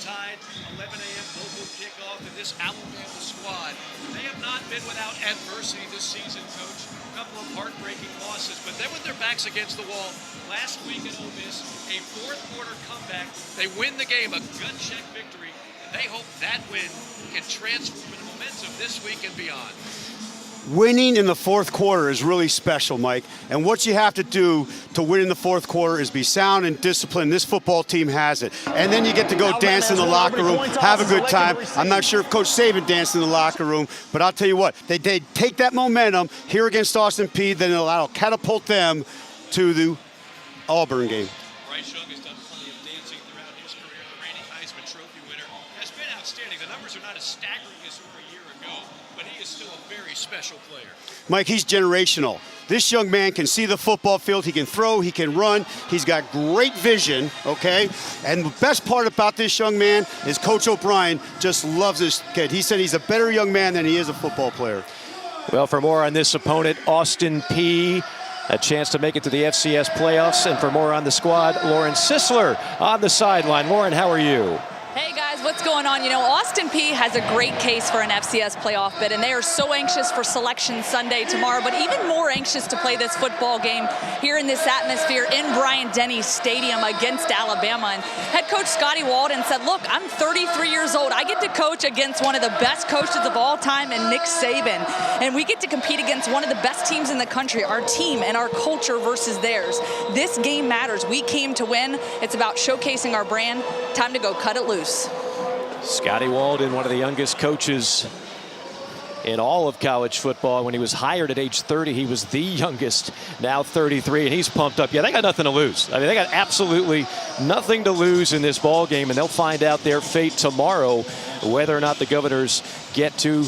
Tide, 11 a.m. local kickoff, and this Alabama squad, they have not been without adversity this season, Coach. A couple of heartbreaking losses, but then with their backs against the wall, last week at Ole Miss, a fourth-quarter comeback. They win the game, a gut-check victory, and they hope that win can transform into momentum this week and beyond. Winning in the fourth quarter is really special, Mike. And what you have to do to win in the fourth quarter is be sound and disciplined. This football team has it. And then you get to go dance in the locker room, have a good time. I'm not sure if Coach Saban danced in the locker room, but I'll tell you what, they take that momentum here against Austin Peay, then it'll catapult them to the Auburn game. Bryce Young has done plenty of dancing throughout his career. The reigning Heisman Trophy winner has been outstanding. The numbers are not as staggering as were a year ago, but he is still a very special player. Mike, he's generational. This young man can see the football field. He can throw, he can run. He's got great vision, okay? And the best part about this young man is Coach O'Brien just loves this kid. He said he's a better young man than he is a football player. Well, for more on this opponent, Austin Peay, a chance to make it to the FCS playoffs. And for more on the squad, Lauren Sisler on the sideline. Lauren, how are you? Hey guys, what's going on? You know, Austin Peay has a great case for an FCS playoff bid, and they are so anxious for Selection Sunday tomorrow, but even more anxious to play this football game here in this atmosphere in Bryant-Denny Stadium against Alabama. And head coach Scotty Walden said, look, I'm 33 years old. I get to coach against one of the best coaches of all time in Nick Saban, and we get to compete against one of the best teams in the country, our team and our culture versus theirs. This game matters. We came to win. It's about showcasing our brand. Time to go cut it loose. Scotty Walden, one of the youngest coaches in all of college football. When he was hired at age 30, he was the youngest, now 33, and he's pumped up. Yeah, they got nothing to lose. I mean, they got absolutely nothing to lose in this ball game, and they'll find out their fate tomorrow, whether or not the Governors get to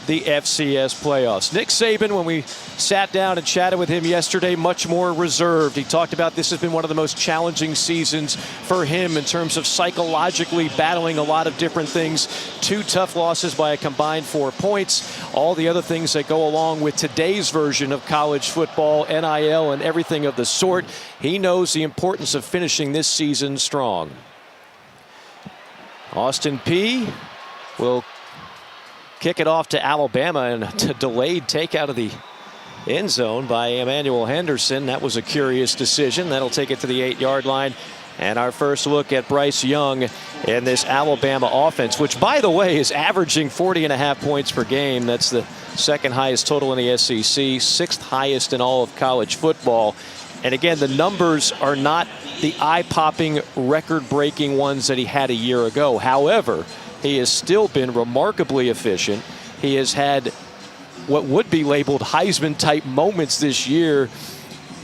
the FCS playoffs. Nick Saban, when we sat down and chatted with him yesterday, much more reserved. He talked about this has been one of the most challenging seasons for him in terms of psychologically battling a lot of different things. 2 tough losses by a combined 4 points. All the other things that go along with today's version of college football, NIL, and everything of the sort. He knows the importance of finishing this season strong. Austin Peay will kick it off to Alabama, and a delayed take out of the end zone by Emmanuel Henderson. That was a curious decision. That'll take it to the 8-yard line. And our first look at Bryce Young in this Alabama offense, which, by the way, is averaging 40.5 points per game. That's the second highest total in the SEC, 6th highest in all of college football. And again, the numbers are not the eye-popping, record-breaking ones that he had a year ago. However, he has still been remarkably efficient. He has had what would be labeled Heisman-type moments this year.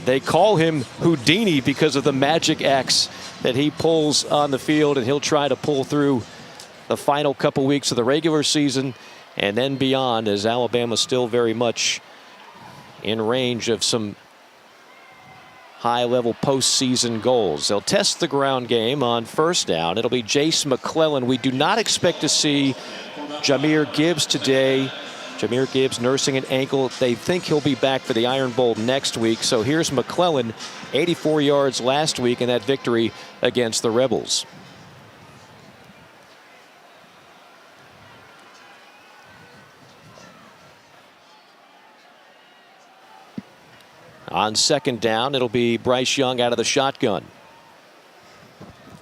They call him Houdini because of the magic acts that he pulls on the field, and he'll try to pull through the final couple weeks of the regular season and then beyond, as Alabama still very much in range of some high-level postseason goals. They'll test the ground game on first down. It'll be Jace McClellan. We do not expect to see Jahmyr Gibbs today. Jahmyr Gibbs nursing an ankle. They think he'll be back for the Iron Bowl next week. So here's McClellan, 84 yards last week in that victory against the Rebels. On second down, it'll be Bryce Young out of the shotgun.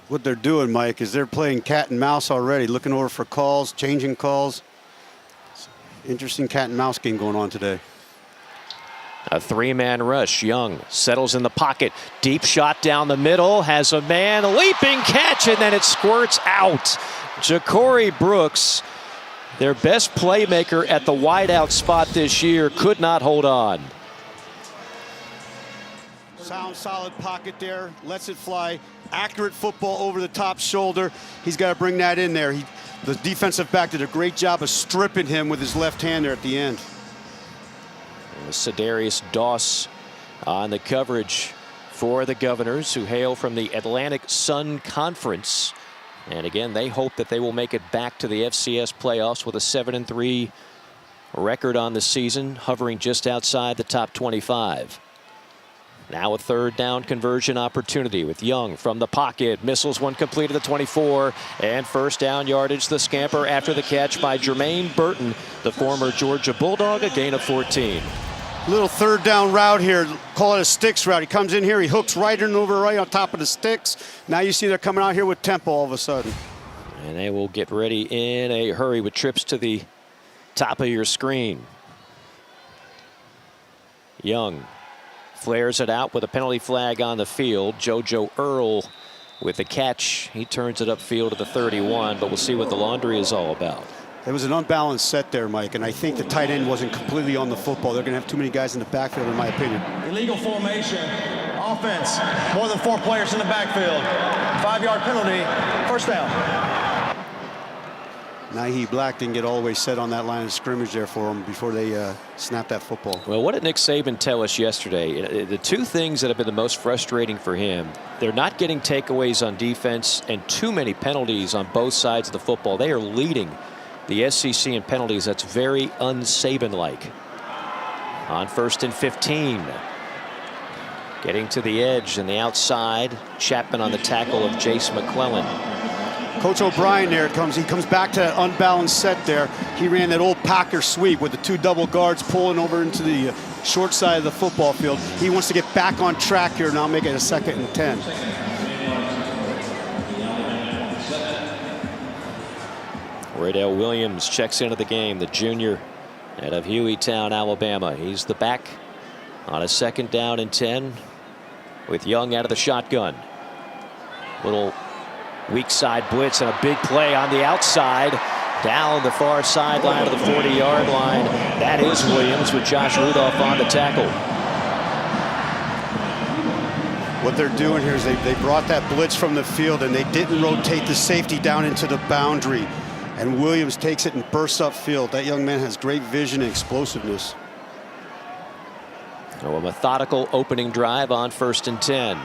What they're doing, Mike, is they're playing cat and mouse already, looking over for calls, changing calls. Interesting cat and mouse game going on today. A 3-man rush. Young settles in the pocket. Deep shot down the middle. Has a man. Leaping catch, and then it squirts out. Ja'Cory Brooks, their best playmaker at the wideout spot this year, could not hold on. Sound solid pocket there, lets it fly. Accurate football over the top shoulder. He's got to bring that in there. The defensive back did a great job of stripping him with his left hand there at the end. Cedarius Doss on the coverage for the Governors, who hail from the Atlantic Sun Conference. And again, they hope that they will make it back to the FCS playoffs with a 7-3 record on the season, hovering just outside the top 25. Now a third down conversion opportunity with Young from the pocket. Missiles one complete to the 24. And first down yardage, the scamper after the catch by Jermaine Burton, the former Georgia Bulldog, a gain of 14. Little third down route here. Call it a sticks route. He comes in here. He hooks right in over right on top of the sticks. Now you see they're coming out here with tempo all of a sudden. And they will get ready in a hurry with trips to the top of your screen. Young flares it out with a penalty flag on the field. JoJo Earl with the catch. He turns it upfield to the 31, but we'll see what the laundry is all about. It was an unbalanced set there, Mike, and I think the tight end wasn't completely on the football. They're going to have too many guys in the backfield, in my opinion. Illegal formation, offense, more than 4 players in the backfield. 5-yard penalty, first down. Nahi Black didn't get all the way set on that line of scrimmage there for him before they snapped that football. Well, what did Nick Saban tell us yesterday? The two things that have been the most frustrating for him, they're not getting takeaways on defense and too many penalties on both sides of the football. They are leading the SEC in penalties. That's very un-Saban-like. On 1st and 15. Getting to the edge and the outside. Chapman on the tackle of Jace McClellan. Coach O'Brien there comes. He comes back to that unbalanced set there. He ran that old Packer sweep with the 2 double guards pulling over into the short side of the football field. He wants to get back on track here, now make it a 2nd and 10. Raydell Williams checks into the game, the junior out of Hueytown, Alabama. He's the back on a 2nd down and 10 with Young out of the shotgun. Little weak side blitz and a big play on the outside down the far sideline of the 40-yard line. That is Williams with Josh Rudolph on the tackle. What they're doing here is they brought that blitz from the field and they didn't rotate the safety down into the boundary. And Williams takes it and bursts upfield. That young man has great vision and explosiveness. So a methodical opening drive on 1st and 10.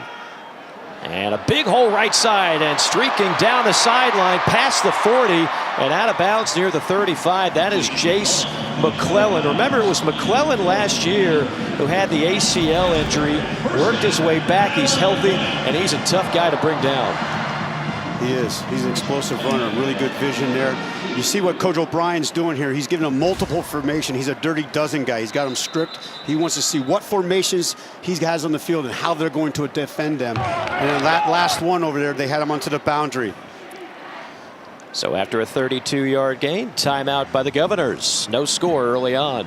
And a big hole right side and streaking down the sideline past the 40 and out of bounds near the 35. That is Jace McClellan. Remember, it was McClellan last year who had the ACL injury, worked his way back. He's healthy and he's a tough guy to bring down. He is. He's an explosive runner. Really good vision there. You see what Coach O'Brien's doing here. He's giving them multiple formation. He's a dirty dozen guy. He's got them stripped. He wants to see what formations he has on the field and how they're going to defend them. And then that last one over there, they had him onto the boundary. So after a 32-yard gain, timeout by the Governors. No score early on.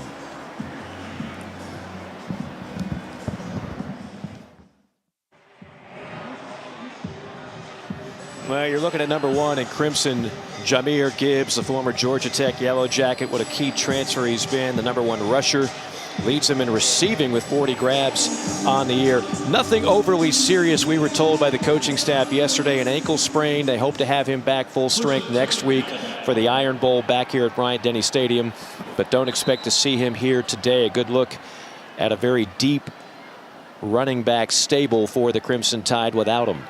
Well, you're looking at number 1 in crimson, Jahmyr Gibbs, the former Georgia Tech Yellow Jacket. What a key transfer he's been. The number 1 rusher. Leads him in receiving with 40 grabs on the year. Nothing overly serious, we were told by the coaching staff yesterday. An ankle sprain. They hope to have him back full strength next week for the Iron Bowl back here at Bryant-Denny Stadium. But don't expect to see him here today. A good look at a very deep running back stable for the Crimson Tide without him.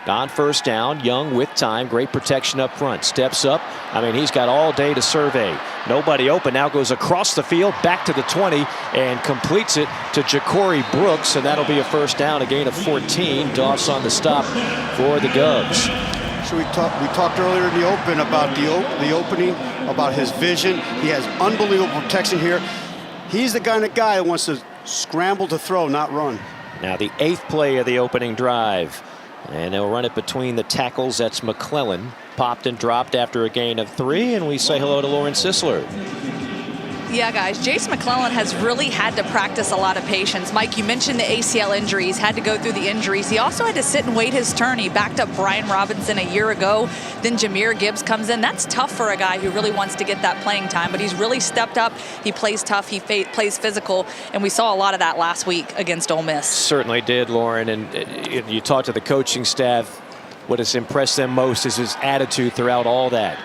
On 1st down, Young with time, great protection up front, steps up. I mean, he's got all day to survey. Nobody open, now goes across the field, back to the 20, and completes it to Ja'Cory Brooks, and that'll be a 1st down, a gain of 14. Doss on the stop for the Govs. So we talked earlier in the open about the opening, about his vision. He has unbelievable protection here. He's the kind of guy that wants to scramble to throw, not run. Now the 8th play of the opening drive. And they'll run it between the tackles. That's McClellan. Popped and dropped after a gain of 3. And we say hello to Lauren Sisler. Yeah, guys, Jace McClellan has really had to practice a lot of patience. Mike, you mentioned the ACL injuries, had to go through the injuries. He also had to sit and wait his turn. He backed up Brian Robinson a year ago. Then Jahmyr Gibbs comes in. That's tough for a guy who really wants to get that playing time, but he's really stepped up. He plays tough. He plays physical, and we saw a lot of that last week against Ole Miss. Certainly did, Lauren. And you talk to the coaching staff. What has impressed them most is his attitude throughout all that.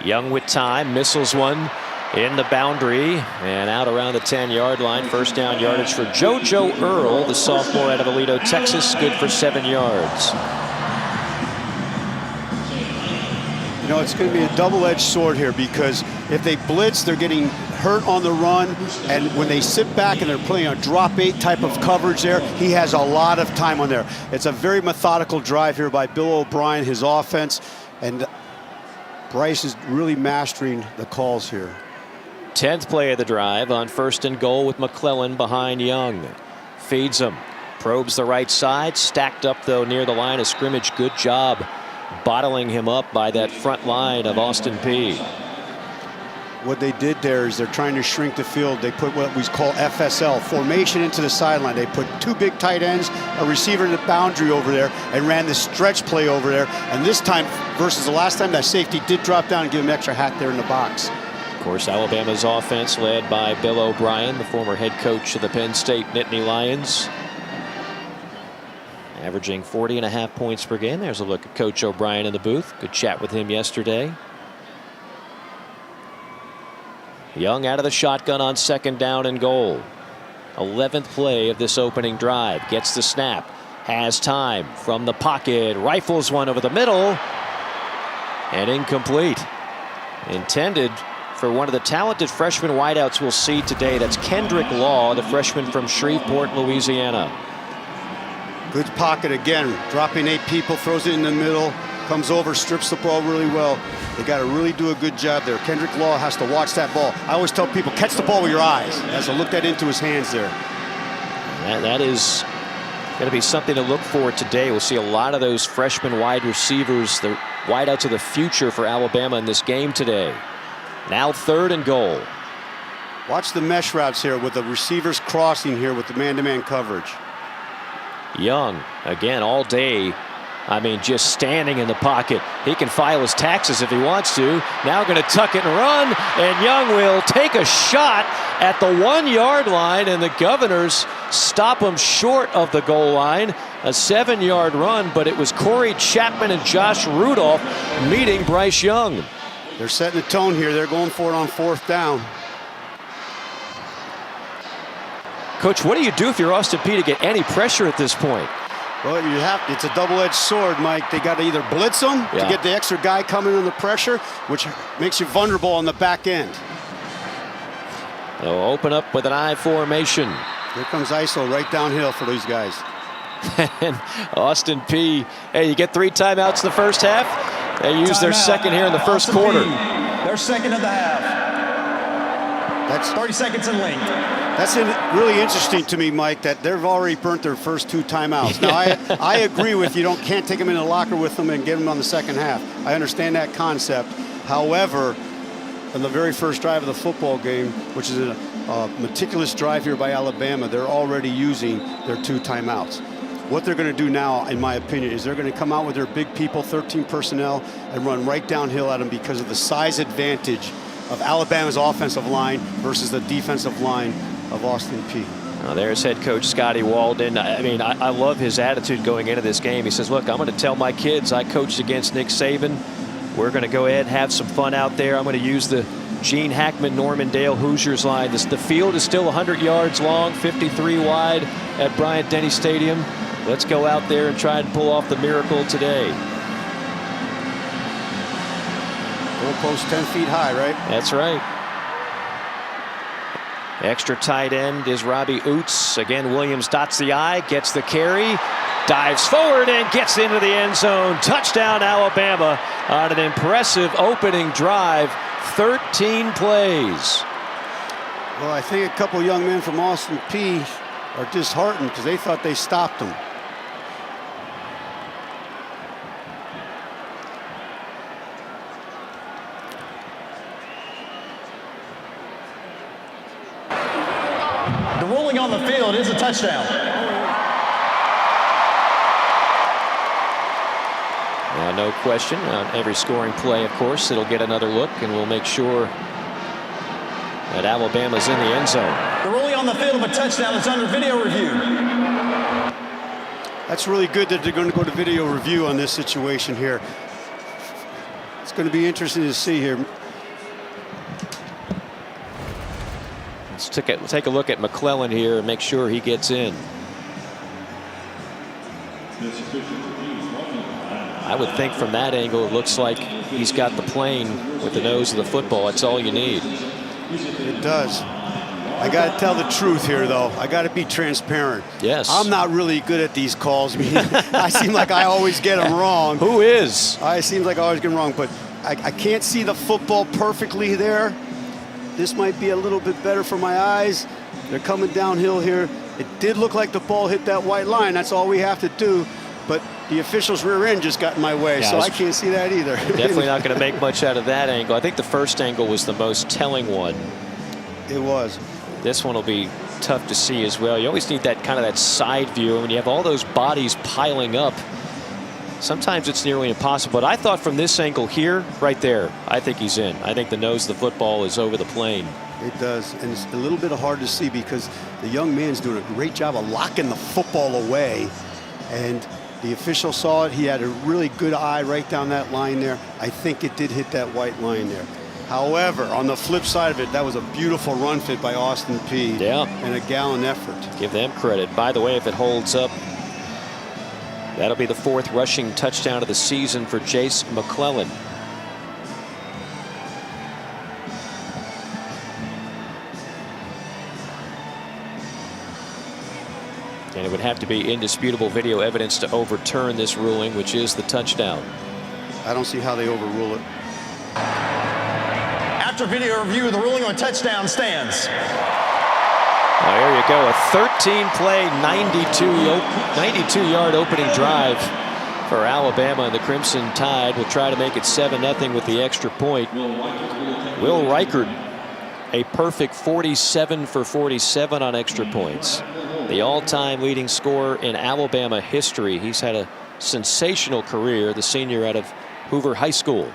Young with time, missiles one in the boundary and out around the 10-yard line. 1st down yardage for JoJo Earl, the sophomore out of Aledo, Texas, good for 7 yards. You know, it's going to be a double-edged sword here because if they blitz, they're getting hurt on the run, and when they sit back and they're playing a drop 8 type of coverage there, he has a lot of time on there. It's a very methodical drive here by Bill O'Brien, his offense, and Bryce is really mastering the calls here. 10th play of the drive on 1st and goal with McClellan behind Young. Feeds him. Probes the right side. Stacked up, though, near the line of scrimmage. Good job bottling him up by that front line of Austin Peay. What they did there is they're trying to shrink the field. They put what we call FSL, formation into the sideline. They put 2 big tight ends, a receiver in the boundary over there, and ran the stretch play over there. And this time, versus the last time, that safety did drop down and give him an extra hat there in the box. Of course, Alabama's offense led by Bill O'Brien, the former head coach of the Penn State Nittany Lions. Averaging 40.5 points per game. There's a look at Coach O'Brien in the booth. Good chat with him yesterday. Young out of the shotgun on 2nd down and goal. 11th play of this opening drive. Gets the snap. Has time from the pocket. Rifles one over the middle. And incomplete. Intended for one of the talented freshman wideouts we'll see today. That's Kendrick Law, the freshman from Shreveport, Louisiana. Good pocket again, dropping 8 people, throws it in the middle, comes over, strips the ball really well. They got to really do a good job there. Kendrick Law has to watch that ball. I always tell people, catch the ball with your eyes. He has to look that into his hands there. That is going to be something to look for today. We'll see a lot of those freshman wide receivers, the wideouts of the future for Alabama in this game today. Now 3rd and goal. Watch the mesh routes here with the receivers crossing here with the man-to-man coverage. Young again all day. I mean, just standing in the pocket. He can file his taxes if he wants to. Now going to tuck it and run, and Young will take a shot at the 1-yard line, and the Governors stop him short of the goal line. A 7-yard run, but it was Corey Chapman and Josh Rudolph meeting Bryce Young. They're setting the tone here. They're going for it on 4th down. Coach, what do you do if you're Austin Peay to get any pressure at this point? Well, it's a double-edged sword, Mike. They got to either blitz them to get the extra guy coming under pressure, which makes you vulnerable on the back end. They'll open up with an I formation. Here comes ISO right downhill for these guys. And Austin Peay, hey, you get 3 timeouts in the first half. They use their second here in the first quarter. Their second of the half. That's 30 seconds in length. That's really interesting to me, Mike, that they've already burnt their first 2 timeouts. Now, I agree with you. Can't take them in the locker with them and get them on the second half. I understand that concept. However, on the very first drive of the football game, which is a meticulous drive here by Alabama, they're already using their 2 timeouts. What they're going to do now, in my opinion, is they're going to come out with their big people, 13 personnel, and run right downhill at them because of the size advantage of Alabama's offensive line versus the defensive line of Austin Peay. Now there's head coach Scotty Walden. I mean, I love his attitude going into this game. He says, look, I'm going to tell my kids I coached against Nick Saban. We're going to go ahead and have some fun out there. I'm going to use the Gene Hackman, Norman Dale Hoosiers line. The field is still 100 yards long, 53 wide at Bryant-Denny Stadium. Let's go out there and try and pull off the miracle today. Goalpost 10 feet high, right? That's right. Extra tight end is Robbie Oots. Again, Williams dots the I, gets the carry, dives forward and gets into the end zone. Touchdown Alabama on an impressive opening drive. 13 plays. Well, I think a couple young men from Austin Peay are disheartened because they thought they stopped them. The ruling on the field is a touchdown. No question. On every scoring play, of course, it'll get another look, and we'll make sure that Alabama's in the end zone. The ruling on the field of a touchdown is under video review. That's really good that they're going to go to video review on this situation here. It's going to be interesting to see here. Let's take a look at McClellan here and make sure he gets in. I would think from that angle it looks like he's got the plane with the nose of the football. That's all you need. It does. I got to tell the truth here, though. I got to be transparent. Yes. I'm not really good at these calls. I seem like I always get them wrong. Who is? It seems like I always get them wrong, but I can't see the football perfectly there. This might be a little bit better for my eyes. They're coming downhill here. It did look like the ball hit that white line. That's all we have to do. But the official's rear end just got in my way, so I can't see that either. Definitely not going to make much out of that angle. I think the first angle was the most telling one. It was. This one will be tough to see as well. You always need that kind of that side view. When you have all those bodies piling up, sometimes it's nearly impossible. But I thought from this angle here, right there, I think he's in. I think the nose of the football is over the plane. It does, and it's a little bit hard to see because the young man's doing a great job of locking the football away, and the official saw it. He had a really good eye right down that line there. I think it did hit that white line there. However, on the flip side of it, that was a beautiful run fit by Austin Peay. Yeah. And a gallant effort. Give them credit. By the way, if it holds up, that'll be the 4th rushing touchdown of the season for Jace McClellan. And it would have to be indisputable video evidence to overturn this ruling, which is the touchdown. I don't see how they overrule it. After video review, the ruling on touchdown stands. Well, there you go. A 13-play, 92-yard opening drive for Alabama, and the Crimson Tide will try to make it 7-0 with the extra point. Will Reichard, a perfect 47 for 47 on extra points. The all-time leading scorer in Alabama history. He's had a sensational career, the senior out of Hoover High School.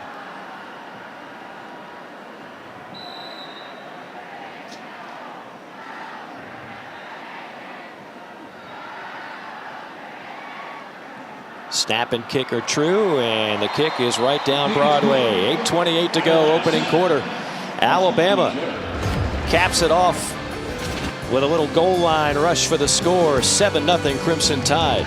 Snap and kick are true, and the kick is right down Broadway. 8:28 to go, opening quarter. Alabama caps it off with a little goal line rush for the score. 7-0 Crimson Tide.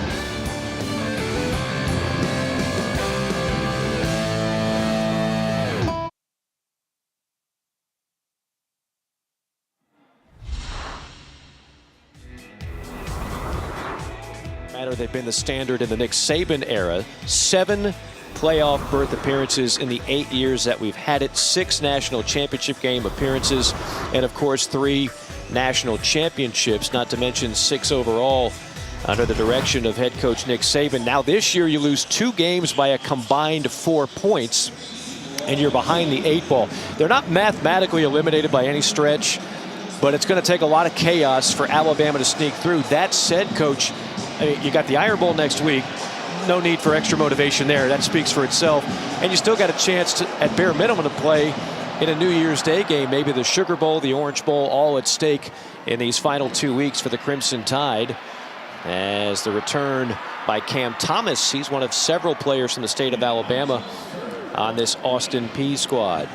They've been the standard in the Nick Saban era. 7 playoff berth appearances in the 8 years that we've had it. 6 national championship game appearances, and of course 3 national championships, not to mention 6 overall under the direction of head coach Nick Saban. Now this year you lose 2 games by a combined 4 points, and you're behind the 8 ball. They're not mathematically eliminated by any stretch, but it's going to take a lot of chaos for Alabama to sneak through. That said, Coach, I mean, you got the Iron Bowl next week. No need for extra motivation there. That speaks for itself. And you still got a chance to, at bare minimum, to play in a New Year's Day game. Maybe the Sugar Bowl, the Orange Bowl, all at stake in these final 2 weeks for the Crimson Tide. As the return by Cam Thomas. He's one of several players from the state of Alabama on this Austin Peay squad.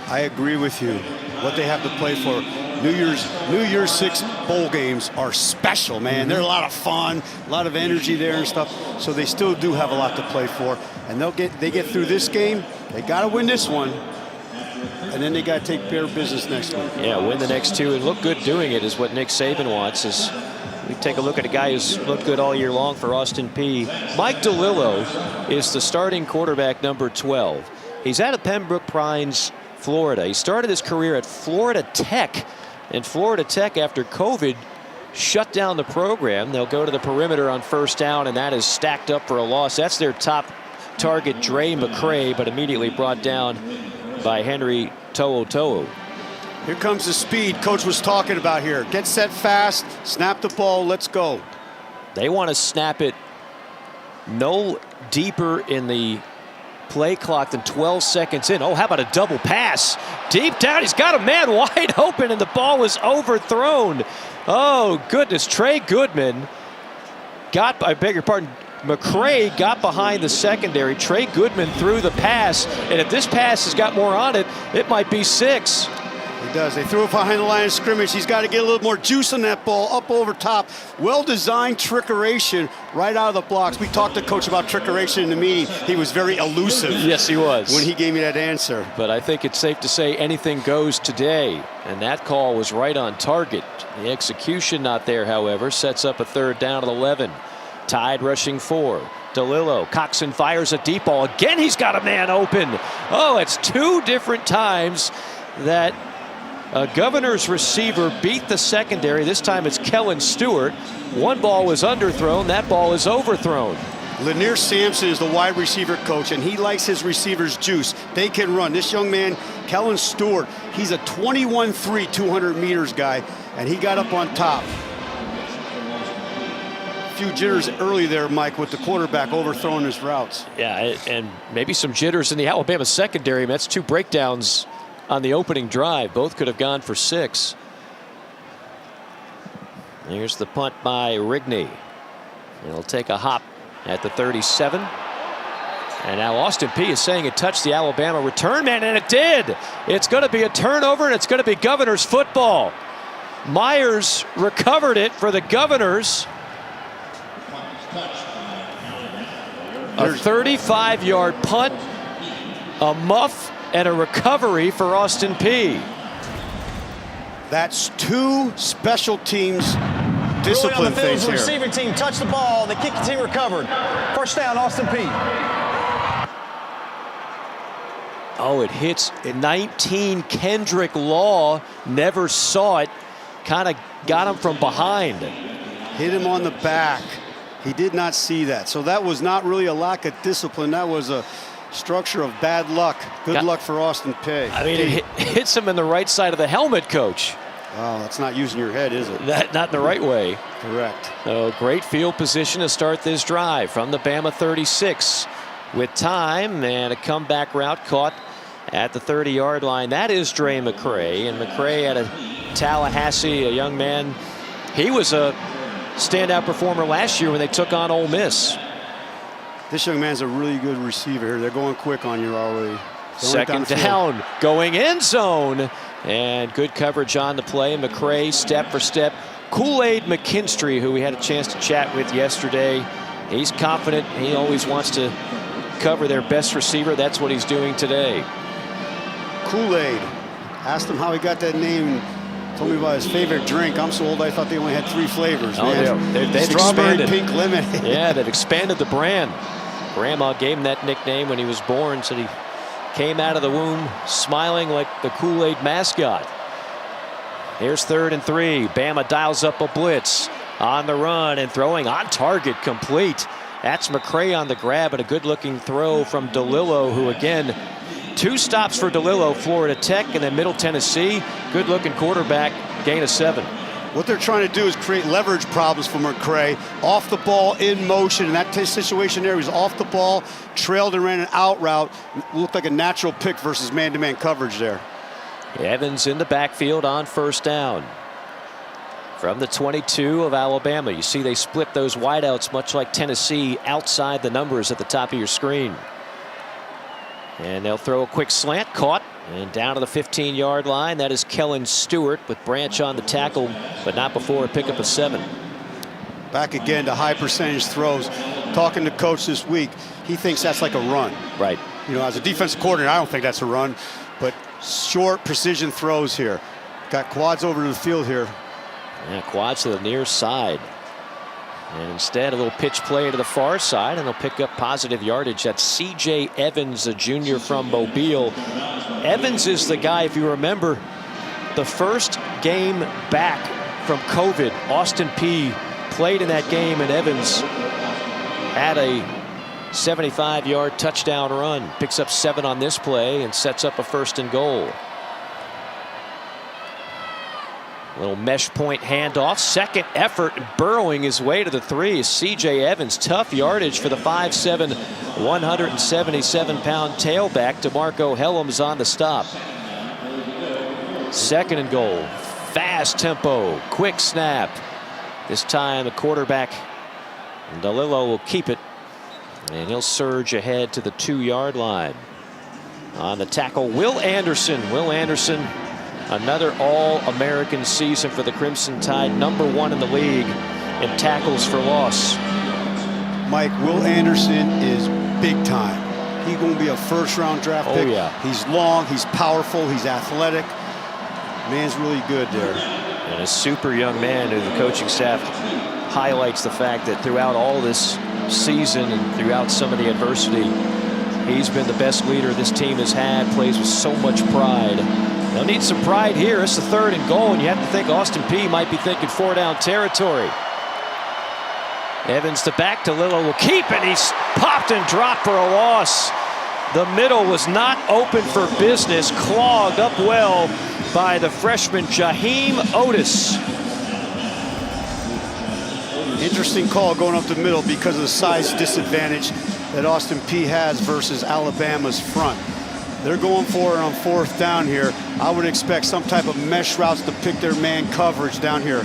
I agree with you. What they have to play for. New Year's 6 bowl games are special, man. They're a lot of fun, a lot of energy there and stuff. So they still do have a lot to play for. And they get through this game. They got to win this one. And then they got to take care of business next week. Yeah, win the next 2 and look good doing it is what Nick Saban wants. As we take a look at a guy who's looked good all year long for Austin Peay. Mike DeLillo is the starting quarterback, number 12. He's out of Pembroke Pines, Florida. He started his career at Florida Tech. And Florida Tech, after COVID, shut down the program. They'll go to the perimeter on first down, and that is stacked up for a loss. That's their top target, Dre McCray, but immediately brought down by Henry To'o. Here comes the speed Coach was talking about here. Get set fast, snap the ball, let's go. They want to snap it no deeper in the play clock than 12 seconds in. Oh, how about a double pass? Deep down, he's got a man wide open, and the ball was overthrown. Oh, goodness. Trey Goodman I beg your pardon, McCray got behind the secondary. Trey Goodman threw the pass, and if this pass has got more on it, it might be 6. He does. They threw it behind the line of scrimmage. He's got to get a little more juice on that ball, up over top. Well-designed trickeration right out of the blocks. We talked to Coach about trickeration in the meeting. He was very elusive. Yes, he was. When he gave me that answer. But I think it's safe to say anything goes today. And that call was right on target. The execution not there, however, sets up a 3rd down at 11. Tide rushing 4. DeLillo, Coxon fires a deep ball. Again, he's got a man open. Oh, it's 2 different times that a Governor's receiver beat the secondary. This time it's Kellen Stewart. One ball was underthrown. That ball is overthrown. Lanier Sampson is the wide receiver coach, and he likes his receivers juice. They can run. This young man, Kellen Stewart, he's a 21-3, 200 meters guy, and he got up on top. A few jitters early there, Mike, with the quarterback overthrowing his routes. Yeah, and maybe some jitters in the Alabama secondary. That's 2 breakdowns on the opening drive. Both could have gone for 6. Here's the punt by Rigney. It'll take a hop at the 37. And now Austin Peay is saying it touched the Alabama return man, and it did. It's going to be a turnover, and it's going to be Governor's football. Myers recovered it for the Governors. A 35-yard punt, a muff, and a recovery for Austin Peay. That's 2 special teams discipline Really on the field, things the here. receiving team touched the ball. The kicking team recovered. 1st down, Austin Peay. Oh, it hits 19. Kendrick Law never saw it. Kind of got him from behind. Hit him on the back. He did not see that. So that was not really a lack of discipline. That was a structure of bad luck. Good luck for Austin Peay. I mean, it hits him in the right side of the helmet, Coach. Oh, that's not using your head, is it? Not the right way. Correct. So great field position to start this drive from the Bama 36 with time, and a comeback route caught at the 30-yard line. That is Dre McCray, and McCray out of Tallahassee, a young man. He was a standout performer last year when they took on Ole Miss. This young man's a really good receiver here. They're going quick on you already. Second down, going end zone, and good coverage on the play. McCray step for step. Kool-Aid McKinstry, who we had a chance to chat with yesterday, he's confident. He always wants to cover their best receiver. That's what he's doing today. Kool-Aid. Asked him how he got that name. Told me about his favorite drink. I'm so old I thought they only had 3 flavors. Oh, man. they've Strawberry, expanded. pink lemonade. Yeah, they've expanded the brand. Grandma gave him that nickname when he was born, so he came out of the womb smiling like the Kool-Aid mascot. Here's 3rd and 3. Bama dials up a blitz on the run and throwing on target, complete. That's McCray on the grab, and a good-looking throw from DeLillo, who again, 2 stops for DeLillo, Florida Tech, and then Middle Tennessee. Good-looking quarterback, gain of 7. What they're trying to do is create leverage problems for McCray. Off the ball, in motion. In that situation there, he was off the ball, trailed and ran an out route. Looked like a natural pick versus man-to-man coverage there. Evans in the backfield on 1st down. From the 22 of Alabama. You see they split those wideouts much like Tennessee outside the numbers at the top of your screen. And they'll throw a quick slant, caught, and down to the 15-yard line. That is Kellen Stewart with Branch on the tackle, but not before a pickup of 7. Back again to high percentage throws. Talking to coach this week, he thinks that's like a run. Right. You know, as a defensive coordinator, I don't think that's a run, but short precision throws here. Got quads over to the field here. Yeah, quads to the near side. And instead, a little pitch play to the far side, and they'll pick up positive yardage. That's C.J. Evans, a junior from Mobile. Evans is the guy, if you remember, the first game back from COVID. Austin Peay played in that game, and Evans had a 75-yard touchdown run. Picks up 7 on this play and sets up a 1st and goal. Little mesh point handoff. Second effort, burrowing his way to the 3. C.J. Evans, tough yardage for the 5'7", 177-pound tailback. DeMarco Helms on the stop. 2nd and goal. Fast tempo, quick snap. This time the quarterback, DeLillo, will keep it, and he'll surge ahead to the 2-yard line. On the tackle, Will Anderson. Will Anderson Another All-American season for the Crimson Tide, #1 in the league in tackles for loss. Mike, Will Anderson is big time. He's going to be a first-round draft pick. Yeah. He's long, he's powerful, he's athletic. Man's really good there. And a super young man who the coaching staff highlights the fact that throughout all this season and throughout some of the adversity, he's been the best leader this team has had, plays with so much pride. They'll need some pride here. It's the 3rd and goal, and you have to think Austin Peay might be thinking 4-down territory. Evans to back to Lillo will keep, and he's popped and dropped for a loss. The middle was not open for business, clogged up well by the freshman Jaheim Otis. Interesting call going up the middle because of the size disadvantage that Austin Peay has versus Alabama's front. They're going for it on 4th down here. I would expect some type of mesh routes to pick their man coverage down here.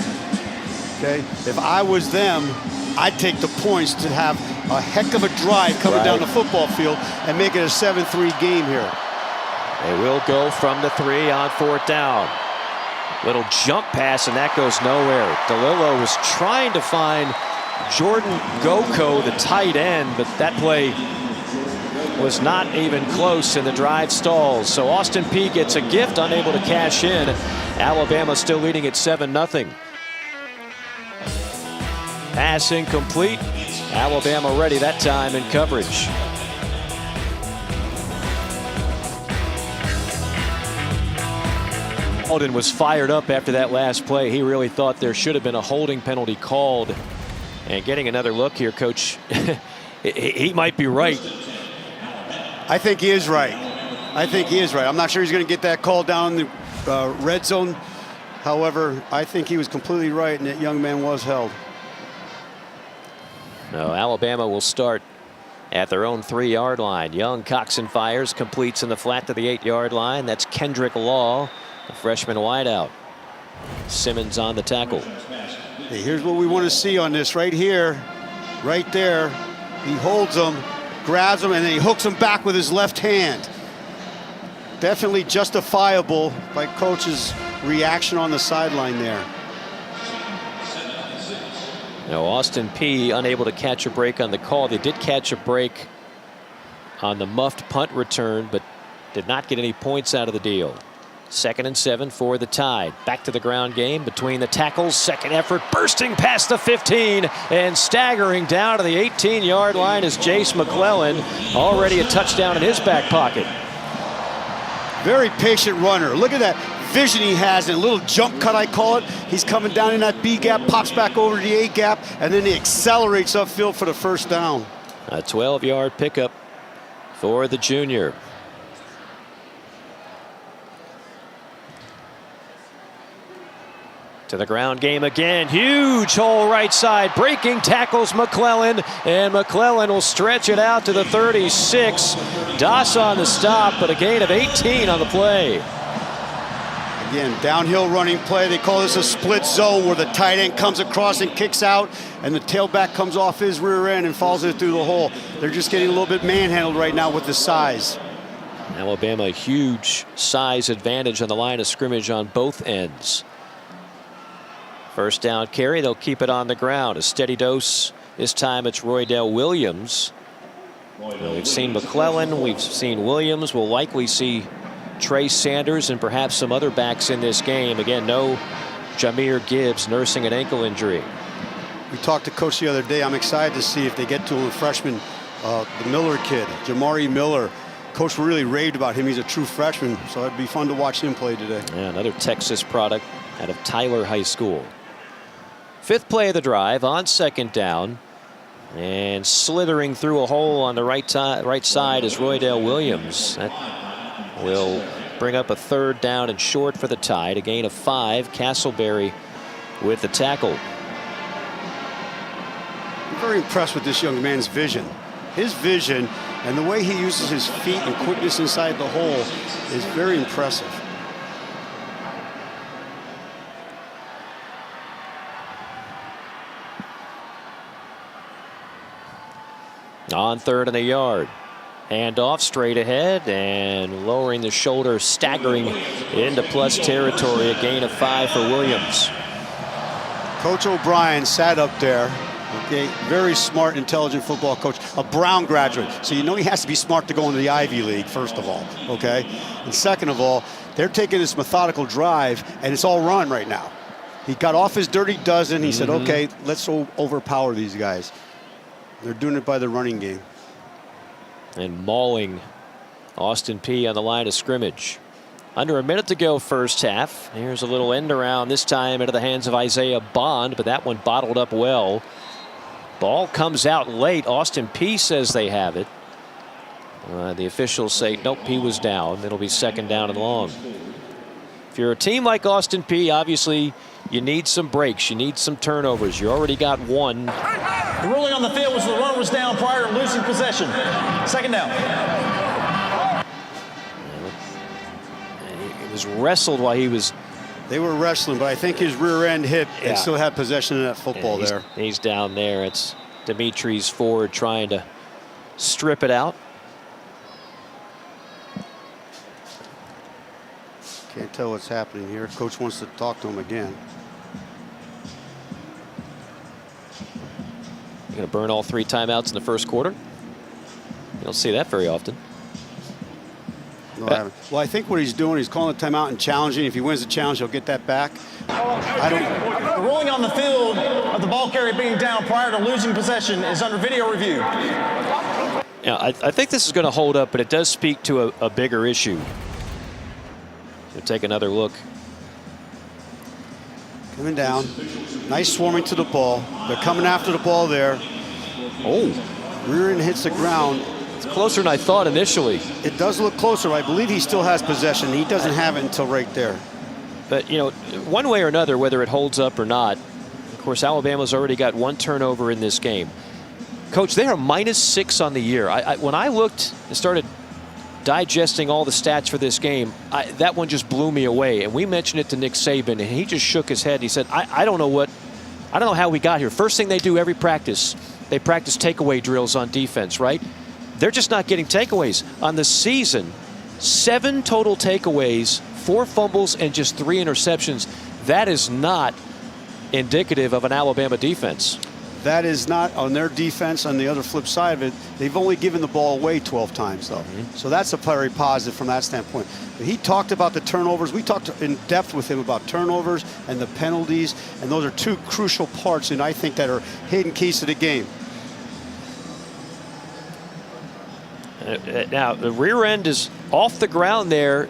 Okay, if I was them, I'd take the points to have a heck of a drive coming down the football field and make it a 7-3 game here. They will go from the 3 on 4th down. Little jump pass, and that goes nowhere. DeLillo was trying to find Jordan Goko, the tight end, but that play was not even close, and the drive stalls. So Austin Peay gets a gift, unable to cash in. Alabama still leading at 7-0. Pass incomplete. Alabama ready that time in coverage. Alden was fired up after that last play. He really thought there should have been a holding penalty called. And getting another look here, Coach, he might be right. I think he is right. I think he is right. I'm not sure he's going to get that call down in the red zone. However, I think he was completely right, and that young man was held. No, Alabama will start at their own 3-yard line. Young cocks and fires, completes in the flat to the 8-yard line. That's Kendrick Law, the freshman wideout. Simmons on the tackle. Hey, here's what we want to see on this right here, right there. He holds him, grabs him, and then he hooks him back with his left hand. Definitely justifiable by coach's reaction on the sideline there. Now Austin Peay unable to catch a break on the call. They did catch a break on the muffed punt return, but did not get any points out of the deal. 2nd and 7 for the Tide. Back to the ground game between the tackles. Second effort, bursting past the 15 and staggering down to the 18-yard line is Jace McClellan. Already a touchdown in his back pocket. Very patient runner. Look at that vision he has, and a little jump cut, I call it. He's coming down in that B gap, pops back over to the A gap, and then he accelerates upfield for the 1st down. A 12-yard pickup for the junior. To the ground game again. Huge hole right side. Breaking tackles McClellan, and McClellan will stretch it out to the 36. Doss on the stop, but a gain of 18 on the play. Again, downhill running play. They call this a split zone where the tight end comes across and kicks out, and the tailback comes off his rear end and falls it through the hole. They're just getting a little bit manhandled right now with the size. Alabama, a huge size advantage on the line of scrimmage on both ends. 1st down carry, they'll keep it on the ground. A steady dose. This time it's Roydell Williams. We've seen McClellan, we've seen Williams. We'll likely see Trey Sanders and perhaps some other backs in this game. Again, no Jahmyr Gibbs nursing an ankle injury. We talked to Coach the other day. I'm excited to see if they get to him, a freshman, the Miller kid, Jamari Miller. Coach really raved about him. He's a true freshman, so it'd be fun to watch him play today. Yeah, another Texas product out of Tyler High School. 5th play of the drive on 2nd down, and slithering through a hole on the right side is Roydell Williams. That will bring up a 3rd down and short for the Tide. A gain of 5. Castleberry with the tackle. I'm very impressed with this young man's vision. His vision and the way he uses his feet and quickness inside the hole is very impressive. On 3rd and a yard. Handoff straight ahead and lowering the shoulder, staggering into plus territory. A gain of 5 for Williams. Coach O'Brien sat up there. Okay, very smart, intelligent football coach, a Brown graduate. So you know he has to be smart to go into the Ivy League, first of all, okay? And second of all, they're taking this methodical drive, and it's all run right now. He got off his dirty dozen. He said, okay, let's overpower these guys. They're doing it by the running game. And mauling Austin Peay on the line of scrimmage. Under a minute to go first half. Here's a little end around, this time into the hands of Isaiah Bond, but that one bottled up well. Ball comes out late. Austin Peay says they have it. The officials say, nope, Peay was down. It'll be second down and long. If you're a team like Austin Peay, obviously you need some breaks. You need some turnovers. You already got one. The ruling on the field was the runner was down prior to losing possession. Second down. It was wrestled while he was. They were wrestling, but I think his rear end hit and still had possession of that football there. He's down there. It's Dimitri's Ford trying to strip it out. Can't tell what's happening here. Coach wants to talk to him again. You're going to burn all 3 timeouts in the first quarter. You don't see that very often. No, I haven't. Well, I think what he's doing, he's calling a timeout and challenging. If he wins the challenge, he'll get that back. The ruling on the field of the ball carrier being down prior to losing possession is under video review. Yeah, I think this is going to hold up, but it does speak to a bigger issue. We'll take another look. Coming down. Nice swarming to the ball. They're coming after the ball there. Oh, rear end hits the ground. It's closer than I thought initially. It does look closer. I believe he still has possession. He doesn't have it until right there. But, you know, one way or another, whether it holds up or not, of course, Alabama's already got 1 turnover in this game. Coach, they are -6 on the year. When I looked and started digesting all the stats for this game, that one just blew me away. And we mentioned it to Nick Saban, and he just shook his head. He said, I don't know how we got here. First thing they do every practice, they practice takeaway drills on defense, right? They're just not getting takeaways. On the season, 7 total takeaways, 4 fumbles, and just 3 interceptions. That is not indicative of an Alabama defense. That is not on their defense. On the other flip side of it, they've only given the ball away 12 times, though. So that's a very positive from that standpoint. But he talked about the turnovers. We talked in depth with him about turnovers and the penalties, and those are 2 crucial parts, and I think that are hidden keys to the game. Now, the rear end is off the ground there.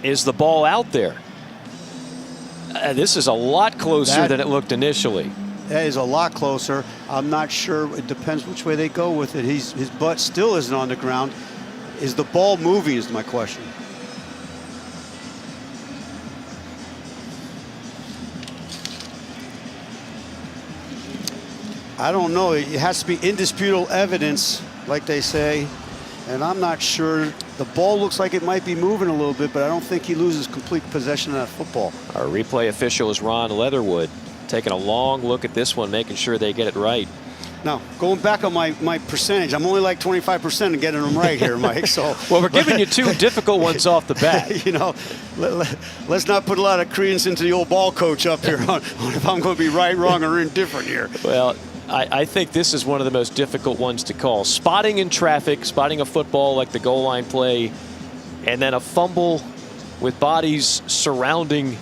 Is the ball out there? This is a lot closer than it looked initially. That is a lot closer. I'm not sure. It depends which way they go with it. His butt still isn't on the ground. Is the ball moving is my question. I don't know. It has to be indisputable evidence, like they say. And I'm not sure. The ball looks like it might be moving a little bit, but I don't think he loses complete possession of that football. Our replay official is Ron Leatherwood, taking a long look at this one, making sure they get it right. Now, going back on my percentage, I'm only like 25% of getting them right here, Mike. So, well, we're giving you 2 difficult ones off the bat. You know, let's not put a lot of credence into the old ball coach up here on if I'm going to be right, wrong, or indifferent here. Well, I think this is one of the most difficult ones to call. Spotting in traffic, spotting a football like the goal line play, and then a fumble with bodies surrounding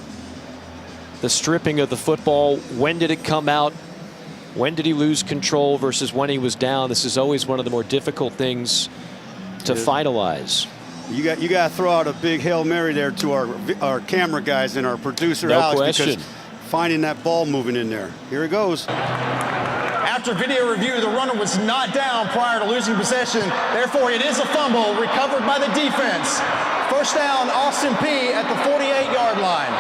the stripping of the football. When did it come out? When did he lose control versus when he was down? This is always one of the more difficult things to finalize. You got to throw out a big Hail Mary there to our camera guys and our producer, no Alex, question. Because finding that ball moving in there. Here it goes. After video review, the runner was not down prior to losing possession. Therefore, it is a fumble recovered by the defense. First down, Austin Peay at the 48-yard line.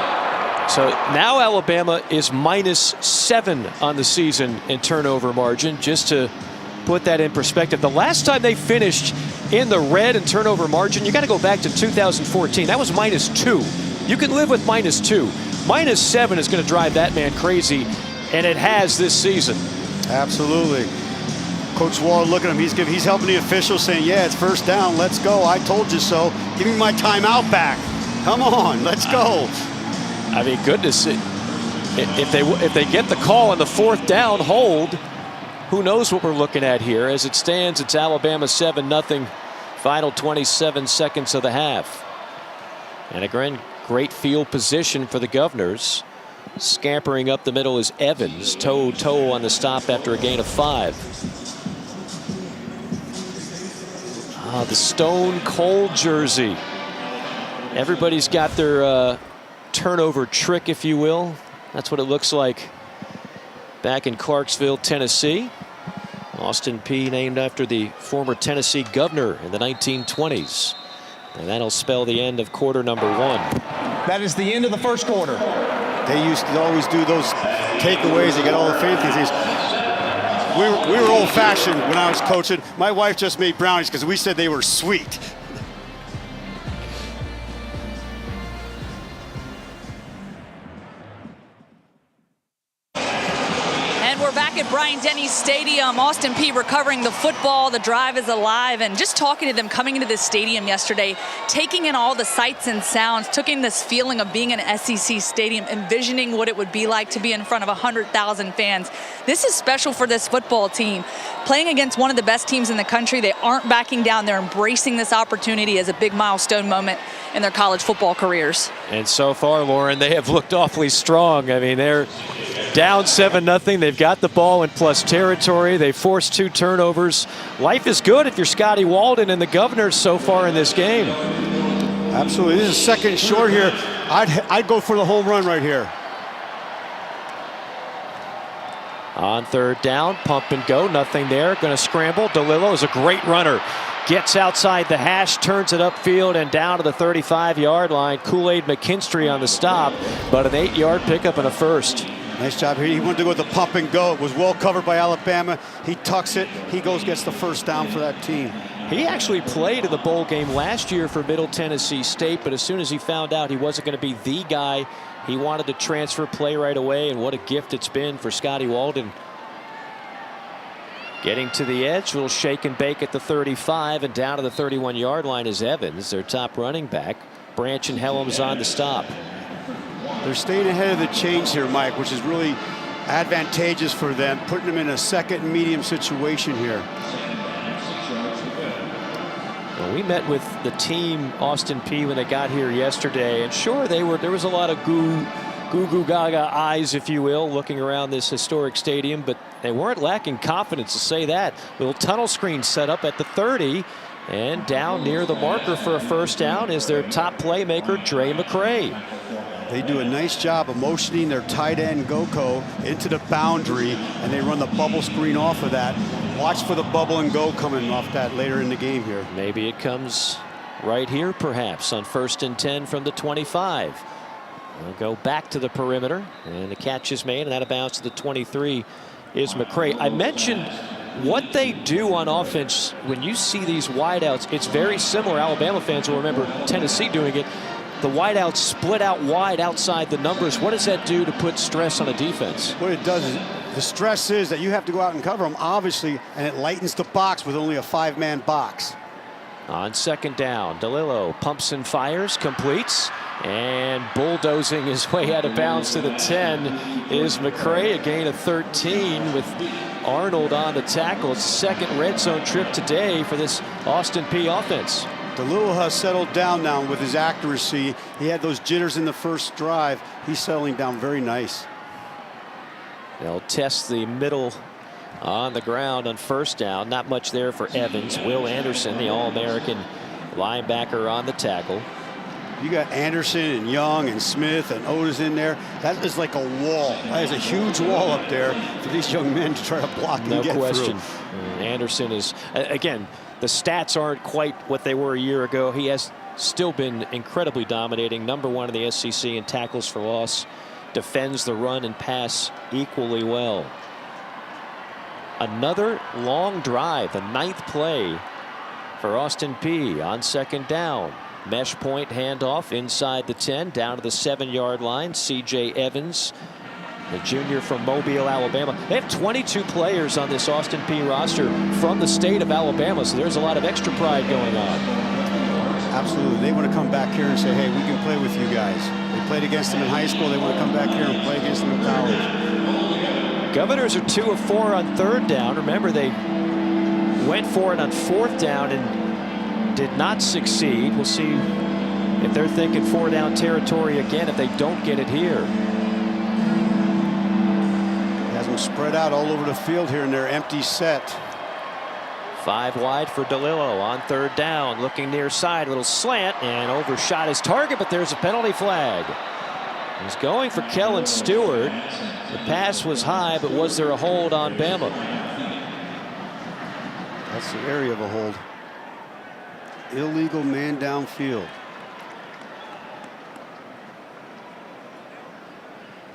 So now Alabama is -7 on the season in turnover margin. Just to put that in perspective, the last time they finished in the red in turnover margin, you got to go back to 2014. That was -2. You can live with -2. -7 is going to drive that man crazy, and it has this season. Absolutely. Coach Waller, look at him. He's helping the officials, saying, "Yeah, it's first down. Let's go. I told you so. Give me my timeout back. Come on, let's go." I mean, goodness, if they get the call on the fourth down hold, who knows what we're looking at here? As it stands, it's Alabama 7-0. Final 27 seconds of the half. And again, great field position for the Governors. Scampering up the middle is Evans, toe on the stop after a gain of 5. The Stone Cold jersey. Everybody's got their turnover trick, if you will. That's what it looks like back in Clarksville, Tennessee. Austin Peay named after the former Tennessee governor in the 1920s. And that'll spell the end of quarter number 1. That is the end of the first quarter. They used to always do those takeaways. They get all the fancy things. We were old-fashioned when I was coaching. My wife just made brownies because we said they were sweet. Back at Bryant-Denny Stadium, Austin Peay recovering the football. The drive is alive, and just talking to them coming into this stadium yesterday, taking in all the sights and sounds, took in this feeling of being in an SEC stadium, envisioning what it would be like to be in front of 100,000 fans. This is special for this football team. Playing against one of the best teams in the country, they aren't backing down. They're embracing this opportunity as a big milestone moment in their college football careers. And so far, Lauren, they have looked awfully strong. I mean, they're down 7-0. They've got the ball in plus territory. They forced 2 turnovers. Life is good if you're Scotty Walden and the Governors so far in this game. Absolutely. This is second short here. I'd go for the home run right here. On third down, pump and go, nothing there. Going to scramble. DeLillo is a great runner. Gets outside the hash, turns it upfield and down to the 35-yard line. Kool-Aid McKinstry on the stop, but an 8-yard pickup and a first. Nice job here. He wanted to go with the pump and go. It was well covered by Alabama. He tucks it. He gets the first down for that team. He actually played in the bowl game last year for Middle Tennessee State, but as soon as he found out he wasn't going to be the guy, he wanted to transfer play right away, and what a gift it's been for Scotty Walden. Getting to the edge, little shake and bake at the 35, and down to the 31-yard line is Evans, their top running back. Branch and Helms on the stop. They're staying ahead of the chains here, Mike, which is really advantageous for them, putting them in a second and medium situation here. Well, we met with the team, Austin Peay, when they got here yesterday, and sure, there was a lot of goo gaga eyes, if you will, looking around this historic stadium, but they weren't lacking confidence, to say that. Little tunnel screen set up at the 30, and down near the marker for a first down is their top playmaker, Dre McCray. They do a nice job of motioning their tight end Goko into the boundary, and they run the bubble screen off of that. Watch for the bubble and go coming off that later in the game here. Maybe it comes right here, perhaps, on 1st and 10 from the 25. They'll go back to the perimeter, and the catch is made, and out of bounds to the 23 is McCray. I mentioned what they do on offense when you see these wideouts. It's very similar. Alabama fans will remember Tennessee doing it. The wideouts split out wide outside the numbers. What does that do to put stress on a defense? What it does is the stress is that you have to go out and cover them, obviously, and it lightens the box with only a 5-man box. On second down, DeLillo pumps and fires, completes, and bulldozing his way out of bounds to the 10 is McCray. A gain of 13 with Arnold on the tackle. It's second red zone trip today for this Austin Peay offense. DeLillo has settled down now with his accuracy. He had those jitters in the first drive. He's settling down very nice. They'll test the middle on the ground on first down. Not much there for Evans. Will Anderson, the All-American linebacker, on the tackle. You got Anderson and Young and Smith and Otis in there. That is like a wall. That is a huge wall up there for these young men to try to block and get through. No question. Anderson is, again, the stats aren't quite what they were a year ago. He has still been incredibly dominating. #1 in the SEC in tackles for loss. Defends the run and pass equally well. Another long drive, the 9th play for Austin Peay on second down. Mesh point handoff inside the 10, down to the 7-yard line. C.J. Evans, the junior from Mobile, Alabama. They have 22 players on this Austin Peay roster from the state of Alabama, so there's a lot of extra pride going on. Absolutely. They want to come back here and say, hey, we can play with you guys. They played against them in high school. They want to come back here and play against them in college. Governors are 2 of 4 on 3rd down. Remember, they went for it on 4th down and did not succeed. We'll see if they're thinking 4-down territory again if they don't get it here. Has them spread out all over the field here in their empty set. 5 wide for DeLillo on 3rd down, looking near side, little slant, and overshot his target, but there's a penalty flag. He's going for Kellen Stewart. The pass was high, but was there a hold on Bama? That's the area of a hold. Illegal man downfield.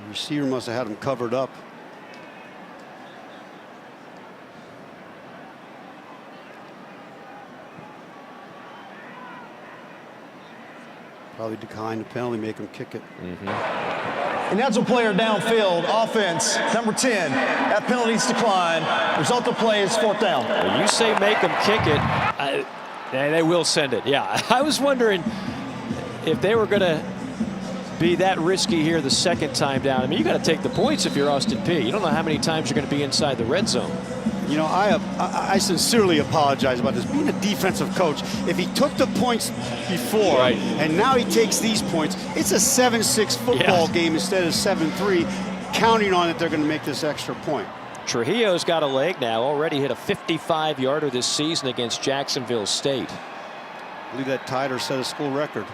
The receiver must have had him covered up. Probably decline the penalty, make him kick it. And that's a player downfield. Offense, number 10. That penalty's declined. Result of play is 4th down. When you say make them kick it, they will send it. Yeah, I was wondering if they were going to be that risky here the 2nd time down. I mean, you got to take the points if you're Austin Peay. You don't know how many times you're going to be inside the red zone. You know, I sincerely apologize about this. Being a defensive coach, if he took the points before and now he takes these points, it's a 7-6 football game instead of 7-3, counting on it they're going to make this extra point. Trujillo's got a leg now, already hit a 55-yarder this season against Jacksonville State. I believe that tied or set a school record.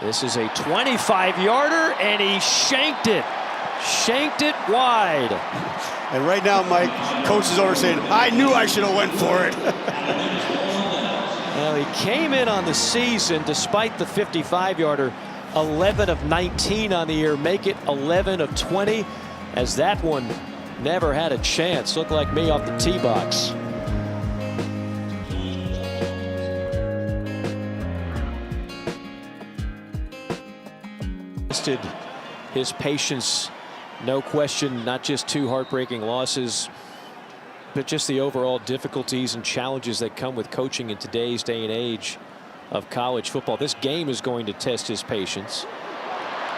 This is a 25-yarder, and he shanked it. Shanked it wide. And right now, Mike, coach's over saying, I knew I should have went for it. Well, he came in on the season, despite the 55-yarder, 11 of 19 on the year, make it 11 of 20, as that one never had a chance. Looked like me off the tee box. His patience, no question, not just 2 heartbreaking losses, but just the overall difficulties and challenges that come with coaching in today's day and age of college football. This game is going to test his patience.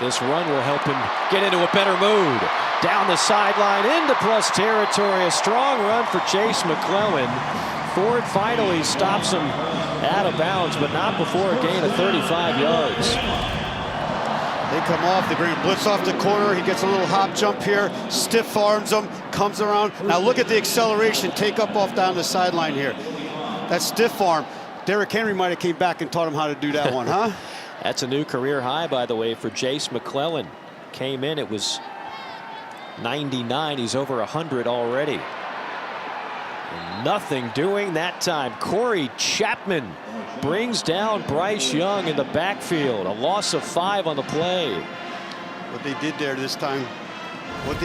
This run will help him get into a better mood. Down the sideline into plus territory. A strong run for Chase McClellan. Ford finally stops him out of bounds, but not before a gain of 35 yards. They come off, they bring a blitz off the corner. He gets a little hop jump here, stiff arms him, comes around. Now look at the acceleration, take up off down the sideline here. That stiff arm. Derrick Henry might have came back and taught him how to do that one, huh? That's a new career high, by the way, for Chase McClellan. Came in, it was 99. He's over 100 already. And nothing doing that time. Corey Chapman brings down Bryce Young in the backfield. A loss of 5 on the play. What they did there this time, is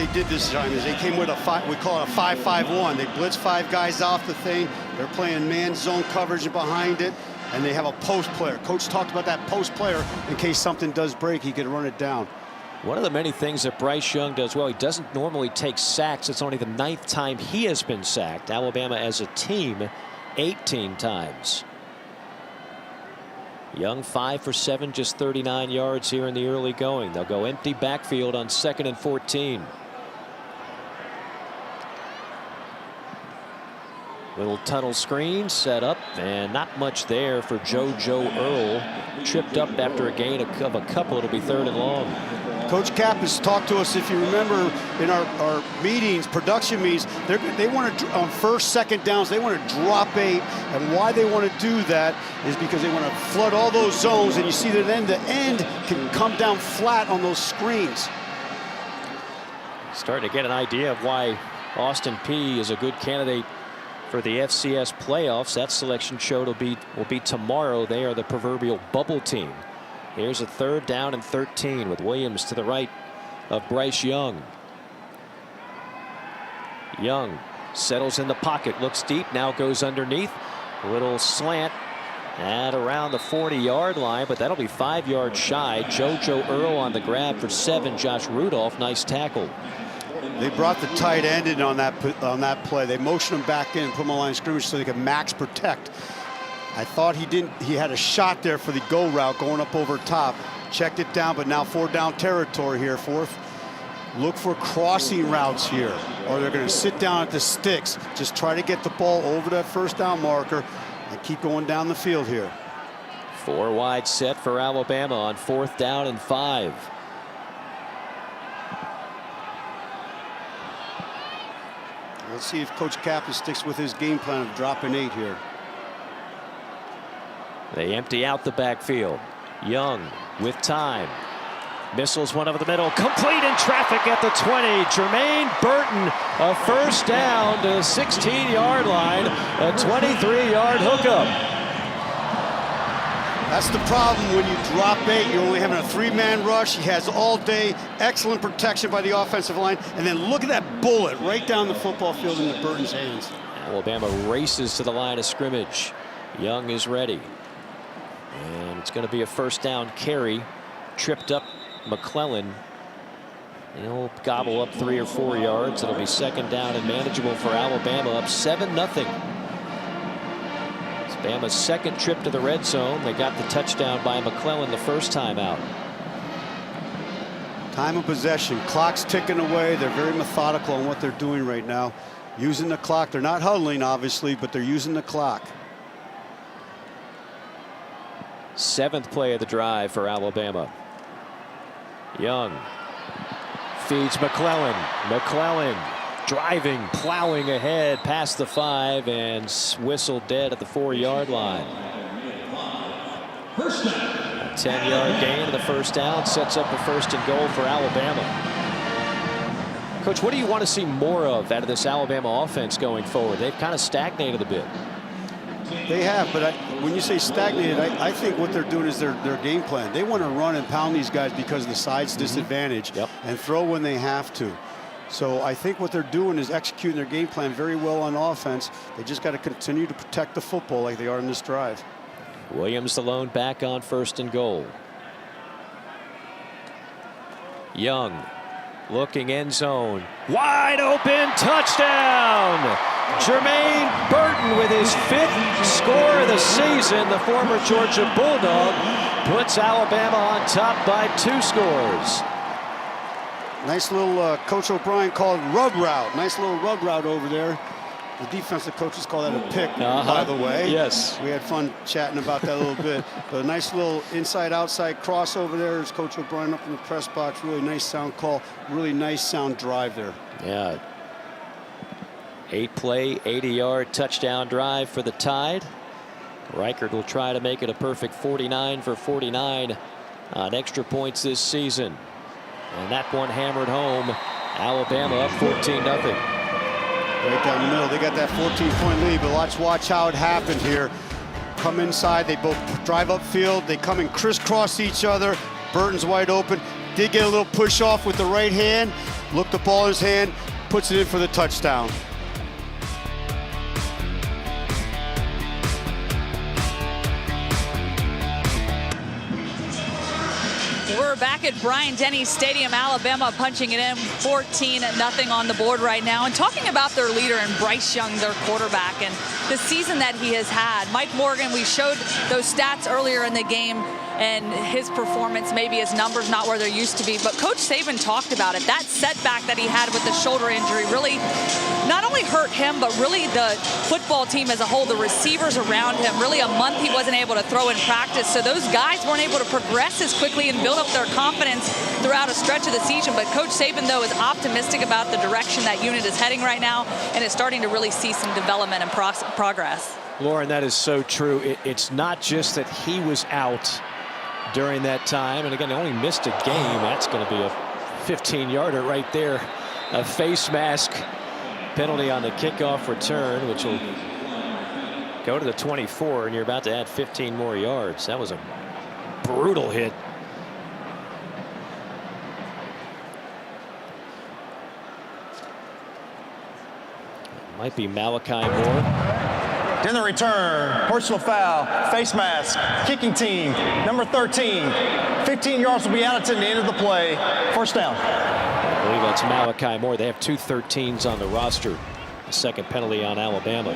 they came with a 5, we call it a 5-5-1. They blitz 5 guys off the thing. They're playing man zone coverage behind it, and they have a post player. Coach talked about that post player in case something does break, he could run it down. One of the many things that Bryce Young does well, he doesn't normally take sacks. It's only the 9th time he has been sacked. Alabama as a team 18 times. Young 5 for 7, just 39 yards here in the early going. They'll go empty backfield on 2nd and 14. Little tunnel screen set up, and not much there for JoJo Earl. Tripped up after a gain of a couple. It'll be 3rd and long. Coach Cap has talked to us, if you remember, in our meetings, production meetings, they want to, on 1st, 2nd downs, they want to drop 8. And why they want to do that is because they want to flood all those zones, and you see that then the end can come down flat on those screens. Starting to get an idea of why Austin Peay is a good candidate for the FCS playoffs. That selection show will be tomorrow. They are the proverbial bubble team. Here's a 3rd down and 13 with Williams to the right of Bryce Young. Young settles in the pocket, looks deep, now goes underneath. A little slant at around the 40-yard line, but that'll be 5 yards shy. JoJo Earl on the grab for 7. Josh Rudolph, nice tackle. They brought the tight end in on that play. They motioned him back in and put him on line of scrimmage so they could max protect. I thought he had a shot there for the go route going up over top. Checked it down, but now 4th down territory here, 4th. Look for crossing routes here, or they're going to sit down at the sticks. Just try to get the ball over that 1st down marker and keep going down the field here. 4 wide set for Alabama on 4th down and 5. Let's see if Coach Kaplan sticks with his game plan of dropping 8 here. They empty out the backfield. Young with time. Missiles one over the middle. Complete in traffic at the 20. Jermaine Burton, a 1st down to the 16-yard line. A 23-yard hookup. That's the problem when you drop 8. You're only having a 3-man rush. He has all day. Excellent protection by the offensive line. And then look at that bullet right down the football field into Burton's hands. Alabama races to the line of scrimmage. Young is ready. And it's going to be a 1st down carry. Tripped up McClellan. He'll gobble up 3 or 4 yards. It'll be 2nd down and manageable for Alabama, up 7-0. It's Bama's 2nd trip to the red zone. They got the touchdown by McClellan the 1st time out. Time of possession. Clock's ticking away. They're very methodical on what they're doing right now. Using the clock. They're not huddling, obviously, but they're using the clock. 7th play of the drive for Alabama. Young feeds McClellan. McClellan driving, plowing ahead past the 5 and whistled dead at the 4-yard line. A 10-yard gain of the 1st down sets up a 1st and goal for Alabama. Coach, what do you want to see more of out of this Alabama offense going forward? They've kind of stagnated a bit. They have, but when you say stagnated, I think what they're doing is their game plan. They want to run and pound these guys because of the side's disadvantage and throw when they have to. So I think what they're doing is executing their game plan very well on offense. They just got to continue to protect the football like they are in this drive. Williams the lone back on 1st and goal. Young looking end zone. Wide open touchdown. Jermaine Burton with his 5th score of the season. The former Georgia Bulldog puts Alabama on top by 2 scores. Nice little Coach O'Brien called rug route. Nice little rug route over there. The defensive coaches call that a pick, by the way. Yes. We had fun chatting about that a little bit. But a nice little inside-outside cross over there. There's Coach O'Brien up in the press box. Really nice sound call. Really nice sound drive there. Yeah. 8-play, 80-yard touchdown drive for the Tide. Reichard will try to make it a perfect 49 for 49 on extra points this season. And that one hammered home. Alabama up 14-0. Right down the middle. They got that 14-point lead, but watch how it happened here. Come inside. They both drive upfield. They come and crisscross each other. Burton's wide open. Did get a little push off with the right hand. Looked the ball in his hand. Puts it in for the touchdown. We're back at Bryant-Denny Stadium, Alabama punching it in 14-0 on the board right now. And talking about their leader and Bryce Young, their quarterback, and the season that he has had. Mike Morgan, we showed those stats earlier in the game, and his performance, maybe his numbers not where they're used to be, but Coach Saban talked about it. That setback that he had with the shoulder injury really not only hurt him, but really the football team as a whole, the receivers around him. Really a month he wasn't able to throw in practice, so those guys weren't able to progress as quickly and build up their confidence throughout a stretch of the season. But Coach Saban, though, is optimistic about the direction that unit is heading right now and is starting to really see some development and progress. Lauren, that is so true. It's not just that he was out during that time, and again, only missed a game. That's going to be a 15-yarder right there. A face mask penalty on the kickoff return, which will go to the 24, and you're about to add 15 more yards. That was a brutal hit. Might be Malachi Moore. In the return, personal foul, face mask, kicking team, number 13. 15 yards will be added to the end of the play. First down. I believe that's Malachi Moore. They have 2 13s on the roster. The second penalty on Alabama.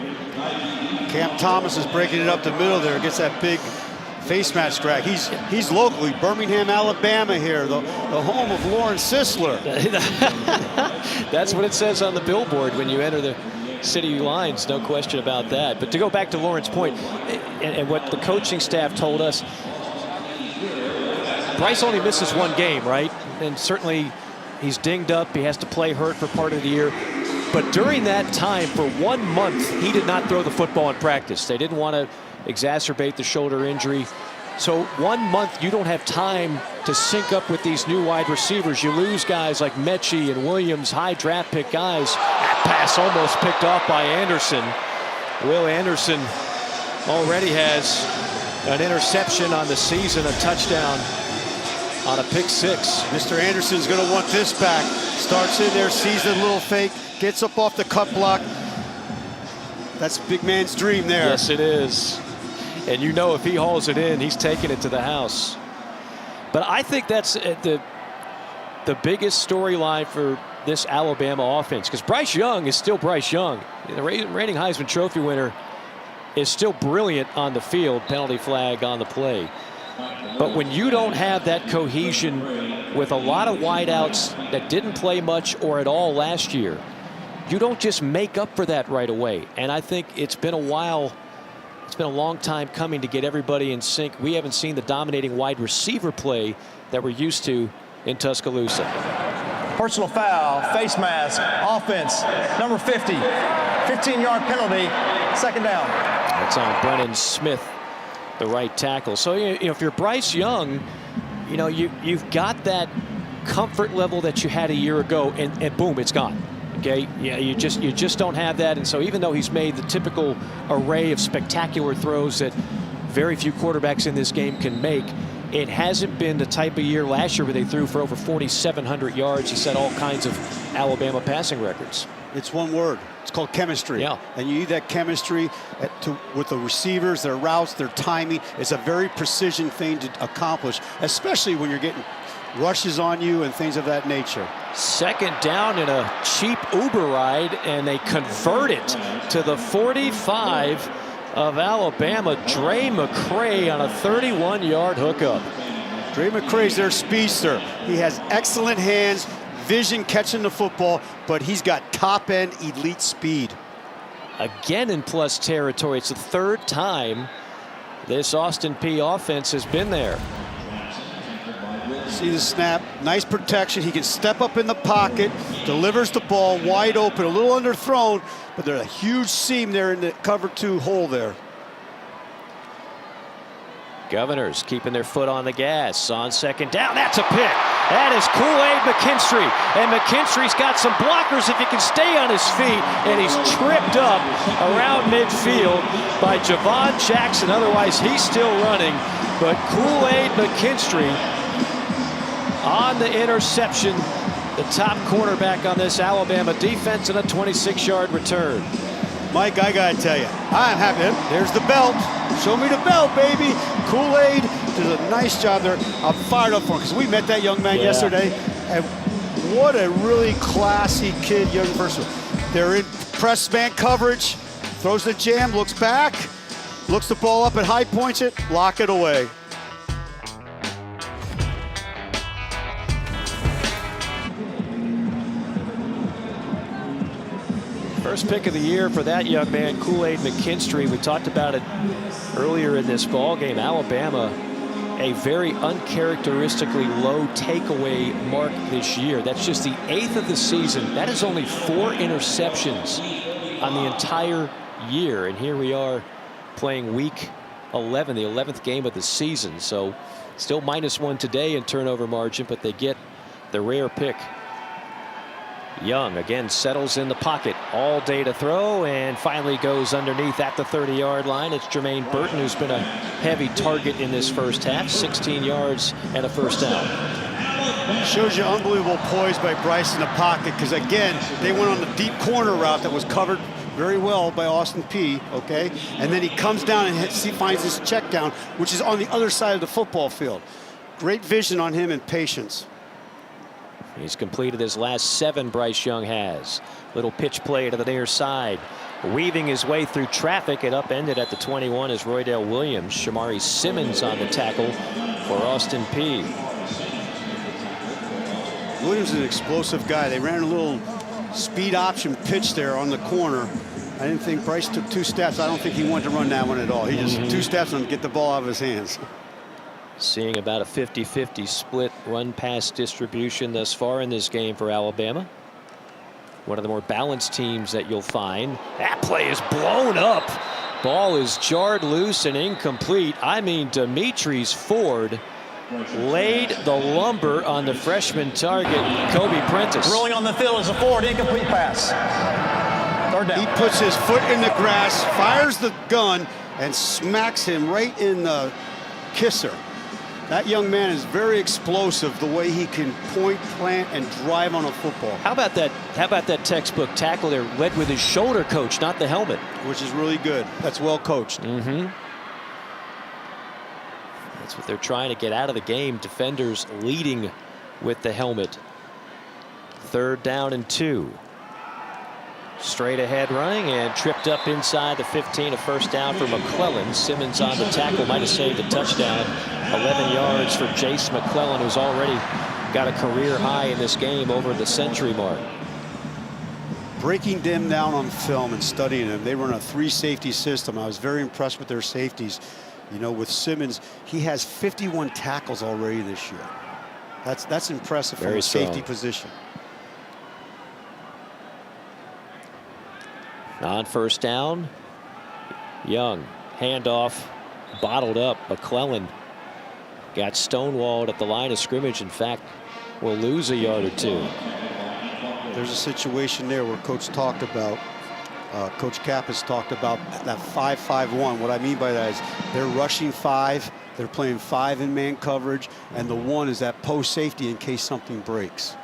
Cam Thomas is breaking it up the middle there. Gets that big face mask drag. He's locally Birmingham, Alabama here, the home of Lauren Sisler. That's what it says on the billboard when you enter the city lines, no question about that. But to go back to Lauren's point, and what the coaching staff told us, Bryce only misses 1 game, right? And certainly he's dinged up. He has to play hurt for part of the year. But during that time, for 1 month, he did not throw the football in practice. They didn't want to exacerbate the shoulder injury. So 1 month, you don't have time to sync up with these new wide receivers. You lose guys like Mechie and Williams, high draft pick guys. That pass almost picked off by Anderson. Will Anderson already has an interception on the season, a touchdown on a pick 6. Mr. Anderson's going to want this back. Starts in there, sees the little fake, gets up off the cut block. That's big man's dream there. Yes, it is. And you know if he hauls it in, he's taking it to the house. But I think that's the biggest storyline for this Alabama offense, because Bryce Young is still Bryce Young. The reigning Heisman Trophy winner is still brilliant on the field. Penalty flag on the play. But when you don't have that cohesion with a lot of wideouts that didn't play much or at all last year, you don't just make up for that right away. And I think it's been a while. It's been a long time coming to get everybody in sync. We haven't seen the dominating wide receiver play that we're used to in Tuscaloosa. Personal foul, face mask, offense, number 50. 15-yard penalty, second down. That's on Brennan Smith, the right tackle. So you know, if you're Bryce Young, you know you've got that comfort level that you had a year ago, and boom, it's gone. Okay, yeah, you just don't have that. And so even though he's made the typical array of spectacular throws that very few quarterbacks in this game can make, it hasn't been the type of year last year where they threw for over 4,700 yards. He set all kinds of Alabama passing records. It's one word. It's called chemistry. Yeah. And you need that chemistry with the receivers, their routes, their timing. It's a very precision thing to accomplish, especially when you're getting rushes on you and things of that nature. Second down in a cheap Uber ride, and they convert it to the 45 of Alabama. Dre McCray on a 31-yard hookup. Dre McCray's their speedster. He has excellent hands, vision catching the football, but he's got top-end elite speed. Again in plus territory. It's the 3rd time this Austin Peay offense has been there. See the snap, nice protection. He can step up in the pocket, delivers the ball wide open, a little underthrown, but there's a huge seam there in the cover 2 hole there. Governors keeping their foot on the gas on second down. That's a pick. That is Kool-Aid McKinstry. And McKinstry's got some blockers if he can stay on his feet. And he's tripped up around midfield by Javon Jackson. Otherwise, he's still running. But Kool-Aid McKinstry on the interception, the top cornerback on this Alabama defense, and a 26-yard return. Mike, I gotta tell you, I'm happy. There's the belt. Show me the belt, baby. Kool-Aid does a nice job there. I'm fired up for him because we met that young man yesterday, and what a really classy kid, young person. They're in press man coverage, throws the jam, looks back, looks the ball up and high points it, lock it away. First pick of the year for that young man, Kool-Aid McKinstry. We talked about it earlier in this ball game. Alabama, a very uncharacteristically low takeaway mark this year. That's just the 8th of the season. That is only 4 interceptions on the entire year. And here we are playing week 11, the 11th game of the season. So still -1 today in turnover margin, but they get the rare pick. Young again settles in the pocket all day to throw, and finally goes underneath at the 30-yard line. It's Jermaine Burton, who's been a heavy target in this first half. 16 yards and a first down. Shows you unbelievable poise by Bryce in the pocket, because again, they went on the deep corner route that was covered very well by Austin Peay, okay? And then he comes down and he finds his check down, which is on the other side of the football field. Great vision on him and patience. He's completed his last 7, Bryce Young has. Little pitch play to the near side. Weaving his way through traffic. It upended at the 21 as Roydell Williams. Shamari Simmons on the tackle for Austin Peay. Williams is an explosive guy. They ran a little speed option pitch there on the corner. I didn't think Bryce took 2 steps. I don't think he wanted to run that one at all. He just 2 steps and get the ball out of his hands. Seeing about a 50-50 split run-pass distribution thus far in this game for Alabama. One of the more balanced teams that you'll find. That play is blown up. Ball is jarred loose and incomplete. I mean, Demetrius Ford laid the lumber on the freshman target, Kobe Prentice. Rolling on the field is a Ford incomplete pass. Third down. He puts his foot in the grass, fires the gun, and smacks him right in the kisser. That young man is very explosive, the way he can point, plant, and drive on a football. How about that textbook tackle there, led with his shoulder, coach, not the helmet? Which is really good. That's well coached. That's what they're trying to get out of the game. Defenders leading with the helmet. 3rd down and 2. Straight ahead running and tripped up inside the 15. A first down for McClellan. Simmons on the tackle, might have saved a touchdown. 11 yards for Jace McClellan, who's already got a career high in this game over the century mark. Breaking them down on film and studying them, they run a 3-safety system. I was very impressed with their safeties. You know, with Simmons, he has 51 tackles already this year. That's impressive from a safety position. On first down, Young, handoff, bottled up. McClellan got stonewalled at the line of scrimmage. In fact, will lose a yard or 2. There's a situation there where Coach talked about, Coach Cap has talked about that 5-5-1. What I mean by that is they're rushing 5, they're playing 5 in man coverage, and the 1 is that post safety in case something breaks.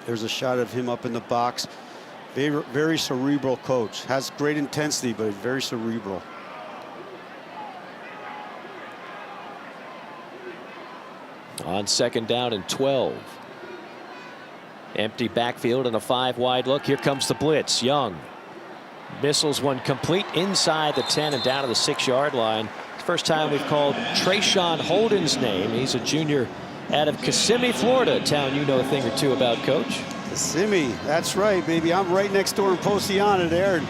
There's a shot of him up in the box. Very, very cerebral coach. Has great intensity, but very cerebral. On 2nd down and 12. Empty backfield and a 5-wide look. Here comes the blitz. Young missiles one complete inside the 10 and down to the 6-yard line. First time we've called Trayshawn Holden's name. He's a junior out of Kissimmee, Florida, a town you know a thing or two about, Coach. Kissimmee, that's right, baby. I'm right next door in Posiana there. And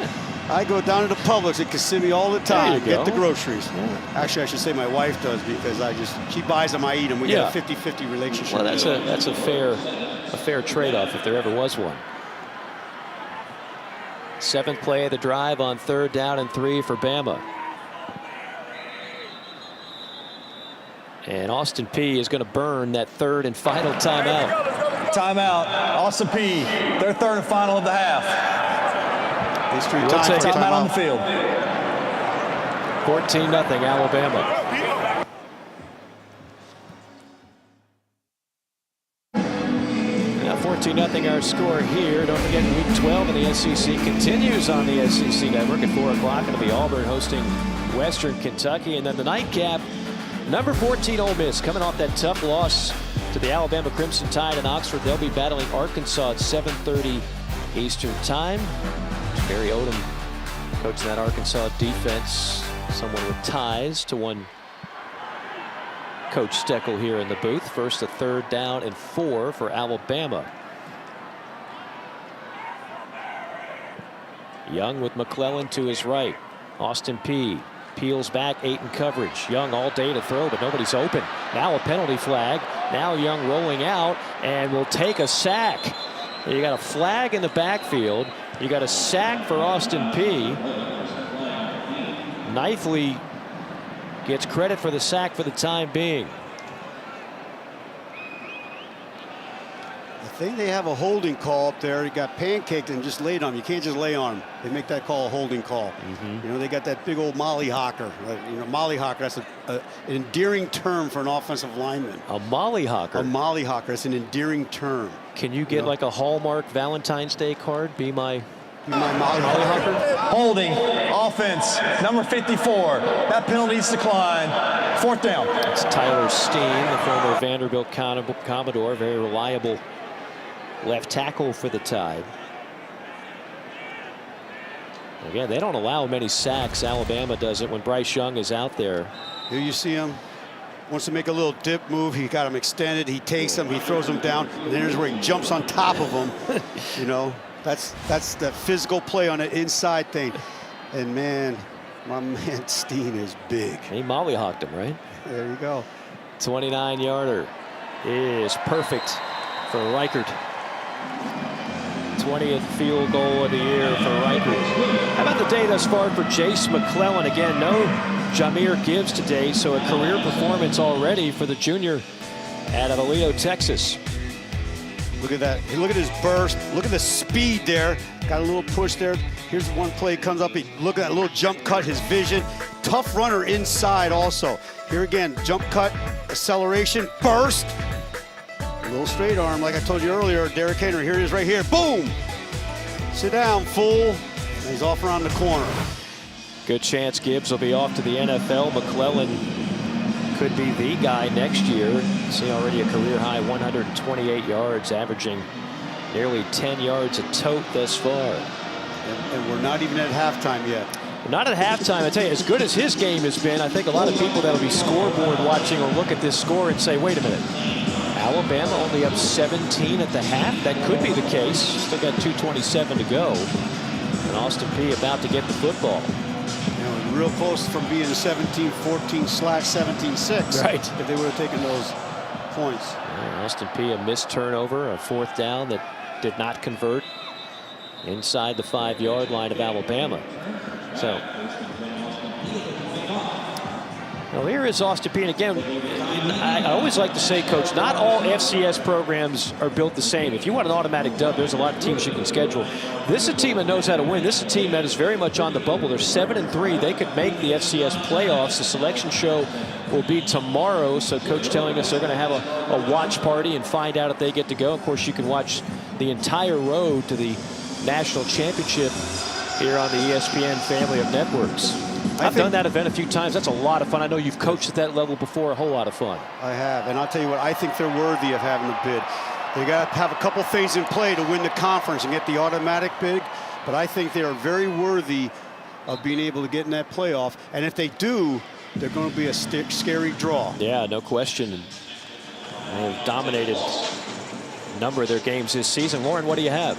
I go down to the Publix at Kissimmee all the time to get the groceries. Yeah. Actually, I should say my wife does, because she buys them, I eat them. We get a 50-50 relationship. Well, that's a fair trade-off if there ever was one. 7th play of the drive on 3rd down and 3 for Bama. And Austin Peay is going to burn that 3rd and final timeout. Timeout. Austin Peay, their 3rd and final of the half. Timeout on the field. 14-0 Alabama. Now 14-0 our score here. Don't forget, Week 12 in the SEC continues on the SEC Network at 4 o'clock. It'll be Auburn hosting Western Kentucky. And then the nightcap, number 14 Ole Miss, coming off that tough loss to the Alabama Crimson Tide in Oxford. They'll be battling Arkansas at 7:30 Eastern Time. Barry Odom coaching that Arkansas defense. Someone with ties to one Coach Steckel here in the booth. First, a 3rd down and 4 for Alabama. Young with McClellan to his right. Austin Peay peels back, 8 in coverage. Young all day to throw, but nobody's open. Now a penalty flag. Now Young rolling out and will take a sack. You got a flag in the backfield. You got a sack for Austin Peay. Knifley gets credit for the sack for the time being. I think they have a holding call up there. He got pancaked and just laid on him. You can't just lay on him. They make that call a holding call. You know, they got that big old mollyhawker. You know, mollyhawker, that's an endearing term for an offensive lineman. A mollyhawker? A mollyhawker, that's an endearing term. Can you get like a Hallmark Valentine's Day card? Be my You mind Mollyhawker? Holding, offense, number 54. That penalty's declined. 4th down. It's Tyler Steen, the former Vanderbilt Commodore, very reliable left tackle for the Tide. Again, they don't allow many sacks. Alabama does it when Bryce Young is out there. Here you see him. Wants to make a little dip move. He got him extended. He takes him. He throws him down. And then here's where he jumps on top of him. You know, that's the physical play on an inside thing. And man, my man Steen is big. He mollyhawked him, right? There you go. 29-yarder is perfect for Reichert. 20th field goal of the year for Reichert. How about the day thus far for Jace McClellan? Again, no Jahmyr Gibbs today, so a career performance already for the junior out of Aledo, Texas. Look at that. Look at his burst. Look at the speed there. Got a little push there. Here's one play comes up. Look at that little jump cut, his vision. Tough runner inside also. Here again, jump cut, acceleration, burst. A little straight arm, like I told you earlier, Derrick Henry. Here it is right here. Boom! Sit down, fool. And he's off around the corner. Good chance Gibbs will be off to the NFL. McClellan could be the guy next year. See already a career high 128 yards, averaging nearly 10 yards a tote thus far. And we're not even at halftime yet. Not at halftime. I tell you, as good as his game has been, I think a lot of people that'll be scoreboard watching will look at this score and say, wait a minute. Alabama only up 17 at the half. That could be the case. Still got 2:27 to go. And Austin Peay about to get the football. You know, real close from being 17-14/17-6. Right. If they would have taken those points. Yeah, Austin Peay, a missed turnover, a 4th down that did not convert inside the 5-yard line of Alabama. So. Well, here is Austin Peay. And again, I always like to say, Coach, not all FCS programs are built the same. If you want an automatic dub, there's a lot of teams you can schedule. This is a team that knows how to win. This is a team that is very much on the bubble. They're 7-3. They could make the FCS playoffs. The selection show will be tomorrow. So Coach telling us they're going to have a watch party and find out if they get to go. Of course, you can watch the entire road to the national championship here on the ESPN family of networks. I've done that event a few times. That's a lot of fun. I know you've coached at that level before. A whole lot of fun. I have. And I'll tell you what, I think they're worthy of having a bid. They got to have a couple things in play to win the conference and get the automatic bid. But I think they are very worthy of being able to get in that playoff. And if they do, they're going to be a scary draw. Yeah, no question. They've dominated a number of their games this season. Lauren, what do you have?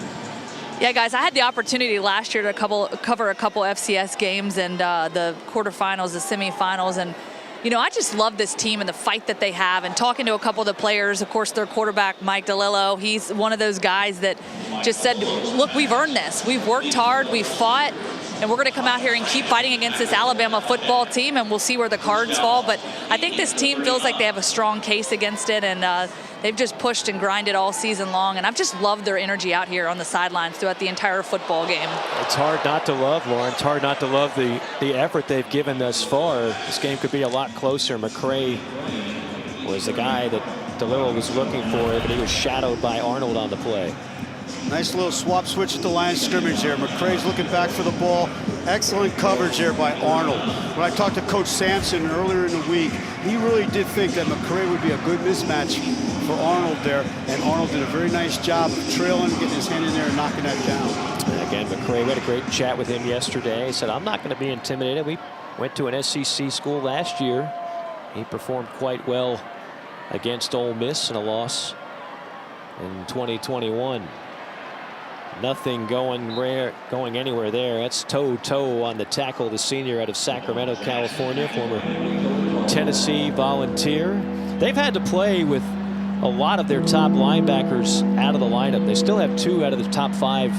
Yeah, guys, I had the opportunity last year to cover a couple FCS games and the quarterfinals, the semifinals, and you know, I just love this team and the fight that they have. And talking to a couple of the players, of course, their quarterback Mike DeLillo, he's one of those guys that just said, "Look, we've earned this. We've worked hard, we've fought, and we're going to come out here and keep fighting against this Alabama football team, and we'll see where the cards fall." But I think this team feels like they have a strong case against it, and they've just pushed and grinded all season long, and I've just loved their energy out here on the sidelines throughout the entire football game. It's hard not to love, Lauren. It's hard not to love the effort they've given thus far. This game could be a lot closer. McCray was the guy that DeLillo was looking for, but he was shadowed by Arnold on the play. Nice little swap switch at the line of scrimmage there. McCray's looking back for the ball. Excellent coverage there by Arnold. When I talked to Coach Sampson earlier in the week, he really did think that McCray would be a good mismatch for Arnold there, and Arnold did a very nice job of trailing, getting his hand in there and knocking that down. And again, McCray, we had a great chat with him yesterday. He said, I'm not going to be intimidated. We went to an SEC school last year. He performed quite well against Ole Miss in a loss in 2021. Nothing going anywhere there. That's toe-to-toe on the tackle, the senior out of Sacramento, California, former Tennessee Volunteer. They've had to play with a lot of their top linebackers out of the lineup. They still have 2 out of the top 5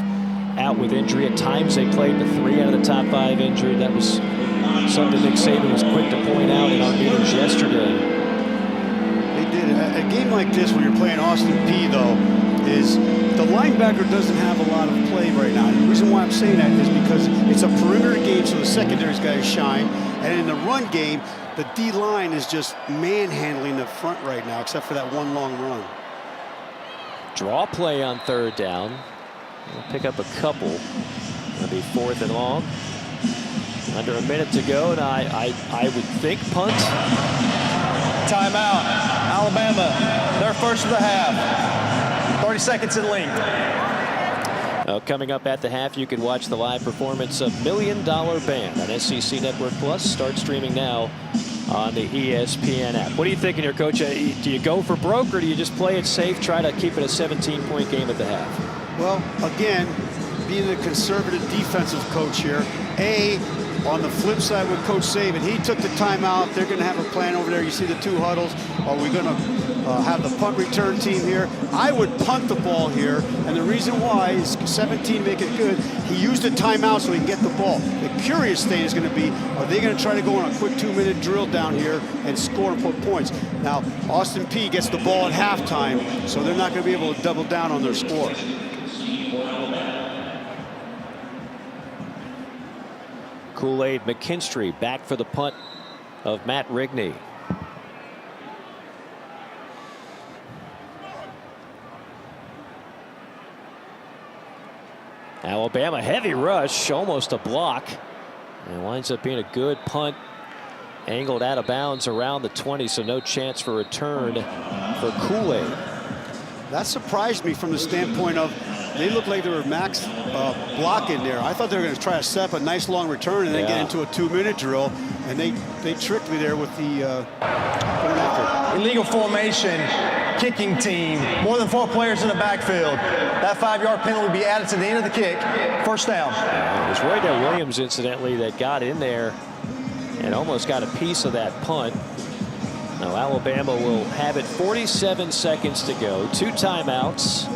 out with injury. At times they played with 3 out of the top 5 injured. That was something Nick Saban was quick to point out in our meetings yesterday. They did. A game like this, when you're playing Austin Peay, though, is the linebacker doesn't have a lot of play right now. And the reason why I'm saying that is because it's a perimeter game, so the secondary's got to shine. And in the run game, the D-line is just manhandling the front right now, except for that one long run. Draw play on 3rd down. We'll pick up a couple. It'll be 4th and long. Under a minute to go, and I would think punt. Timeout. Alabama, their first of the half. 30 seconds in length. Coming up at the half, you can watch the live performance of $1 Million Band on SEC Network Plus. Start streaming now on the ESPN app. What are you thinking here, Coach? Do you go for broke, or do you just play it safe, try to keep it a 17-point game at the half? Well, again, being a conservative defensive coach here, on the flip side with Coach Saban, he took the timeout. They're going to have a plan over there. You see the 2 huddles. Are we going to have the punt return team here? I would punt the ball here, and the reason why is 17 make it good. He used the timeout so he can get the ball. The curious thing is going to be, are they going to try to go on a quick 2-minute drill down here and score and put points? Now, Austin Peay gets the ball at halftime, so they're not going to be able to double down on their score. Kool-Aid McKinstry back for the punt of Matt Rigney. Alabama heavy rush, almost a block, and winds up being a good punt, angled out of bounds around the 20, so no chance for return for Kool-Aid. That surprised me from the standpoint of they looked like they were max block in there. I thought they were going to try to set up a nice long return and then get into a 2-minute drill, and they tricked me there with the illegal formation, kicking team, more than 4 players in the backfield. That 5-yard penalty will be added to the end of the kick. First down. It was Roydell Williams, incidentally, that got in there and almost got a piece of that punt. Now Alabama will have it 47 seconds to go, 2 timeouts.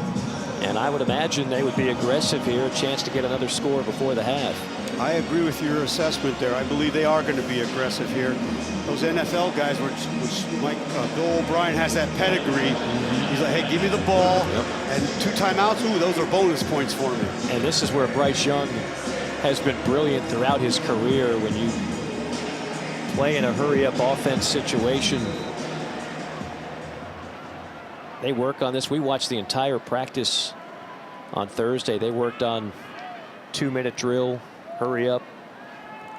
And I would imagine they would be aggressive here, a chance to get another score before the half. I agree with your assessment there. I believe they are going to be aggressive here. Those NFL guys, which Mike Bill O'Brien has that pedigree. He's like, hey, give me the ball. And 2 timeouts. Ooh, those are bonus points for me. And this is where Bryce Young has been brilliant throughout his career. When you play in a hurry-up offense situation, they work on this. We watched the entire practice on Thursday. They worked on 2-minute drill, hurry up.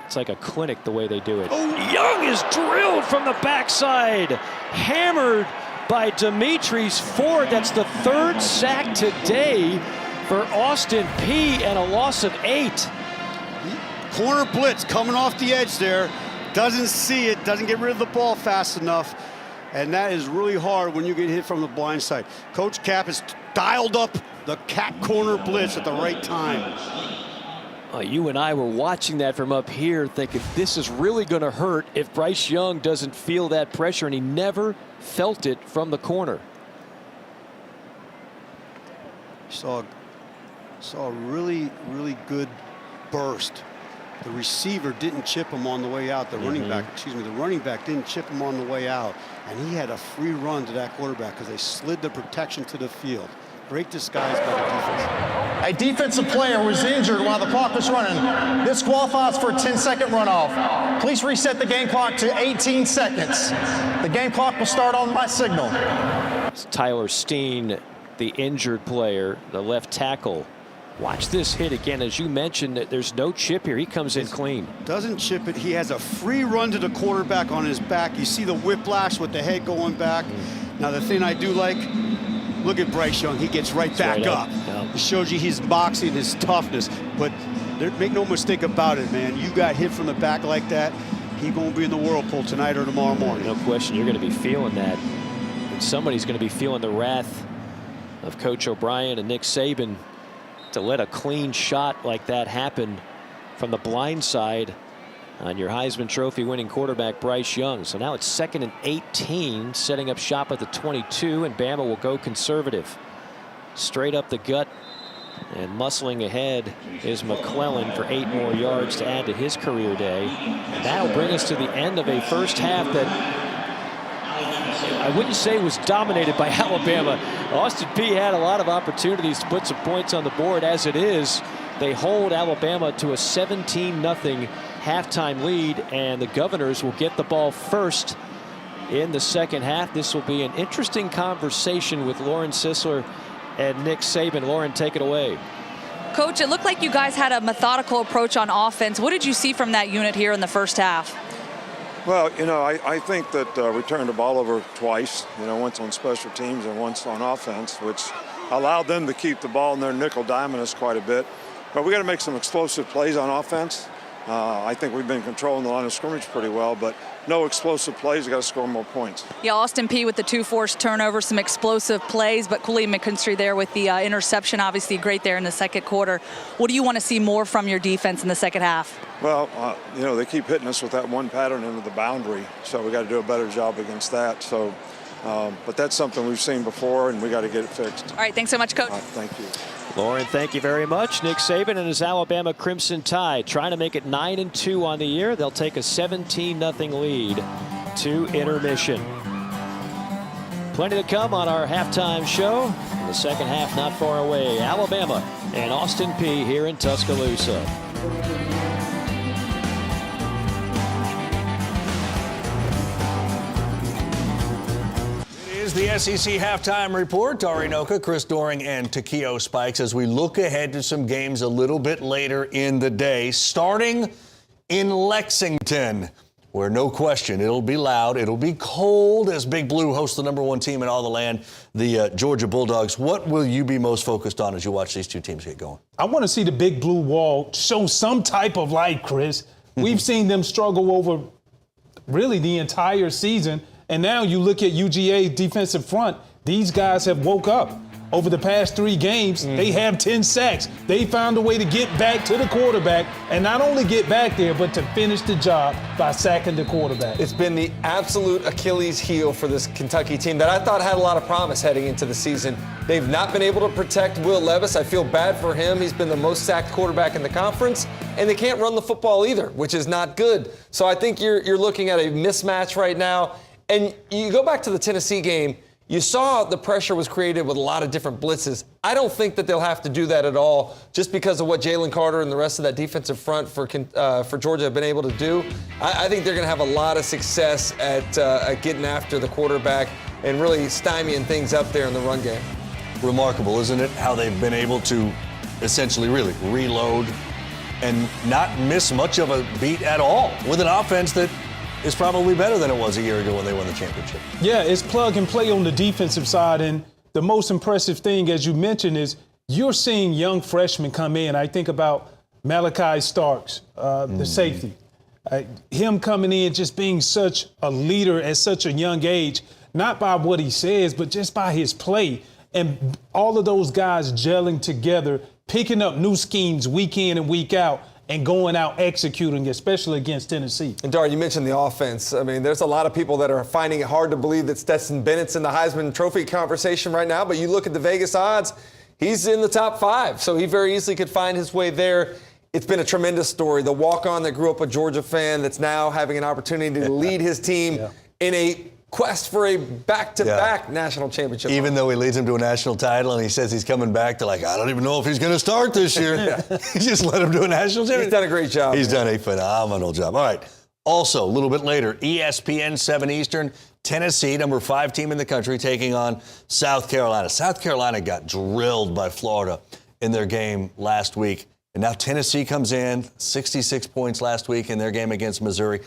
It's like a clinic the way they do it. Oh, Young is drilled from the backside, hammered by Demetrius Ford. That's the 3rd sack today for Austin Peay, and a loss of 8. Corner blitz coming off the edge there. Doesn't see it, doesn't get rid of the ball fast enough. And that is really hard when you get hit from the blind side. Coach Cap has dialed up the cat corner blitz at the right time. You and I were watching that from up here thinking this is really going to hurt if Bryce Young doesn't feel that pressure, and he never felt it from the corner. Saw a really, really good burst. The receiver didn't chip him on the way out. The running back didn't chip him on the way out. And he had a free run to that quarterback because they slid the protection to the field. Great disguise by the defense. A defensive player was injured while the clock was running. This qualifies for a 10-second runoff. Please reset the game clock to 18 seconds. The game clock will start on my signal. It's Tyler Steen, the injured player, the left tackle. Watch this hit again. As you mentioned, there's no chip here. He comes in clean. Doesn't chip it. He has a free run to the quarterback on his back. You see the whiplash with the head going back. Now, the thing I do like, look at Bryce Young. He gets right back up. Yep. It shows you his boxing, his toughness. But make no mistake about it, man. You got hit from the back like that, he's going to be in the whirlpool tonight or tomorrow morning. No question. You're going to be feeling that. And somebody's going to be feeling the wrath of Coach O'Brien and Nick Saban to let a clean shot like that happen from the blind side on your Heisman Trophy winning quarterback Bryce Young. So now it's 2nd and 18, setting up shop at the 22, and Bama will go conservative. Straight up the gut and muscling ahead is McClellan for 8 more yards to add to his career day. And that'll bring us to the end of a first half that I wouldn't say was dominated by Alabama. Austin Peay had a lot of opportunities to put some points on the board. As it is, they hold Alabama to a 17-0 halftime lead, and the Governors will get the ball first in the second half. This will be an interesting conversation with Lauren Sisler and Nick Saban. Lauren, take it away. Coach, it looked like you guys had a methodical approach on offense. What did you see from that unit here in the first half? Well, I think that we turned the ball over twice, once on special teams and once on offense, which allowed them to keep the ball in their nickel diamond us quite a bit. But we got to make some explosive plays on offense. I think we've been controlling the line of scrimmage pretty well, but no explosive plays. We got to score more points. Yeah, Austin Peay with the 2 forced turnovers, some explosive plays, but Kool-Aid McKinstry there with the interception, obviously great there in the second quarter. What do you want to see more from your defense in the second half? Well, they keep hitting us with that one pattern into the boundary, so we got to do a better job against that. So, but that's something we've seen before, and we got to get it fixed. All right, thanks so much, Coach. Thank you. Lauren, thank you very much. Nick Saban and his Alabama Crimson Tide trying to make it 9-2 on the year. They'll take a 17-0 lead to intermission. Plenty to come on our halftime show. In the second half, not far away. Alabama and Austin Peay here in Tuscaloosa. The SEC halftime report. Dari Noka, Chris Doering, and Takeo Spikes as we look ahead to some games a little bit later in the day, starting in Lexington, where no question it'll be loud, it'll be cold as Big Blue hosts the #1 team in all the land, the Georgia Bulldogs. What will you be most focused on as you watch these two teams get going? I want to see the Big Blue Wall show some type of light, Chris. We've seen them struggle over really the entire season. And now you look at UGA defensive front, these guys have woke up. Over the past 3 games, they have 10 sacks. They found a way to get back to the quarterback and not only get back there, but to finish the job by sacking the quarterback. It's been the absolute Achilles heel for this Kentucky team that I thought had a lot of promise heading into the season. They've not been able to protect Will Levis. I feel bad for him. He's been the most sacked quarterback in the conference, and they can't run the football either, which is not good. So I think you're looking at a mismatch right now. And you go back to the Tennessee game, you saw the pressure was created with a lot of different blitzes. I don't think that they'll have to do that at all just because of what Jalen Carter and the rest of that defensive front for Georgia have been able to do. I think they're going to have a lot of success at getting after the quarterback and really stymieing things up there in the run game. Remarkable, isn't it, how they've been able to essentially really reload and not miss much of a beat at all with an offense that is probably better than it was a year ago when they won the championship. Yeah, it's plug and play on the defensive side. And the most impressive thing, as you mentioned, is you're seeing young freshmen come in. I think about Malachi Starks, the safety. Him coming in just being such a leader at such a young age, not by what he says, but just by his play. And all of those guys gelling together, picking up new schemes week in and week out, and going out executing, especially against Tennessee. And Dar, you mentioned the offense. I mean, there's a lot of people that are finding it hard to believe that Stetson Bennett's in the Heisman Trophy conversation right now, but you look at the Vegas odds, he's in the top 5, so he very easily could find his way there. It's been a tremendous story. The walk-on that grew up a Georgia fan that's now having an opportunity to lead his team in a quest for a back-to-back national championship. Even though he leads him to a national title and he says he's coming back to I don't even know if he's going to start this year. He just let him do a national championship. He's done a great job. He's done a phenomenal job. All right. Also, a little bit later, ESPN 7 Eastern, Tennessee, #5 team in the country, taking on South Carolina. South Carolina got drilled by Florida in their game last week. And now Tennessee comes in, 66 points last week in their game against Missouri.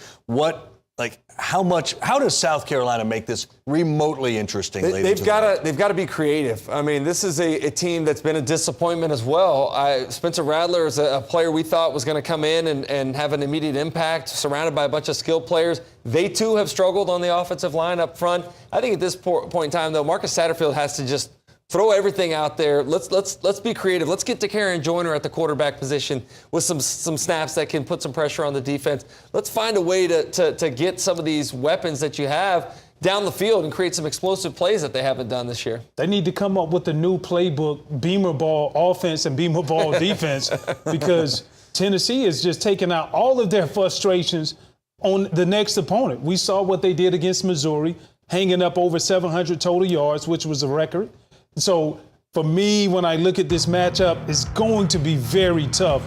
How does South Carolina make this remotely interesting? They've got to be creative. I mean, this is a team that's been a disappointment as well. Spencer Rattler is a player we thought was going to come in and have an immediate impact, surrounded by a bunch of skilled players. They too have struggled on the offensive line up front. I think at this point in time, though, Marcus Satterfield has to just throw everything out there. Let's be creative. Let's get Takarian Joyner at the quarterback position with some snaps that can put some pressure on the defense. Let's find a way to get some of these weapons that you have down the field and create some explosive plays that they haven't done this year. They need to come up with a new playbook, Beamer ball offense and Beamer ball defense, because Tennessee is just taking out all of their frustrations on the next opponent. We saw what they did against Missouri, hanging up over 700 total yards, which was a record. So for me, when I look at this matchup, it's going to be very tough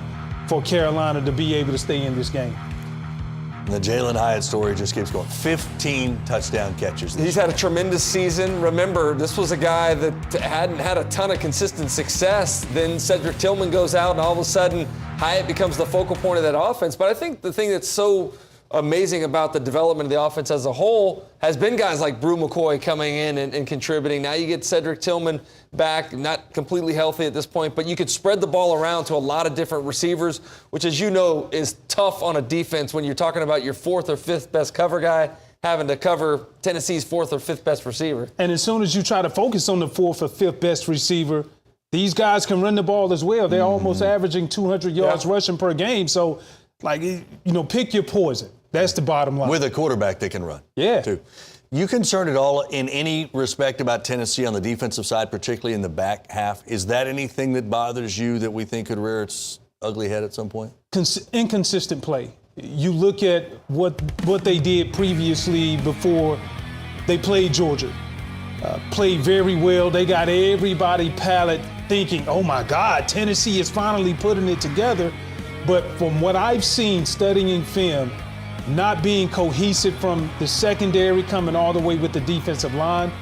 for Carolina to be able to stay in this game. And the Jalen Hyatt story just keeps going. 15 touchdown catches. He's had a tremendous season. Remember, this was a guy that hadn't had a ton of consistent success. Then Cedric Tillman goes out, and all of a sudden, Hyatt becomes the focal point of that offense. But I think the thing that's so amazing about the development of the offense as a whole has been guys like Brew McCoy coming in and contributing. Now you get Cedric Tillman back, not completely healthy at this point, but you could spread the ball around to a lot of different receivers, which, as you know, is tough on a defense when you're talking about your fourth or fifth best cover guy having to cover Tennessee's fourth or fifth best receiver. And as soon as you try to focus on the fourth or fifth best receiver, these guys can run the ball as well. They're almost averaging 200 yards rushing per game. So, pick your poison. That's the bottom line. With a quarterback that can run. Yeah. Too. You concerned at all in any respect about Tennessee on the defensive side, particularly in the back half? Is that anything that bothers you that we think could rear its ugly head at some point? Inconsistent play. You look at what they did previously before they played Georgia. Played very well. They got everybody palate thinking, oh my God, Tennessee is finally putting it together. But from what I've seen studying film, not being cohesive from the secondary coming all the way with the defensive line,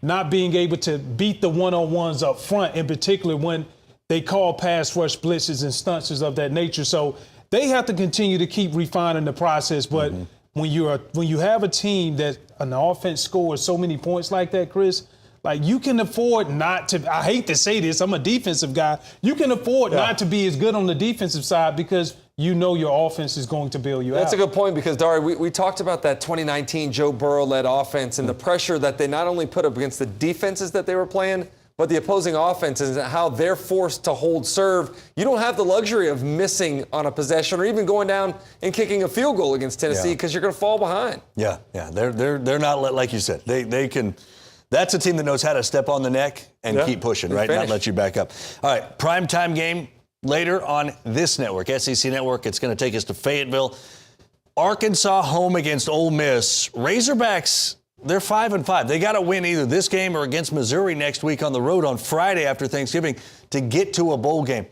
not being able to beat the one-on-ones up front, in particular when they call pass rush blitzes and stunts of that nature. So they have to continue to keep refining the process. But when you have a team that an offense scores so many points like that, Chris, like you can afford not to, I hate to say this, I'm a defensive guy, you can afford not to be as good on the defensive side because you know your offense is going to bail you out. That's a good point because, Dari, we talked about that 2019 Joe Burrow-led offense and the pressure that they not only put up against the defenses that they were playing, but the opposing offenses and how they're forced to hold serve. You don't have the luxury of missing on a possession or even going down and kicking a field goal against Tennessee because you're going to fall behind. Yeah. They're not like you said. They can. That's a team that knows how to step on the neck and keep pushing, right? Not let you back up. All right, primetime game later on this network, SEC Network. It's going to take us to Fayetteville. Arkansas home against Ole Miss. Razorbacks, they're 5-5. They got to win either this game or against Missouri next week on the road on Friday after Thanksgiving to get to a bowl game.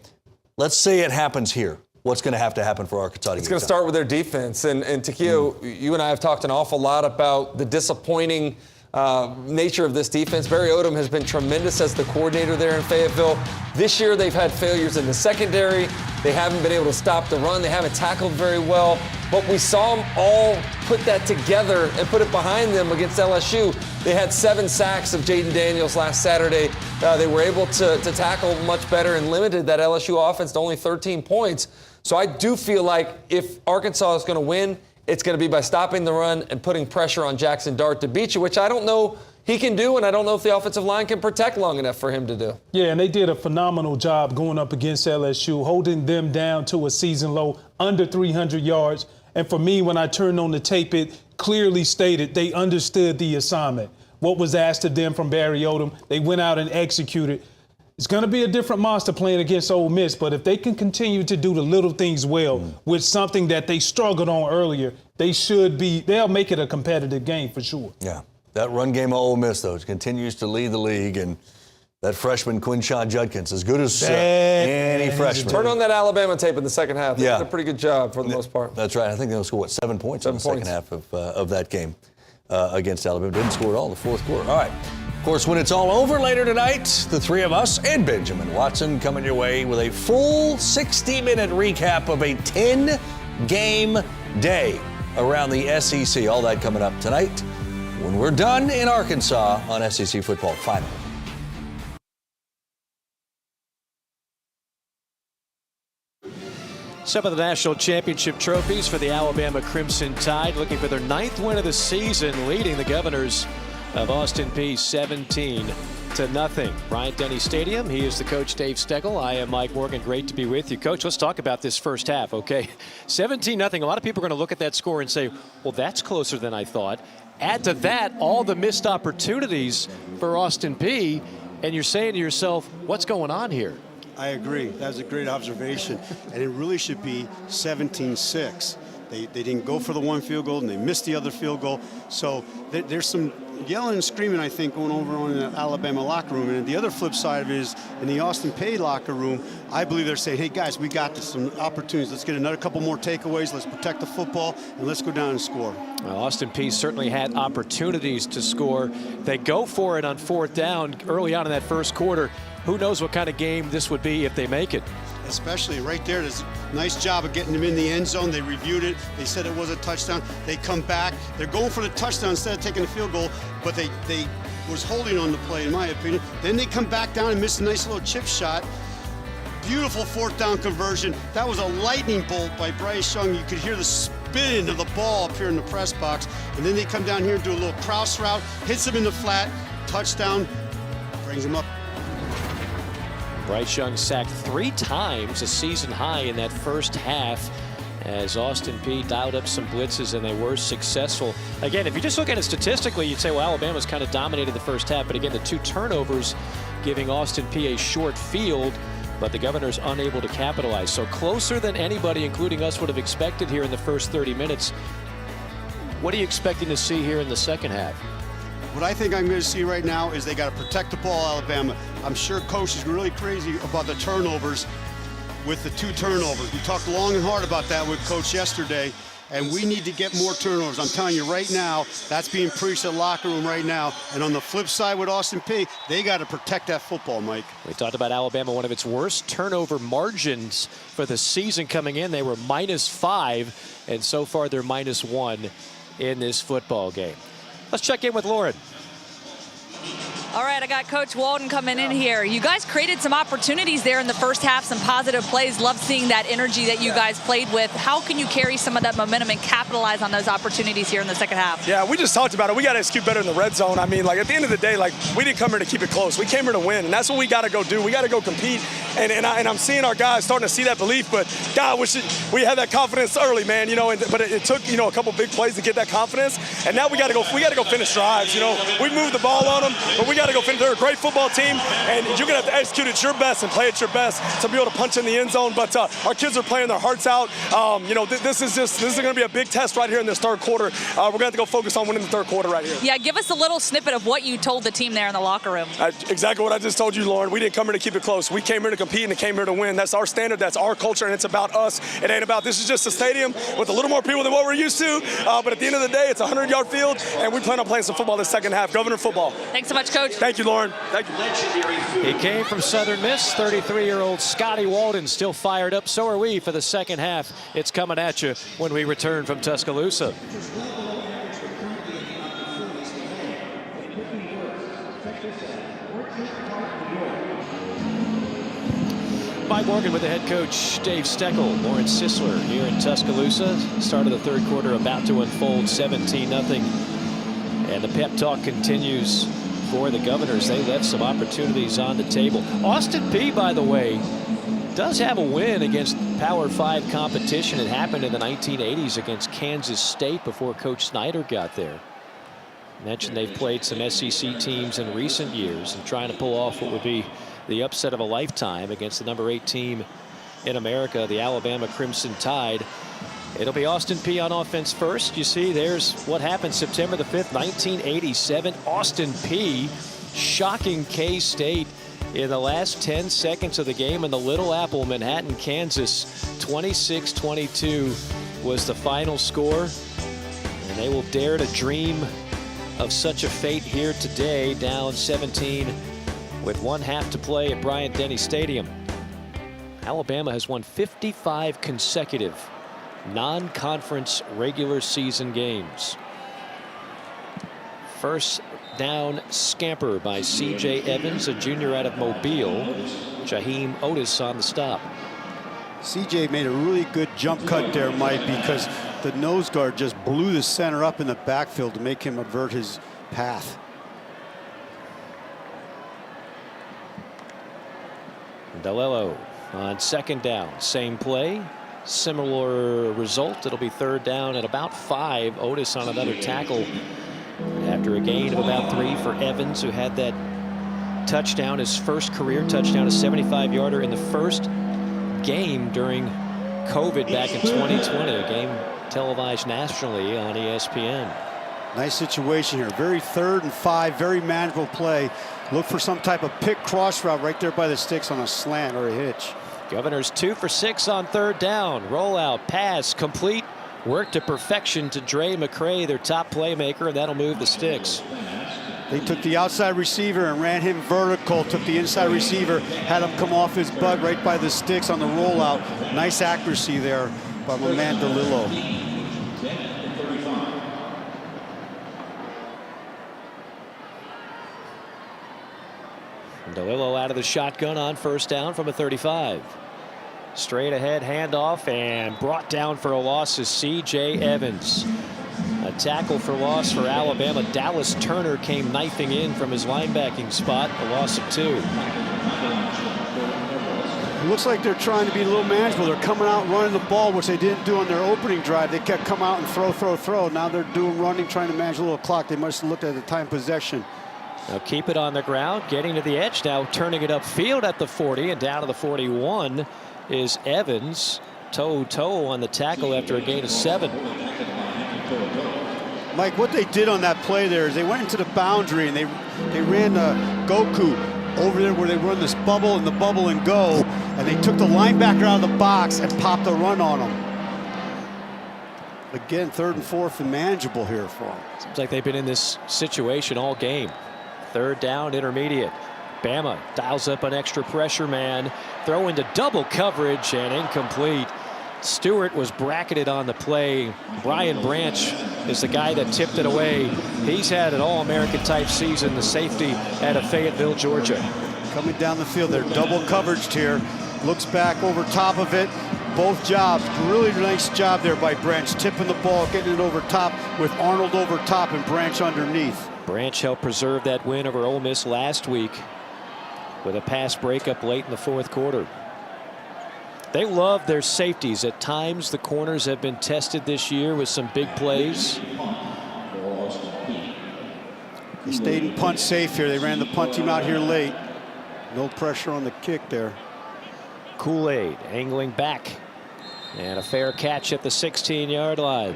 Let's say it happens here. What's going to have to happen for Arkansas? It's going to start with their defense. And Takeo, you and I have talked an awful lot about the disappointing nature of this defense. Barry Odom has been tremendous as the coordinator there in Fayetteville. This year they've had failures in the secondary. They haven't been able to stop the run. They haven't tackled very well. But we saw them all put that together and put it behind them against LSU. They had 7 sacks of Jaden Daniels last Saturday. They were able to tackle much better and limited that LSU offense to only 13 points. So I do feel like if Arkansas is going to win, it's going to be by stopping the run and putting pressure on Jackson Dart to beat you, which I don't know he can do, and I don't know if the offensive line can protect long enough for him to do. Yeah, and they did a phenomenal job going up against LSU, holding them down to a season low, under 300 yards. And for me, when I turned on the tape, it clearly stated they understood the assignment. What was asked of them from Barry Odom, they went out and executed. It's going to be a different monster playing against Ole Miss, but if they can continue to do the little things well with something that they struggled on earlier, they'll make it a competitive game for sure. Yeah. That run game of Ole Miss, though, continues to lead the league, and that freshman Quinshon Judkins, as good as any freshman. Turn on that Alabama tape in the second half. They did a pretty good job for the most part. That's right. I think they'll score, 7 points in the second half of that game against Alabama. Didn't score at all in the fourth quarter. All right. Of course, when it's all over later tonight, the three of us and Benjamin Watson coming your way with a full 60-minute recap of a 10-game day around the SEC. All that coming up tonight when we're done in Arkansas on SEC Football Final. Some of the national championship trophies for the Alabama Crimson Tide, looking for their 9th win of the season, leading the Governors of Austin Peay 17-0. Bryant-Denny Stadium. He is the coach, Dave Steckel. I am Mike Morgan. Great to be with you, Coach. Let's talk about this first half, okay? 17-0. A lot of people are going to look at that score and say, well, that's closer than I thought. Add to that all the missed opportunities for Austin Peay, and you're saying to yourself, what's going on here? I agree. That's a great observation. And it really should be 17-6. They didn't go for the one field goal, and they missed the other field goal. So there's some yelling and screaming, I think, going over on the Alabama locker room. And the other flip side of it is in the Austin Peay locker room, I believe they're saying, hey, guys, we got this, some opportunities. Let's get another couple more takeaways. Let's protect the football, and let's go down and score. Well, Austin Peay certainly had opportunities to score. They go for it on 4th down early on in that first quarter. Who knows what kind of game this would be if they make it. Especially right there, there's a nice job of getting them in the end zone. They reviewed it. They said it was a touchdown. They come back. They're going for the touchdown instead of taking the field goal, but they was holding on the play, in my opinion. Then they come back down and miss a nice little chip shot. Beautiful 4th down conversion. That was a lightning bolt by Bryce Young. You could hear the spin of the ball up here in the press box. And then they come down here and do a little cross route, hits him in the flat, touchdown, brings him up. Bryce Young sacked 3 times, a season high in that first half, as Austin Peay dialed up some blitzes, and they were successful. Again, if you just look at it statistically, you'd say, well, Alabama's kind of dominated the first half. But again, the 2 turnovers giving Austin Peay a short field, but the Governor's unable to capitalize. So closer than anybody, including us, would have expected here in the first 30 minutes. What are you expecting to see here in the second half? What I think I'm going to see right now is they got to protect the ball, Alabama. I'm sure Coach is really crazy about the turnovers with the 2 turnovers. We talked long and hard about that with Coach yesterday, and we need to get more turnovers. I'm telling you right now, that's being preached at the locker room right now. And on the flip side with Austin Peay, they got to protect that football, Mike. We talked about Alabama, one of its worst turnover margins for the season coming in. They were -5, and so far they're -1 in this football game. Let's check in with Lauren. All right, I got Coach Walden coming in here. You guys created some opportunities there in the first half, some positive plays. Love seeing that energy that you guys played with. How can you carry some of that momentum and capitalize on those opportunities here in the second half? Yeah, we just talked about it. We got to execute better in the red zone. I mean, like, at the end of the day, like, we didn't come here to keep it close. We came here to win, and that's what we got to go do. We got to go compete, and I'm seeing our guys starting to see that belief. But, God, we had that confidence early, man, you know, but it took, you know, a couple big plays to get that confidence. And now we got to go finish drives, you know. We moved the ball on them, but we got to go finish. They're a great football team, and you're going to have to execute at your best and play at your best to be able to punch in the end zone. But our kids are playing their hearts out. You know, this is going to be a big test right here in this third quarter. We're going to have to go focus on winning the third quarter right here. Yeah, give us a little snippet of what you told the team there in the locker room. Exactly what I just told you, Lauren. We didn't come here to keep it close. We came here to compete and came here to win. That's our standard. That's our culture, and it's about us. It ain't about, this is just a stadium with a little more people than what we're used to. But at the end of the day, it's a 100-yard field, and we plan on playing some football this second half. Governor football. Thanks so much, Coach. Thank you, Lauren. Thank you. He came from Southern Miss, 33-year-old Scotty Walden, still fired up. So are we for the second half. It's coming at you when we return from Tuscaloosa. Mike Morgan with the head coach Dave Steckel. Lawrence Sisler here in Tuscaloosa. Start of the third quarter about to unfold, 17-0. And the pep talk continues for the Governors. They left some opportunities on the table. Austin Peay, by the way, does have a win against Power 5 competition. It happened in the 1980s against Kansas State before Coach Snyder got there. Mentioned they've played some SEC teams in recent years and trying to pull off what would be the upset of a lifetime against the number 8 team in America, the Alabama Crimson Tide. It'll be Austin Peay on offense first. You see, there's what happened September the 5th, 1987. Austin Peay shocking K-State in the last 10 seconds of the game in the Little Apple, Manhattan, Kansas. 26-22 was the final score. And they will dare to dream of such a fate here today, down 17 with 1 half to play at Bryant-Denny Stadium. Alabama has won 55 consecutive non-conference regular season games. First down scamper by C.J. Evans, a junior out of Mobile. Jaheim Otis on the stop. C.J. made a really good jump cut there, Mike, because the nose guard just blew the center up in the backfield to make him avert his path. DeLello on second down. Same play. Similar result. It'll be third down at about 5. Otis on another tackle after a gain of about 3 for Evans, who had that touchdown, his first career touchdown, a 75-yarder in the first game during COVID back in 2020, a game televised nationally on ESPN. Nice situation here. Very 3rd and 5, very manageable play. Look for some type of pick cross route right there by the sticks on a slant or a hitch. Governors 2 for 6 on 3rd down. Rollout, pass, complete. Work to perfection to Dre McCray, their top playmaker, and that'll move the sticks. They took the outside receiver and ran him vertical, took the inside receiver, had him come off his butt right by the sticks on the rollout. Nice accuracy there by my man DeLillo. DeLillo out of the shotgun on 1st down from a 35. Straight ahead handoff and brought down for a loss is C.J. Evans. A tackle for loss for Alabama. Dallas Turner came knifing in from his linebacking spot. A loss of 2. It looks like they're trying to be a little manageable. They're coming out running the ball, which they didn't do on their opening drive. They kept coming out and throw. Now they're doing running, trying to manage a little clock. They must have looked at the time possession. Now keep it on the ground, getting to the edge now, turning it upfield at the 40 and down to the 41 is Evans. Toe on the tackle after a gain of 7. Mike, what they did on that play there is they went into the boundary and they ran Goku over there where they run this bubble and the bubble and go, and they took the linebacker out of the box and popped a run on him. Again, 3rd and 4th and manageable here for them. Seems like they've been in this situation all game. 3rd down, intermediate. Bama dials up an extra pressure man. Throw into double coverage and incomplete. Stewart was bracketed on the play. Brian Branch is the guy that tipped it away. He's had an All-American type season, the safety out of Fayetteville, Georgia. Coming down the field, they're double coveraged here. Looks back over top of it. Both jobs, really nice job there by Branch, tipping the ball, getting it over top with Arnold over top and Branch underneath. Branch helped preserve that win over Ole Miss last week with a pass breakup late in the 4th quarter. They love their safeties. At times, the corners have been tested this year with some big plays. They stayed in punt safe here. They ran the punt team out here late. No pressure on the kick there. Kool-Aid angling back. And a fair catch at the 16-yard line.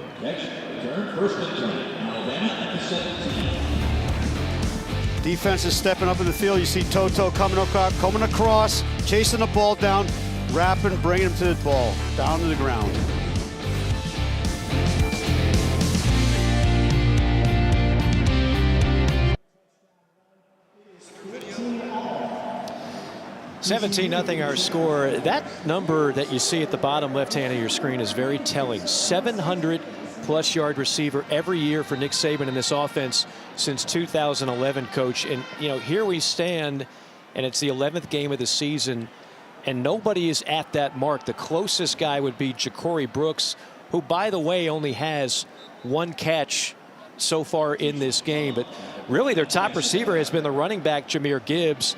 Defense is stepping up in the field. You see Toto coming across, chasing the ball down, wrapping, bringing him to the ball, down to the ground. (17-0) our score. That number that you see at the bottom left hand of your screen is very telling. 700+ yard receiver every year for Nick Saban in this offense since 2011, coach. And you know, here we stand and it's the 11th game of the season and nobody is at that mark. The closest guy would be Ja'Cory Brooks, who by the way only has 1 catch so far in this game. But really their top receiver has been the running back Jahmyr Gibbs,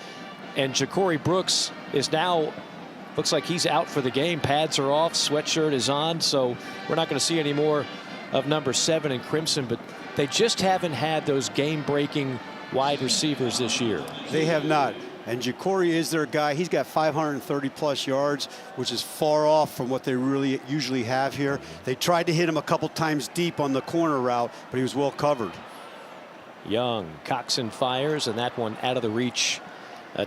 and Ja'Cory Brooks is now, looks like he's out for the game. Pads are off, sweatshirt is on, so we're not going to see any more of number 7 in crimson. But they just haven't had those game-breaking wide receivers this year. They have not. And Ja'Cory is their guy. He's got 530+ yards, which is far off from what they really usually have here. They tried to hit him a couple times deep on the corner route, but he was well covered. Young, Coxon fires, and that one out of the reach.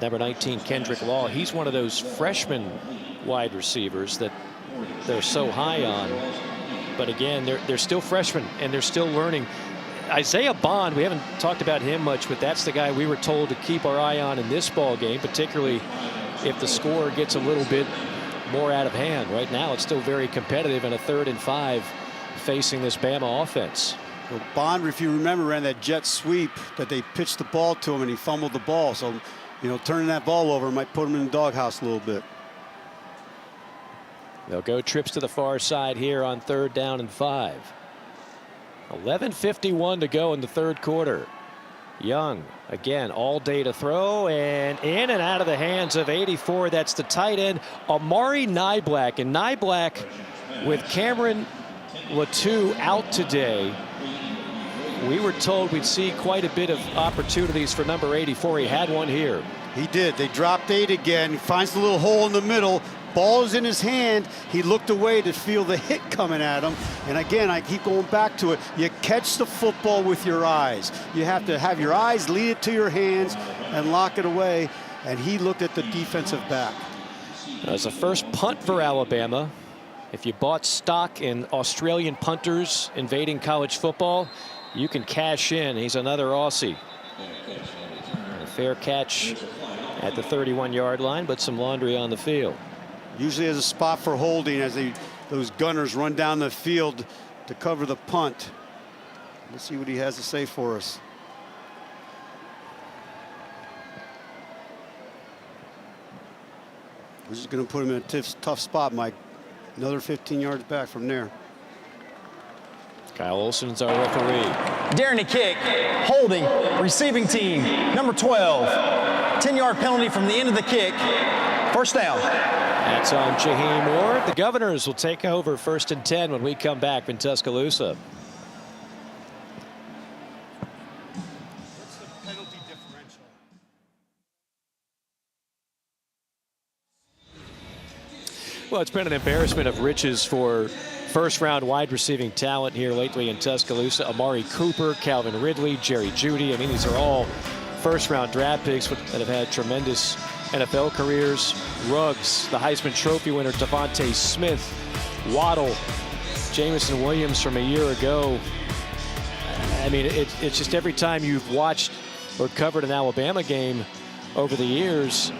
Number 19, Kendrick Law. He's one of those freshman wide receivers that they're so high on. But again, they're still freshmen, and they're still learning. Isaiah Bond, we haven't talked about him much, but that's the guy we were told to keep our eye on in this ball game, particularly if the score gets a little bit more out of hand. Right now, it's still very competitive in a 3rd and 5 facing this Bama offense. Well, Bond, if you remember, ran that jet sweep that they pitched the ball to him and he fumbled the ball. So, you know, turning that ball over might put him in the doghouse a little bit. They'll go trips to the far side here on 3rd down and 5. 11:51 to go in the 3rd quarter. Young again, all day to throw, and in and out of the hands of 84. That's the tight end Amari Niblack, and Niblack with Cameron Latou out today. We were told we'd see quite a bit of opportunities for number 84. He had one here. He did. They dropped 8 again. He finds the little hole in the middle, ball is in his hand, he looked away to feel the hit coming at him. And again, I keep going back to it. You catch the football with your eyes. You have to have your eyes lead it to your hands and lock it away. And he looked at the defensive back. That was the first punt for Alabama. If you bought stock in Australian punters invading college football, you can cash in. He's another Aussie. A fair catch at the 31-yard line, but some laundry on the field. Usually has a spot for holding as those gunners run down the field to cover the punt. Let's see what he has to say for us. We're just going to put him in a tough spot, Mike. Another 15 yards back from there. Kyle Olson's our referee. Daring to kick, holding, receiving team, number 12. 10-yard penalty from the end of the kick. First down. That's on Jaheim Ward. The Governors will take over 1st and 10 when we come back in Tuscaloosa. What's the penalty differential? Well, it's been an embarrassment of riches for first-round wide receiving talent here lately in Tuscaloosa. Amari Cooper, Calvin Ridley, Jerry Jeudy. I mean, these are all first-round draft picks that have had tremendous NFL careers. Ruggs, the Heisman Trophy winner, Devontae Smith, Waddle, Jamison Williams from a year ago. I mean, it's just every time you've watched or covered an Alabama game over the years,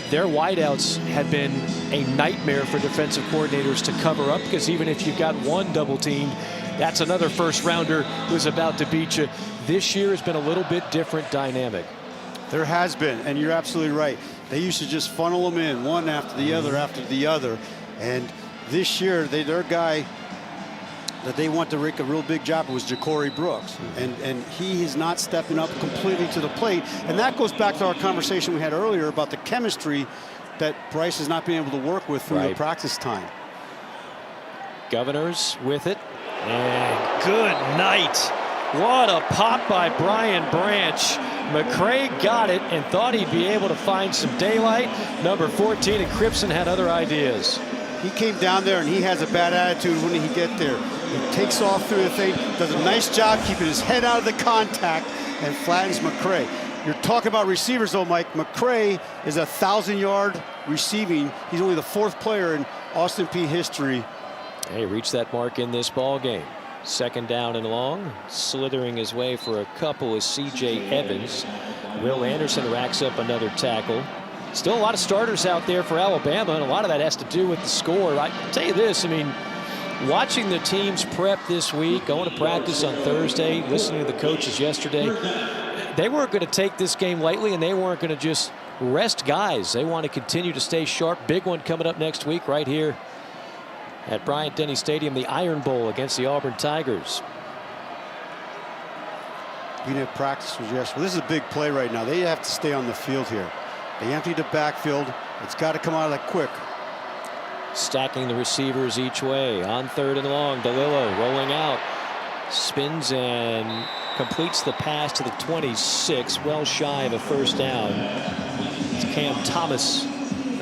their wideouts have been a nightmare for defensive coordinators to cover up, because even if you've got one double teamed, that's another first rounder who's about to beat you. This year has been a little bit different dynamic. There has been, and you're absolutely right. They used to just funnel them in one after the other. And this year, their guy that they want to make a real big job was Ja'Cory Brooks. And he is not stepping up completely to the plate. And that goes back to our conversation we had earlier about the chemistry that Bryce has not been able to work with through the practice time. Governors with it. And good night. What a pop by Brian Branch. McCray got it and thought he'd be able to find some daylight. Number 14 and Cripson had other ideas. He came down there and he has a bad attitude when he get there. He takes off through the thing, does a nice job keeping his head out of the contact, and flattens McCray. You're talking about receivers though, Mike. McCray is 1,000-yard receiving. He's only the 4th player in Austin Peay history. He reached that mark in this ball game. 2nd down and long. Slithering his way for a couple is C.J. Evans. Will Anderson racks up another tackle. Still a lot of starters out there for Alabama, and a lot of that has to do with the score. I can tell you this, I mean, watching the teams prep this week, going to practice on Thursday, listening to the coaches yesterday, they weren't going to take this game lightly, and they weren't going to just rest guys. They want to continue to stay sharp. Big one coming up next week right here at Bryant-Denny Stadium, the Iron Bowl against the Auburn Tigers. Being at practice was yesterday. This is a big play right now. They have to stay on the field here. They emptied the backfield. It's got to come out of that quick. Stacking the receivers each way. On 3rd and long, DeLillo rolling out. Spins and completes the pass to the 26. Well shy of a first down. It's Cam Thomas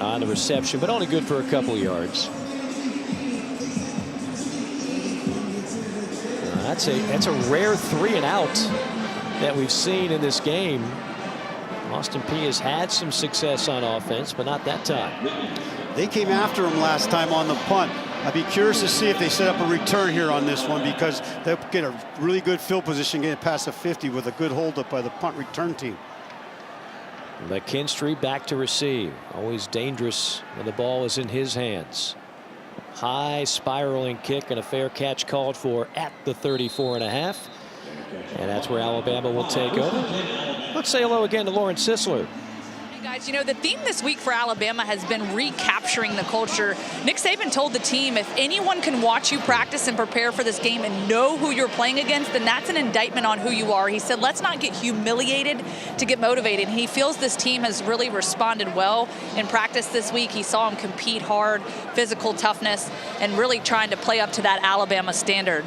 on the reception, but only good for a couple of yards. That's a rare 3-and-out that we've seen in this game. Austin Peay has had some success on offense, but not that time. They came after him last time on the punt. I'd be curious to see if they set up a return here on this one, because they'll get a really good field position getting past the 50 with a good holdup by the punt return team. McKinstry back to receive. Always dangerous when the ball is in his hands. High spiraling kick and a fair catch called for at the 34.5. And that's where Alabama will take over. Let's say hello again to Lauren Sisler. Hey guys, you know, the theme this week for Alabama has been recapturing the culture. Nick Saban told the team, if anyone can watch you practice and prepare for this game and know who you're playing against, then that's an indictment on who you are. He said, let's not get humiliated to get motivated. He feels this team has really responded well in practice this week. He saw them compete hard, physical toughness, and really trying to play up to that Alabama standard.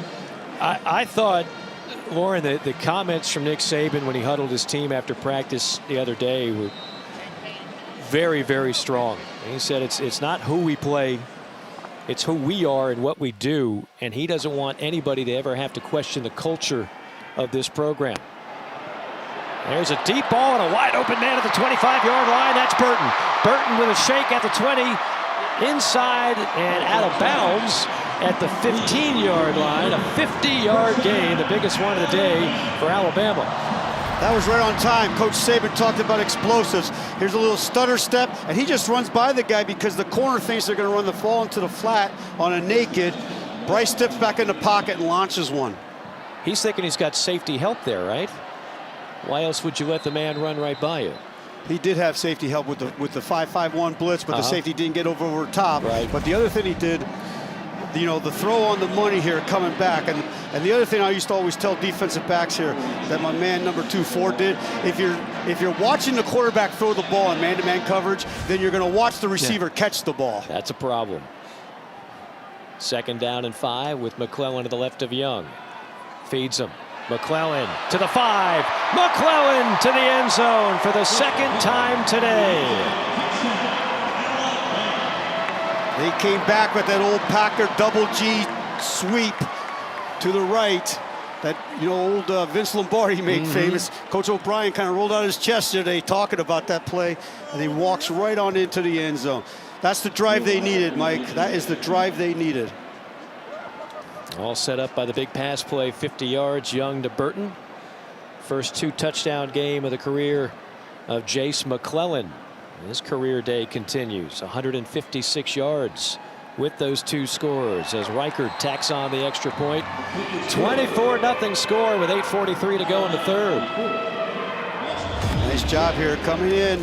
I thought, Lauren, the comments from Nick Saban when he huddled his team after practice the other day were very, very strong. And he said it's not who we play, it's who we are and what we do. And he doesn't want anybody to ever have to question the culture of this program. There's a deep ball and a wide open man at the 25-yard line. That's Burton. Burton with a shake at the 20, inside and out of bounds at the 15-yard line. A 50-yard gain, the biggest one of the day for Alabama. That was right on time. Coach Saban talked about explosives. Here's a little stutter step, and he just runs by the guy because the corner thinks they're going to run the ball into the flat on a naked. Bryce steps back in the pocket and launches one. He's thinking he's got safety help there, right? Why else would you let the man run right by you? He did have safety help with the 5-5-1 blitz, but the safety didn't get over top. Right. But the other thing he did, you know, the throw on the money here coming back. And the other thing I used to always tell defensive backs here that my man number 2-4 did, if you're watching the quarterback throw the ball in man-to-man coverage, then you're going to watch the receiver catch the ball. That's a problem. 2nd down and 5 with McClellan to the left of Young. Feeds him. McClellan to the 5. McClellan to the end zone for the 2nd time today. They came back with that old Packer double G sweep to the right that, you know, old Vince Lombardi made famous. Coach O'Brien kind of rolled out his chest today talking about that play, and he walks right on into the end zone. That's the drive they needed, Mike. That is the drive they needed. All set up by the big pass play, 50 yards, Young to Burton. First 2 touchdown game of the career of Jace McClellan. His career day continues, 156 yards with those 2 scores as Reichard tacks on the extra point. 24-0 score with 8:43 to go in the 3rd. Nice job here coming in.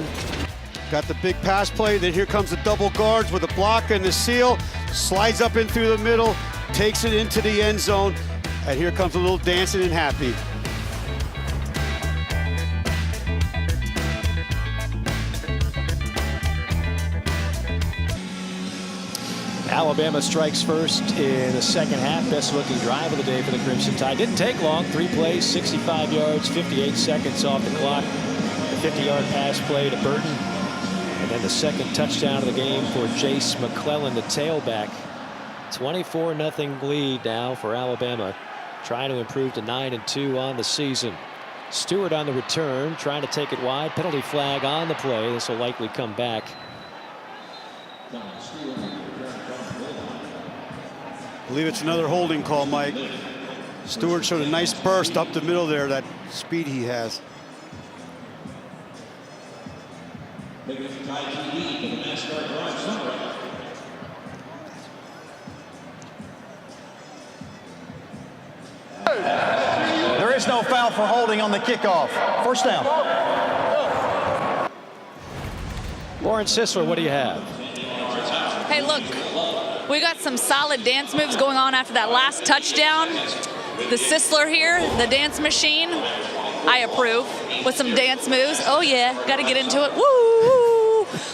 Got the big pass play, then here comes the double guards with the block and the seal. Slides up in through the middle, takes it into the end zone, and here comes a little dancing and happy. Alabama strikes first in the 2nd half. Best looking drive of the day for the Crimson Tide. Didn't take long. 3 plays, 65 yards, 58 seconds off the clock. The 50-yard pass play to Burton. And then the 2nd touchdown of the game for Jace McClellan, the tailback. 24-0 lead now for Alabama, trying to improve to 9-2 on the season. Stewart on the return, trying to take it wide. Penalty flag on the play. This will likely come back. I believe it's another holding call, Mike. Stewart showed a nice burst up the middle there, that speed he has. There is no foul for holding on the kickoff. First down. Lauren Sisler, what do you have? Hey, look, we got some solid dance moves going on after that last touchdown. The Sisler here, the dance machine, I approve, with some dance moves. Oh yeah, got to get into it. Woo!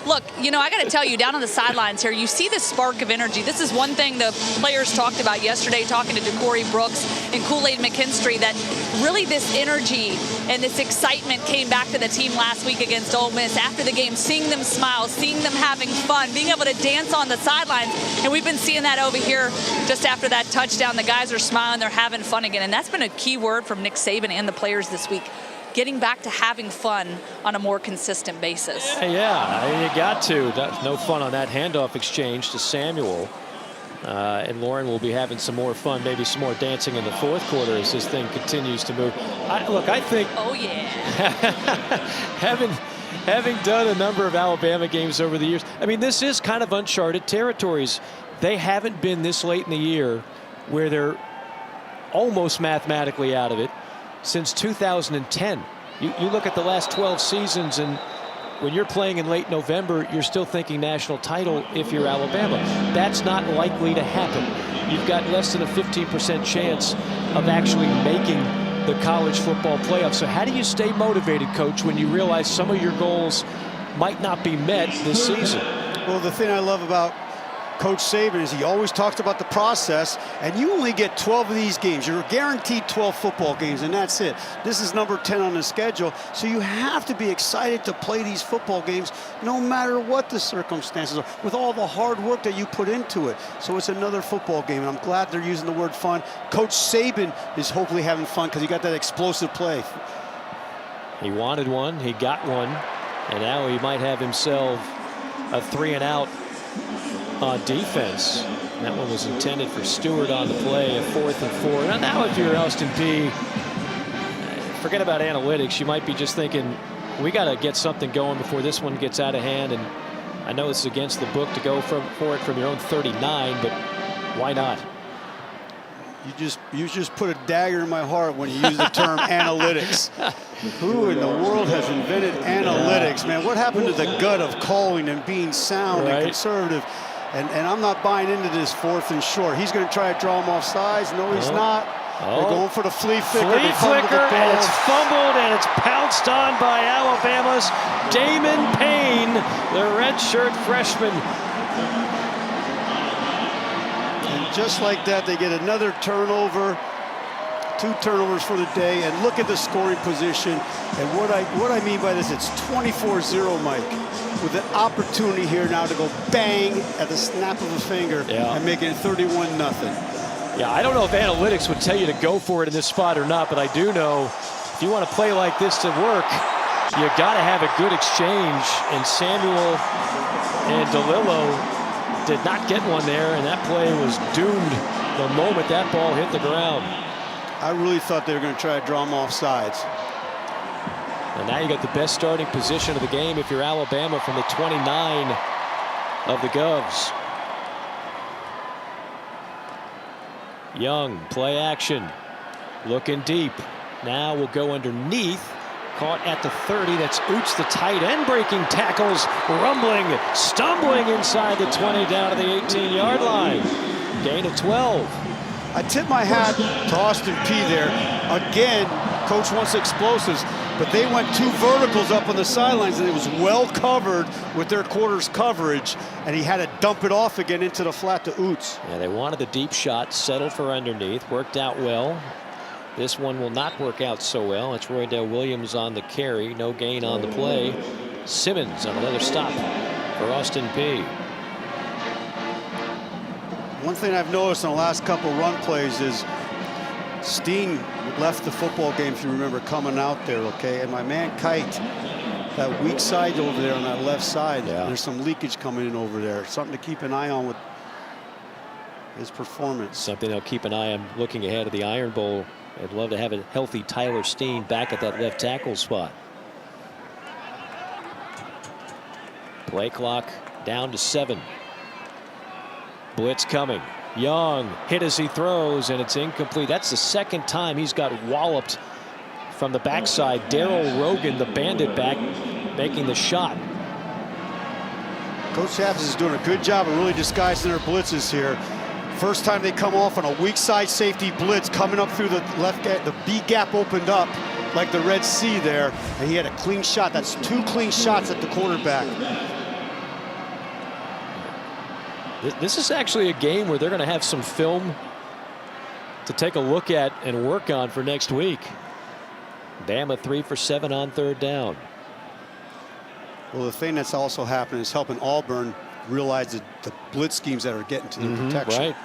Look, you know, I got to tell you, down on the sidelines here, you see the spark of energy. This is one thing the players talked about yesterday, talking to DeCorey Brooks and Kool-Aid McKinstry, that really this energy and this excitement came back to the team last week against Ole Miss. After the game, seeing them smile, seeing them having fun, being able to dance on the sidelines. And we've been seeing that over here just after that touchdown. The guys are smiling, they're having fun again. And that's been a key word from Nick Saban and the players this week. Getting back to having fun on a more consistent basis. Yeah, you got to. No fun on that handoff exchange to Samuel. And Lauren will be having some more fun, maybe some more dancing in the 4th quarter as this thing continues to move. Look, I think... Oh, yeah. having done a number of Alabama games over the years, I mean, this is kind of uncharted territories. They haven't been this late in the year where they're almost mathematically out of it since 2010. You look at the last 12 seasons, and when you're playing in late November, you're still thinking national title if you're Alabama. That's not likely to happen. You've got less than a 15% chance of actually making the college football playoffs. So how do you stay motivated, Coach, when you realize some of your goals might not be met this season? Well, the thing I love about Coach Saban is he always talks about the process, and you only get 12 of these games. You're guaranteed 12 football games, and that's it. This is number 10 on the schedule, so you have to be excited to play these football games no matter what the circumstances are, with all the hard work that you put into it. So it's another football game, and I'm glad they're using the word fun. Coach Saban is hopefully having fun because he got that explosive play. He wanted one, he got one, and now he might have himself a 3-and-out on defense. That one was intended for Stewart on the play, a 4th and 4. Now if you're Austin Peay, forget about analytics. You might be just thinking, we got to get something going before this one gets out of hand. And I know it's against the book to go for it from your own 39, but why not? You just put a dagger in my heart when you use the term analytics. Who in the world has invented analytics, man? What happened to the gut of calling and being sound and conservative? And I'm not buying into this 4th and short. He's going to try to draw him off sides. No, he's not. They're going for the flea flicker. And it's fumbled, and it's pounced on by Alabama's Damon Payne, the redshirt freshman. And just like that, they get another turnover. 2 turnovers for the day, and look at the scoring position. And what I mean by this, it's 24-0, Mike, with an opportunity here now to go bang at the snap of a finger and make it 31-0. Yeah, I don't know if analytics would tell you to go for it in this spot or not, but I do know if you want to play like this to work, you got to have a good exchange. And Samuel and DeLillo did not get one there, and that play was doomed the moment that ball hit the ground. I really thought they were going to try to draw him off sides. And now you got the best starting position of the game if you're Alabama from the 29 of the Govs. Young, play action, looking deep. Now we'll go underneath. Caught at the 30. That's Oots, the tight end, breaking tackles, rumbling, stumbling inside the 20 down to the 18-yard line. Gain of 12. I tip my hat to Austin Peay there. Again, coach wants explosives, but they went 2 verticals up on the sidelines, and it was well covered with their quarters coverage, and he had to dump it off again into the flat to Oots. Yeah, they wanted the deep shot, settled for underneath, worked out well. This one will not work out so well. It's Roydell Williams on the carry, no gain on the play. Simmons on another stop for Austin Peay. One thing I've noticed in the last couple run plays is Steen left the football game, if you remember, coming out there, okay? And my man Kite, that weak side over there on that left side, there's some leakage coming in over there. Something to keep an eye on with his performance. Something they'll keep an eye on looking ahead of the Iron Bowl. I'd love to have a healthy Tyler Steen back at that left tackle spot. Play clock down to 7. Blitz coming. Young hit as he throws, and it's incomplete. That's the second time he's got walloped from the backside. Darrell Rogan, the bandit back, making the shot. Coach Chaps is doing a good job of really disguising their blitzes here. First time they come off on a weak side safety blitz, coming up through the left gap, the B gap opened up like the Red Sea there, and he had a clean shot. That's 2 clean shots at the quarterback. This is actually a game where they're going to have some film to take a look at and work on for next week. Bama 3 for 7 on 3rd down. Well, the thing that's also happening is helping Auburn realize the blitz schemes that are getting to their protection. Right.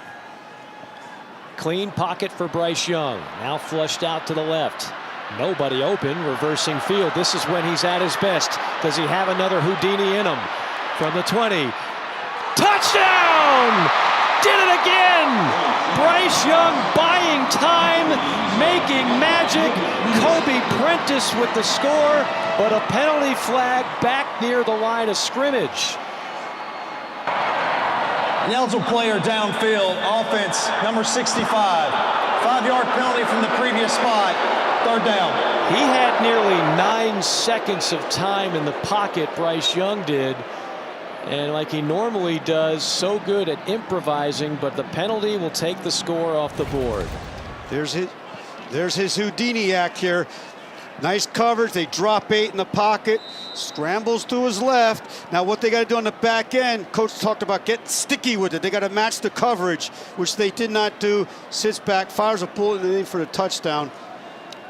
Clean pocket for Bryce Young. Now flushed out to the left. Nobody open, reversing field. This is when he's at his best. Does he have another Houdini in him? From the 20. Touchdown! Did it again! Bryce Young buying time, making magic. Kobe Prentice with the score, but a penalty flag back near the line of scrimmage. An eligible player downfield, offense number 65. 5-yard penalty from the previous spot, 3rd down. He had nearly 9 seconds of time in the pocket, Bryce Young did. And like he normally does, so good at improvising, but the penalty will take the score off the board. There's his Houdini act here. Nice coverage. They drop 8 in the pocket. Scrambles to his left. Now what they got to do on the back end, coach talked about get sticky with it. They got to match the coverage, which they did not do. Sits back, fires a bullet in for the touchdown.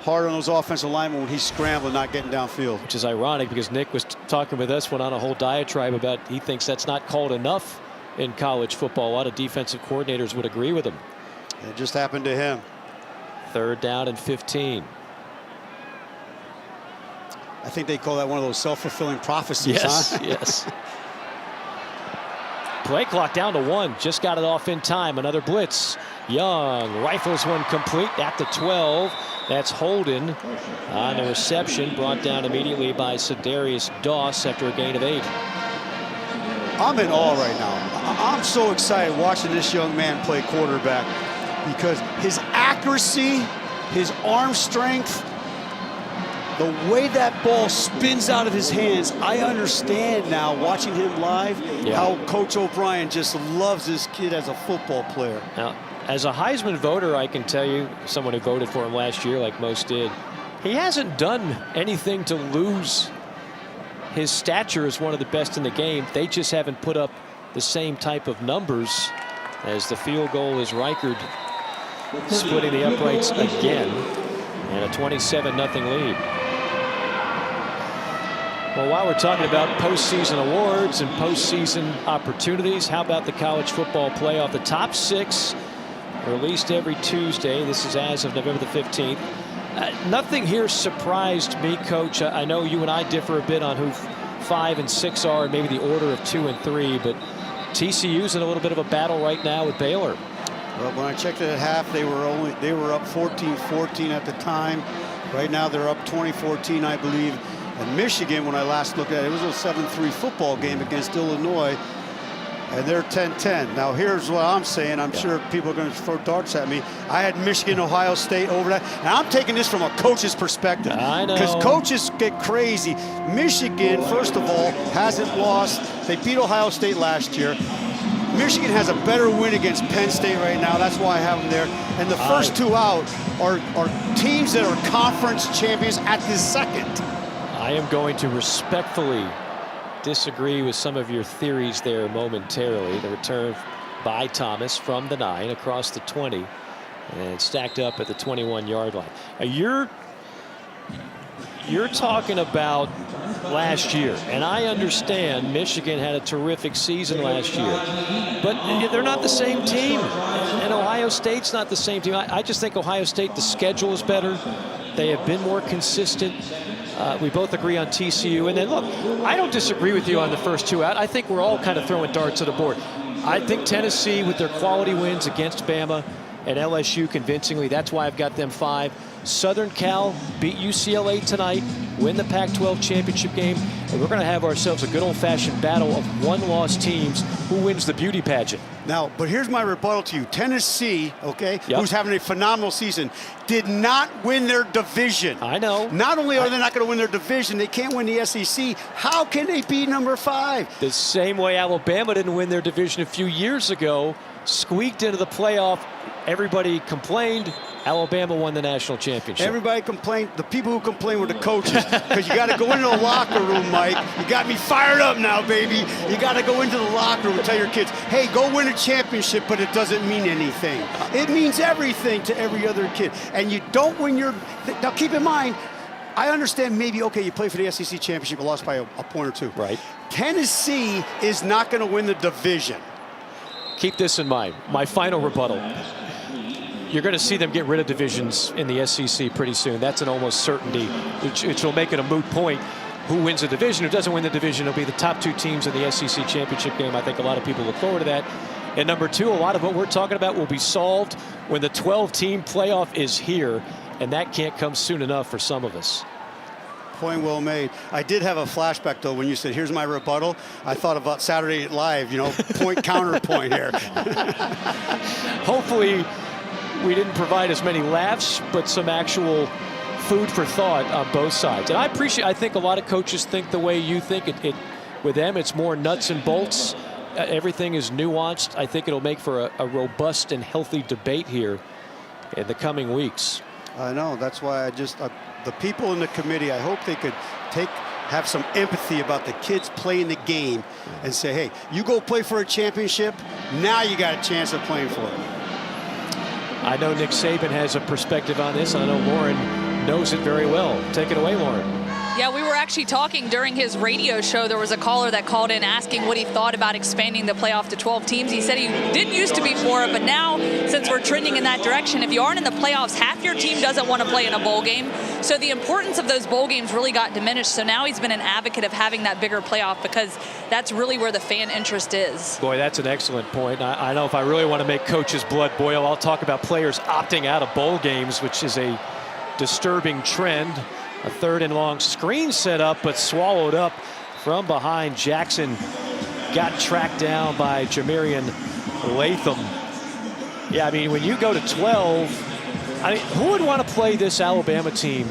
Hard on those offensive linemen when he's scrambling, not getting downfield. Which is ironic because Nick was talking with us, went on a whole diatribe about he thinks that's not called enough in college football. A lot of defensive coordinators would agree with him. It just happened to him. 3rd down and 15. I think they call that one of those self-fulfilling prophecies. Yes, huh? yes. Play clock down to 1. Just got it off in time. Another blitz. Young rifles one complete at the 12. That's Holden on the reception, brought down immediately by Sedarius Doss after a gain of 8. I'm in awe right now. I'm so excited watching this young man play quarterback because his accuracy, his arm strength, the way that ball spins out of his hands, I understand now watching him live how Coach O'Brien just loves this kid as a football player. Now, as a Heisman voter, I can tell you, someone who voted for him last year like most did, he hasn't done anything to lose his stature as one of the best in the game. They just haven't put up the same type of numbers. As the field goal is Reichard splitting the uprights again, and a 27-0 lead. Well, while we're talking about postseason awards and postseason opportunities, how about the college football playoff? The top 6 released every Tuesday. This is as of November the 15th. Nothing here surprised me, Coach. I know you and I differ a bit on who 5 and 6 are, and maybe the order of 2 and 3, but TCU's in a little bit of a battle right now with Baylor. Well, when I checked it at half, they were up 14-14 at the time. Right now they're up 20-14, I believe. And Michigan, when I last looked at it, it was a 7-3 football game against Illinois, and they're 10-10. Now here's what I'm saying. I'm sure people are going to throw darts at me. I had Michigan, Ohio State over that. And I'm taking this from a coach's perspective. I know. Because coaches get crazy. Michigan, first of all, hasn't lost. They beat Ohio State last year. Michigan has a better win against Penn State right now. That's why I have them there. And the first 2 out are teams that are conference champions at this second. I am going to respectfully disagree with some of your theories there momentarily. The return by Thomas from the 9 across the 20 and stacked up at the 21-yard line. Now you're talking about last year, and I understand Michigan had a terrific season last year, but they're not the same team, and Ohio State's not the same team. I just think Ohio State, the schedule is better. They have been more consistent. We both agree on TCU. And then, look, I don't disagree with you on the first 2 out. I think we're all kind of throwing darts at the board. I think Tennessee, with their quality wins against Bama and LSU convincingly, that's why I've got them 5. Southern Cal beat UCLA tonight, win the Pac-12 championship game, and we're going to have ourselves a good old-fashioned battle of one-loss teams who wins the beauty pageant. Now, but here's my rebuttal to you. Tennessee, who's having a phenomenal season, did not win their division. I know. Not only are they not going to win their division, they can't win the SEC. How can they be number 5? The same way Alabama didn't win their division a few years ago, squeaked into the playoff. Everybody complained. Alabama won the national championship. Everybody complained. The people who complained were the coaches. Because you got to go into the locker room, Mike. You got me fired up now, baby. You got to go into the locker room and tell your kids, hey, go win a championship, but it doesn't mean anything. It means everything to every other kid. And you don't win your... Now, keep in mind, I understand maybe, okay, you play for the SEC championship, you lost by a point or 2. Right. Tennessee is not going to win the division. Keep this in mind. My final rebuttal. You're going to see them get rid of divisions in the SEC pretty soon. That's an almost certainty, which will make it a moot point. Who wins the division, who doesn't win the division, will be the top 2 teams in the SEC championship game. I think a lot of people look forward to that. And number 2, a lot of what we're talking about will be solved when the 12-team playoff is here, and that can't come soon enough for some of us. Point well made. I did have a flashback, though, when you said, here's my rebuttal. I thought about Saturday Night Live, point counterpoint here. Hopefully, we didn't provide as many laughs, but some actual food for thought on both sides. And I think a lot of coaches think the way you think. With them, it's more nuts and bolts. Everything is nuanced. I think it'll make for a robust and healthy debate here in the coming weeks. I know. That's why the people in the committee, I hope they could have some empathy about the kids playing the game and say, hey, you go play for a championship, now you got a chance of playing for it. I know Nick Saban has a perspective on this. I know Lauren knows it very well. Take it away, Lauren. Yeah, we were actually talking during his radio show. There was a caller that called in asking what he thought about expanding the playoff to 12 teams. He said he didn't used to be for it, but now, since we're trending in that direction, if you aren't in the playoffs, half your team doesn't want to play in a bowl game. So the importance of those bowl games really got diminished. So now he's been an advocate of having that bigger playoff because that's really where the fan interest is. Boy, that's an excellent point. I know if I really want to make coaches' blood boil, I'll talk about players opting out of bowl games, which is a disturbing trend. A 3rd and long screen set up, but swallowed up from behind. Jackson got tracked down by Jamarian Latham. Yeah, I mean, when you go to 12, I mean, who would want to play this Alabama team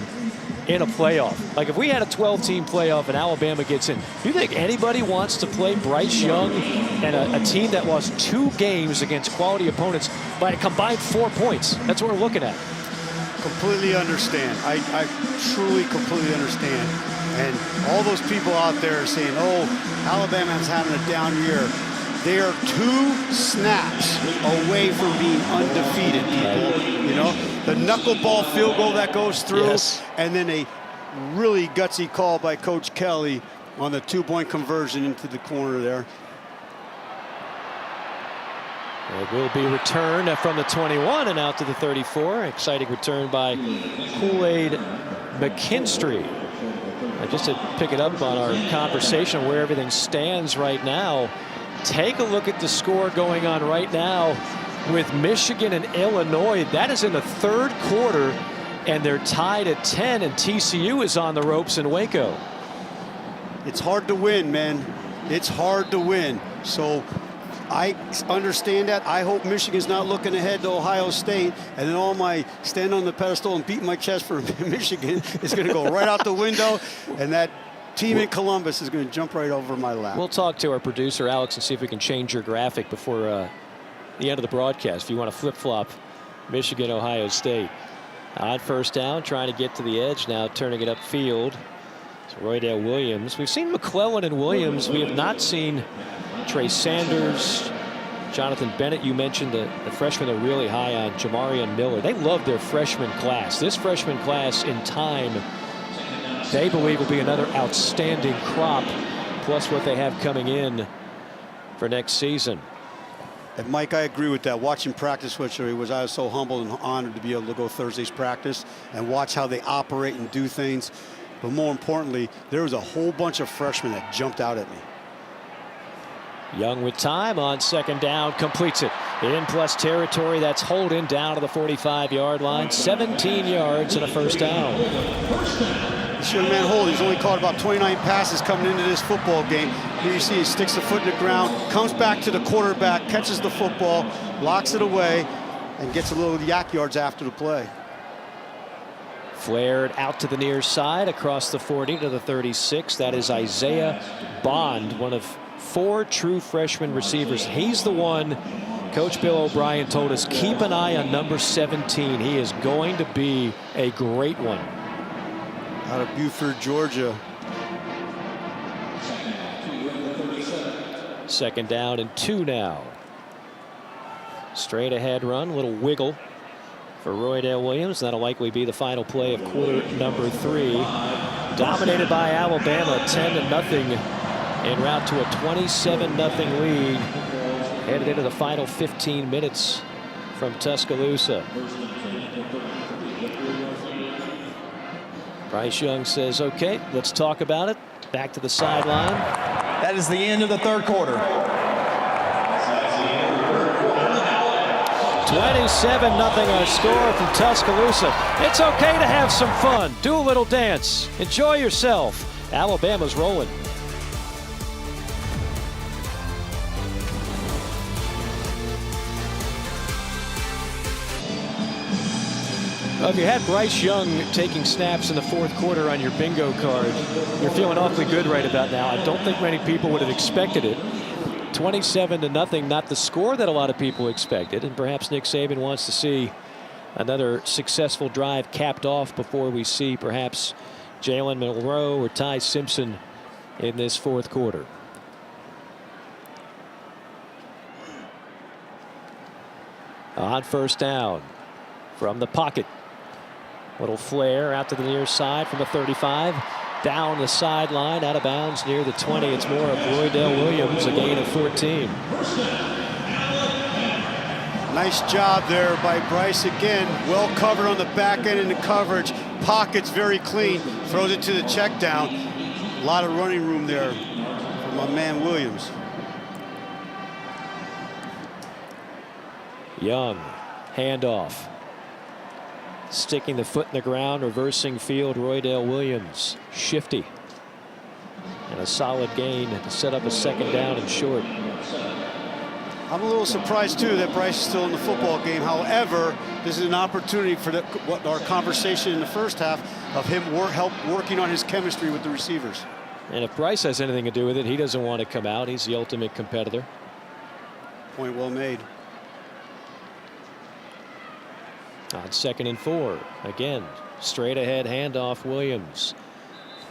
in a playoff? Like, if we had a 12-team playoff and Alabama gets in, do you think anybody wants to play Bryce Young and a team that lost 2 games against quality opponents by a combined 4 points? That's what we're looking at. Completely understand. I truly completely understand. And all those people out there saying, oh, Alabama's having a down year. They are 2 snaps away from being undefeated, people. You know, the knuckleball field goal that goes through, yes. And then a really gutsy call by Coach Kelly on the 2-point conversion into the corner there. It will be returned from the 21 and out to the 34. Exciting return by Kool-Aid McKinstry. Just to pick it up on our conversation where everything stands right now, take a look at the score going on right now with Michigan and Illinois. That is in the 3rd quarter, and they're tied at 10, and TCU is on the ropes in Waco. It's hard to win, man. It's hard to win. So I understand that. I hope Michigan's not looking ahead to Ohio State, and then all my stand on the pedestal and beat my chest for Michigan is going to go right out the window, and that team in Columbus is going to jump right over my lap. We'll talk to our producer, Alex, and see if we can change your graphic before the end of the broadcast if you want to flip-flop Michigan, Ohio State. On 1st down, trying to get to the edge now, turning it upfield. It's Roydale Williams. We've seen McClellan and Williams. We have not seen Trey Sanders, Jonathan Bennett. You mentioned the freshmen are really high on Jamarian Miller. They love their freshman class. This freshman class in time, they believe will be another outstanding crop, plus what they have coming in for next season. And Mike, I agree with that. Watching practice, which I was so humbled and honored to be able to go Thursday's practice and watch how they operate and do things. But more importantly, there was a whole bunch of freshmen that jumped out at me. Young with time on 2nd down, completes it in plus territory. That's holding down to the 45-yard line. 17 yards and a 1st down. This young man Holt, he's only caught about 29 passes coming into this football game. Here you see he sticks a foot in the ground, comes back to the quarterback, catches the football, locks it away, and gets a little yak yards after the play. Flared out to the near side across the 40 to the 36. That is Isaiah Bond, one of 4 true freshman receivers. He's the one Coach Bill O'Brien told us, keep an eye on number 17. He is going to be a great one. Out of Buford, Georgia. 2nd down and 2 now. Straight ahead run, a little wiggle for Roydale Williams. That'll likely be the final play of quarter number 3. Dominated by Alabama, 10-0 en route to a 27-0 lead. Headed into the final 15 minutes from Tuscaloosa. Bryce Young says, okay, let's talk about it. Back to the sideline. That is the end of the 3rd quarter. 27-0 our score from Tuscaloosa. It's okay to have some fun. Do a little dance. Enjoy yourself. Alabama's rolling. Well, if you had Bryce Young taking snaps in the 4th quarter on your bingo card, you're feeling awfully good right about now. I don't think many people would have expected it. 27-0, not the score that a lot of people expected, and perhaps Nick Saban wants to see another successful drive capped off before we see perhaps Jalen Milroe or Ty Simpson in this fourth quarter. On first down from the pocket. Little flare out to the near side from the 35. Down the sideline, out of bounds near the 20. It's more of Roydell Williams, a gain of 14. Nice job there by Bryce again. Well covered on the back end in the coverage. Pockets very clean. Throws it to the check down. A lot of running room there for my man Williams. Young, handoff. Sticking the foot in the ground, reversing field, Roydell Williams. Shifty. And a solid gain to set up a second down and short. I'm a little surprised, too, that Bryce is still in the football game. However, this is an opportunity for what our conversation in the first half of him working on his chemistry with the receivers. And if Bryce has anything to do with it, he doesn't want to come out. He's the ultimate competitor. Point well made. On 2nd and 4. Again, straight ahead handoff Williams.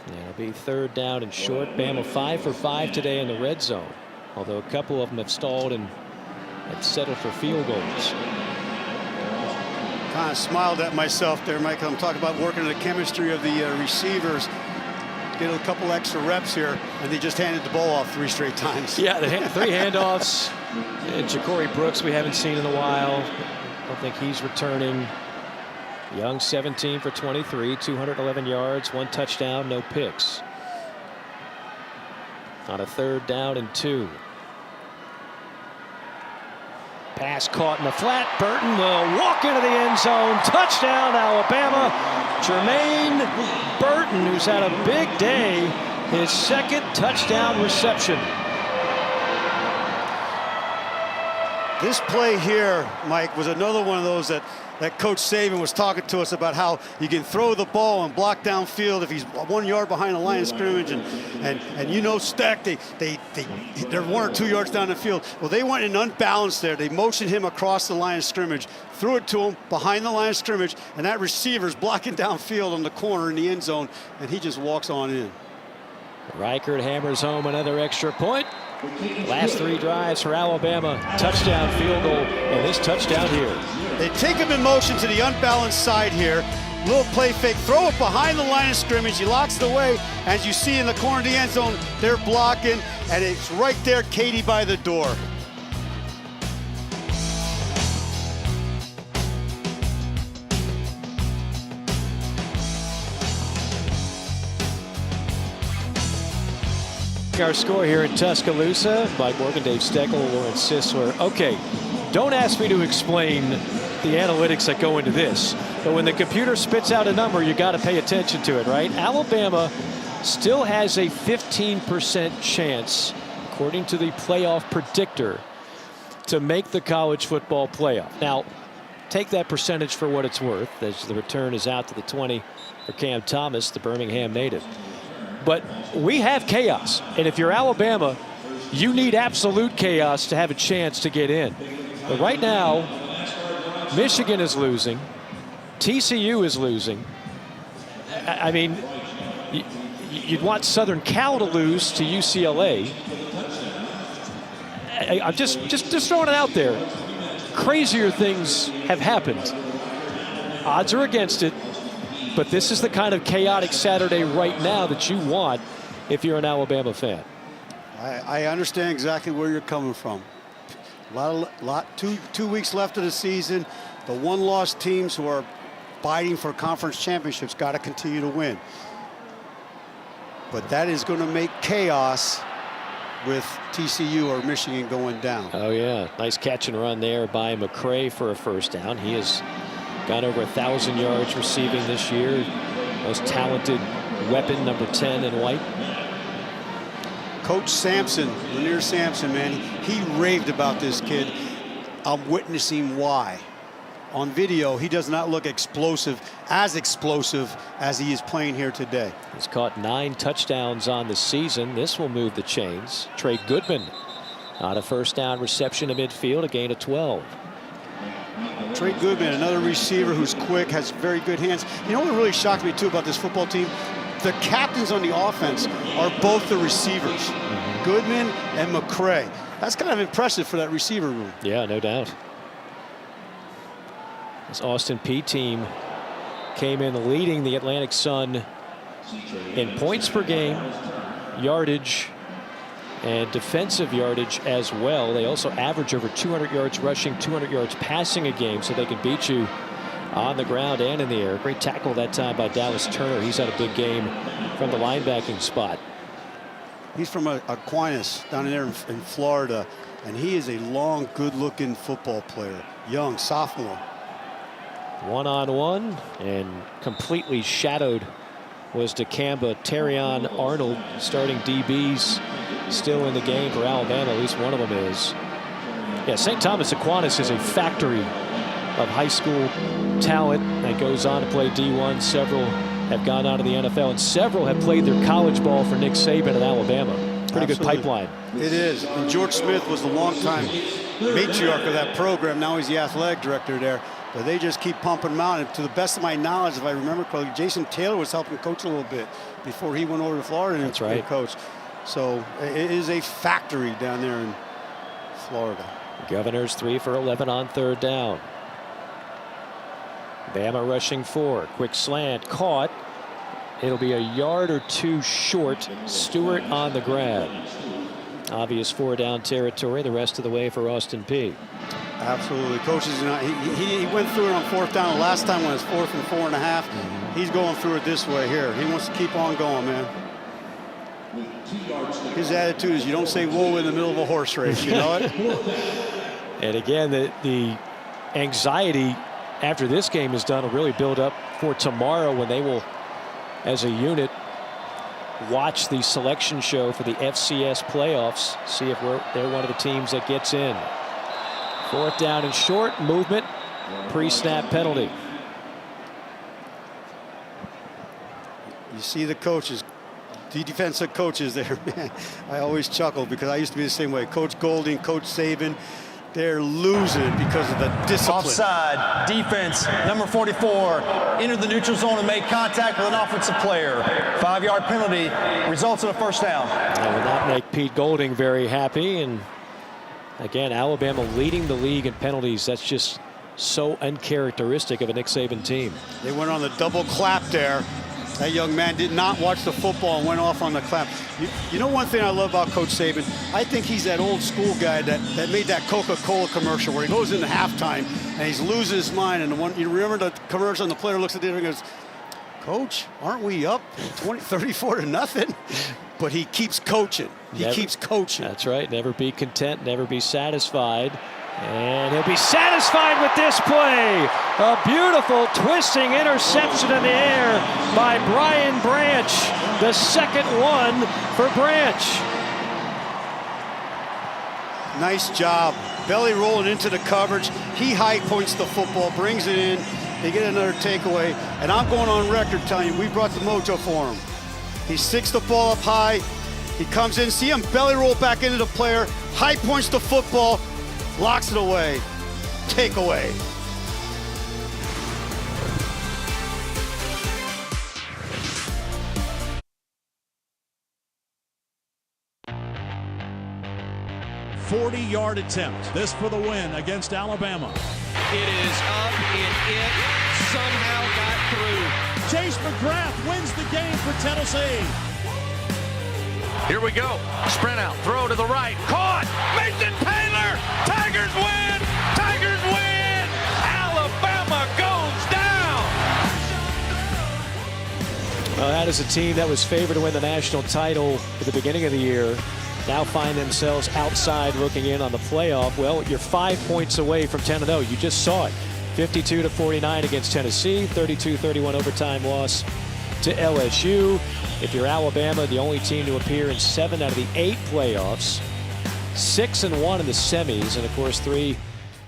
It'll be 3rd down and short. Bama 5 for 5 today in the red zone. Although a couple of them have stalled and settled for field goals. Kind of smiled at myself there, Mike. I'm talking about working on the chemistry of the receivers. Get a couple extra reps here, and they just handed the ball off 3 straight times. Yeah, the 3 handoffs. And Ja'Cory Brooks we haven't seen in a while. I don't think he's returning. Young 17 for 23, 211 yards, 1 touchdown, no picks. On a 3rd down and 2. Pass caught in the flat. Burton will walk into the end zone. Touchdown, Alabama. Jermaine Burton, who's had a big day, his 2nd touchdown reception. This play here, Mike, was another one of those that Coach Saban was talking to us about, how you can throw the ball and block downfield if he's 1 yard behind the line of scrimmage, and you know, Stack, they're 1 or 2 yards down the field. Well, they went in unbalanced there. They motioned him across the line of scrimmage, threw it to him behind the line of scrimmage, and that receiver's blocking downfield on the corner in the end zone, and he just walks on in. Reichert hammers home another extra point. Last 3 drives for Alabama. Touchdown, field goal, and this touchdown here. They take him in motion to the unbalanced side here. Little play fake, throw it behind the line of scrimmage. He locks it away. As you see in the corner of the end zone, they're blocking, and it's right there, Katie, by the door. Our score here in Tuscaloosa. Mike Morgan, Dave Steckel, Lawrence Sisler. Okay, don't ask me to explain the analytics that go into this, but when the computer spits out a number, you got to pay attention to it, right? Alabama still has a 15% chance, according to the playoff predictor, to make the college football playoff. Now, take that percentage for what it's worth, as the return is out to the 20 for Cam Thomas, the Birmingham native. But we have chaos, and if you're Alabama, you need absolute chaos to have a chance to get in. But right now, Michigan is losing, TCU is losing. I mean, you'd want Southern Cal to lose to UCLA. I'm just throwing it out there. Crazier things have happened. Odds are against it. But this is the kind of chaotic Saturday right now that you want if you're an Alabama fan. I understand exactly where you're coming from. Two weeks left of the season. The 1-loss teams who are fighting for conference championships got to continue to win. But that is going to make chaos with TCU or Michigan going down. Oh, yeah. Nice catch and run there by McCray for a first down. He has got over 1,000 yards receiving this year. Most talented weapon, number 10 in white. Coach Sampson, Lanier Sampson, man, he raved about this kid. I'm witnessing why. On video, he does not look explosive as he is playing here today. He's caught 9 touchdowns on the season. This will move the chains. Trey Goodman on a first down reception to midfield, a gain of 12. Trey Goodman, another receiver who's quick, has very good hands. You know what really shocked me, too, about this football team? The captains on the offense are both the receivers, Goodman and McCray. That's kind of impressive for that receiver room. Yeah, no doubt. This Austin Peay team came in leading the Atlantic Sun in points per game, yardage, and defensive yardage as well. They also average over 200 yards rushing, 200 yards passing a game, so they can beat you on the ground and in the air. Great tackle that time by Dallas Turner. He's had a big game from the linebacking spot. He's from Aquinas down there in Florida, and he is a long, good-looking football player. Young, sophomore. One-on-one, and completely shadowed was DeCamba. Terrion Arnold, starting DBs, still in the game for Alabama. At least one of them is. Yeah, St. Thomas Aquinas is a factory of high school talent that goes on to play D1. Several have gone on to the NFL, and several have played their college ball for Nick Saban at Alabama. Pretty good pipeline. It is. And George Smith was the longtime matriarch of that program. Now he's the athletic director there. But they just keep pumping them out. And to the best of my knowledge, if I remember correctly, Jason Taylor was helping coach a little bit before he went over to Florida and coach. So it is a factory down there in Florida. Governors 3 for 11 on third down. Bama rushing 4. Quick slant, caught. It'll be a yard or two short. Stewart on the grab. Obvious 4-down territory the rest of the way for Austin Peay. Absolutely. Coaches, he went through it on fourth down the last time when it was 4th and 4.5. He's going through it this way here. He wants to keep on going, man. His attitude is you don't say whoa in the middle of a horse race, you know it? And again, the anxiety after this game is done will really build up for tomorrow when they will, as a unit, watch the selection show for the FCS playoffs. See if they're one of the teams that gets in. 4th down and short, movement, pre-snap penalty. You see the coaches, the defensive coaches there, man. I always chuckle because I used to be the same way. Coach Golding, Coach Saban, they're losing it because of the discipline. Offside, defense, number 44, entered the neutral zone and made contact with an offensive player. 5-yard penalty, results in a first down. That will not make Pete Golding very happy. And again, Alabama leading the league in penalties. That's just so uncharacteristic of a Nick Saban team. They went on the double clap there. That young man did not watch the football and went off on the clap. You know one thing I love about Coach Saban? I think he's that old school guy that made that Coca-Cola commercial where he goes into halftime and he's losing his mind. And you remember the commercial and the player looks at the other and goes, Coach, aren't we up 34-0? But he keeps coaching. He keeps coaching. That's right. Never be content, never be satisfied. And he'll be satisfied with this play. A beautiful twisting interception in the air by Brian Branch. The second one for Branch. Nice job. Belly rolling into the coverage. He high points the football, brings it in. They get another takeaway. And I'm going on record telling you, we brought the mojo for him. He sticks the ball up high. He comes in, see him belly roll back into the player, high points the football, locks it away. Takeaway. A 40-yard attempt. This for the win against Alabama. It is up and it somehow got through. Chase McGrath wins the game for Tennessee. Here we go. Sprint out. Throw to the right. Caught. Mason Taylor. Tigers win. Tigers win. Alabama goes down. Well, that is a team that was favored to win the national title at the beginning of the year. Now find themselves outside looking in on the playoff. Well, you're 5 points away from 10-0. You just saw it. 52-49 against Tennessee. 32-31 overtime loss to LSU. If you're Alabama, the only team to appear in 7 out of the 8 playoffs, 6-1 in the semis, and of course 3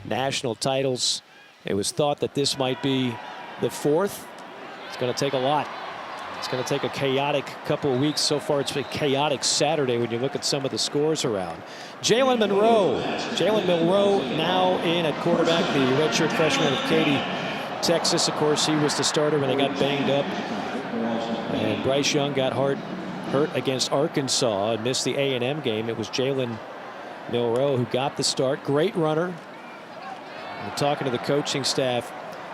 national titles. It was thought that this might be the 4th. It's going to take a lot. It's going to take a chaotic couple of weeks. So far, it's been a chaotic Saturday when you look at some of the scores around. Jalen Monroe now in at quarterback, the redshirt freshman of Katy, Texas. Of course, he was the starter when they got banged up. And Bryce Young got hurt against Arkansas and missed the A&M game. It was Jalen Monroe who got the start. Great runner. I'm talking to the coaching staff.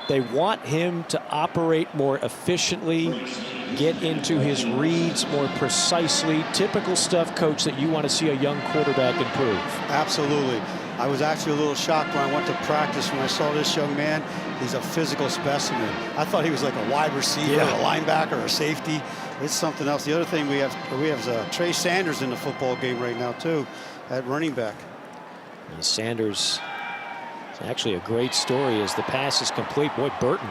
They want him to operate more efficiently, get into his reads more precisely. Typical stuff, Coach, that you want to see a young quarterback improve. Absolutely. I was actually a little shocked when I went to practice when I saw this young man. He's a physical specimen. I thought he was like a wide receiver, a linebacker, or a safety. It's something else. The other thing we have Trey Sanders in the football game right now too, at running back. And Sanders. Actually a great story as the pass is complete. Boy, Burton,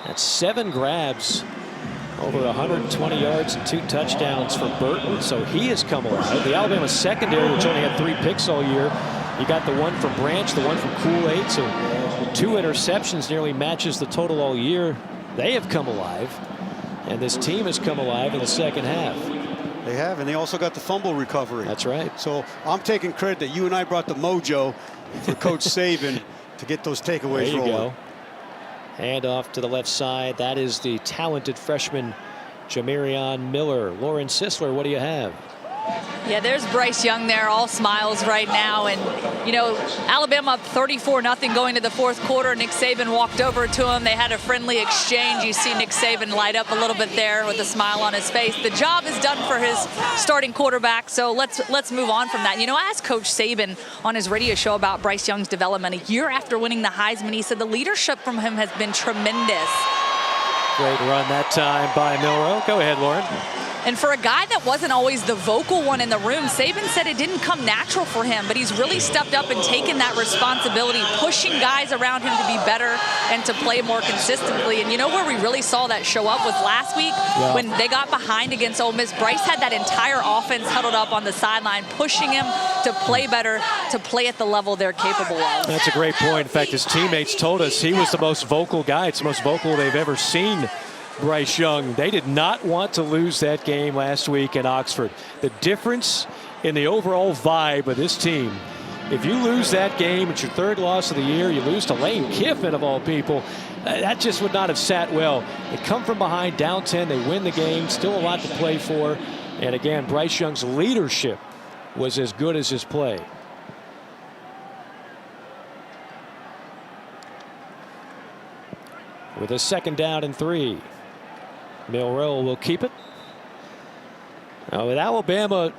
that's 7 grabs, over 120 yards and 2 touchdowns for Burton. So he has come alive. The Alabama secondary, which only had 3 picks all year, you got the one from Branch, the one from Kool-Aid. So 2 interceptions nearly matches the total all year. They have come alive, and this team has come alive in the second half. They have, and they also got the fumble recovery. That's right. So I'm taking credit that you and I brought the mojo for Coach Saban to get those takeaways rolling. There you go. Hand off to the left side. That is the talented freshman Jamarion Miller. Lauren Sisler, what do you have? Yeah, there's Bryce Young there, all smiles right now. And, you know, Alabama up 34-0 going to the fourth quarter. Nick Saban walked over to him. They had a friendly exchange. You see Nick Saban light up a little bit there with a smile on his face. The job is done for his starting quarterback, so let's move on from that. You know, I asked Coach Saban on his radio show about Bryce Young's development a year after winning the Heisman. He said the leadership from him has been tremendous. Great run that time by Milroe. Go ahead, Lauren. And for a guy that wasn't always the vocal one in the room, Saban said it didn't come natural for him, but he's really stepped up and taken that responsibility, pushing guys around him to be better and to play more consistently. And you know where we really saw that show up was last week when they got behind against Ole Miss. Bryce had that entire offense huddled up on the sideline, pushing him to play better, to play at the level they're capable of. That's a great point. In fact, his teammates told us he was the most vocal guy. It's the most vocal they've ever seen Bryce Young. They did not want to lose that game last week in Oxford. The difference in the overall vibe of this team, if you lose that game, it's your 3rd loss of the year, you lose to Lane Kiffin of all people, that just would not have sat well. They come from behind, down 10, they win the game, still a lot to play for. And again, Bryce Young's leadership was as good as his play. With a 2nd down and 3. Milroe will keep it. Now with Alabama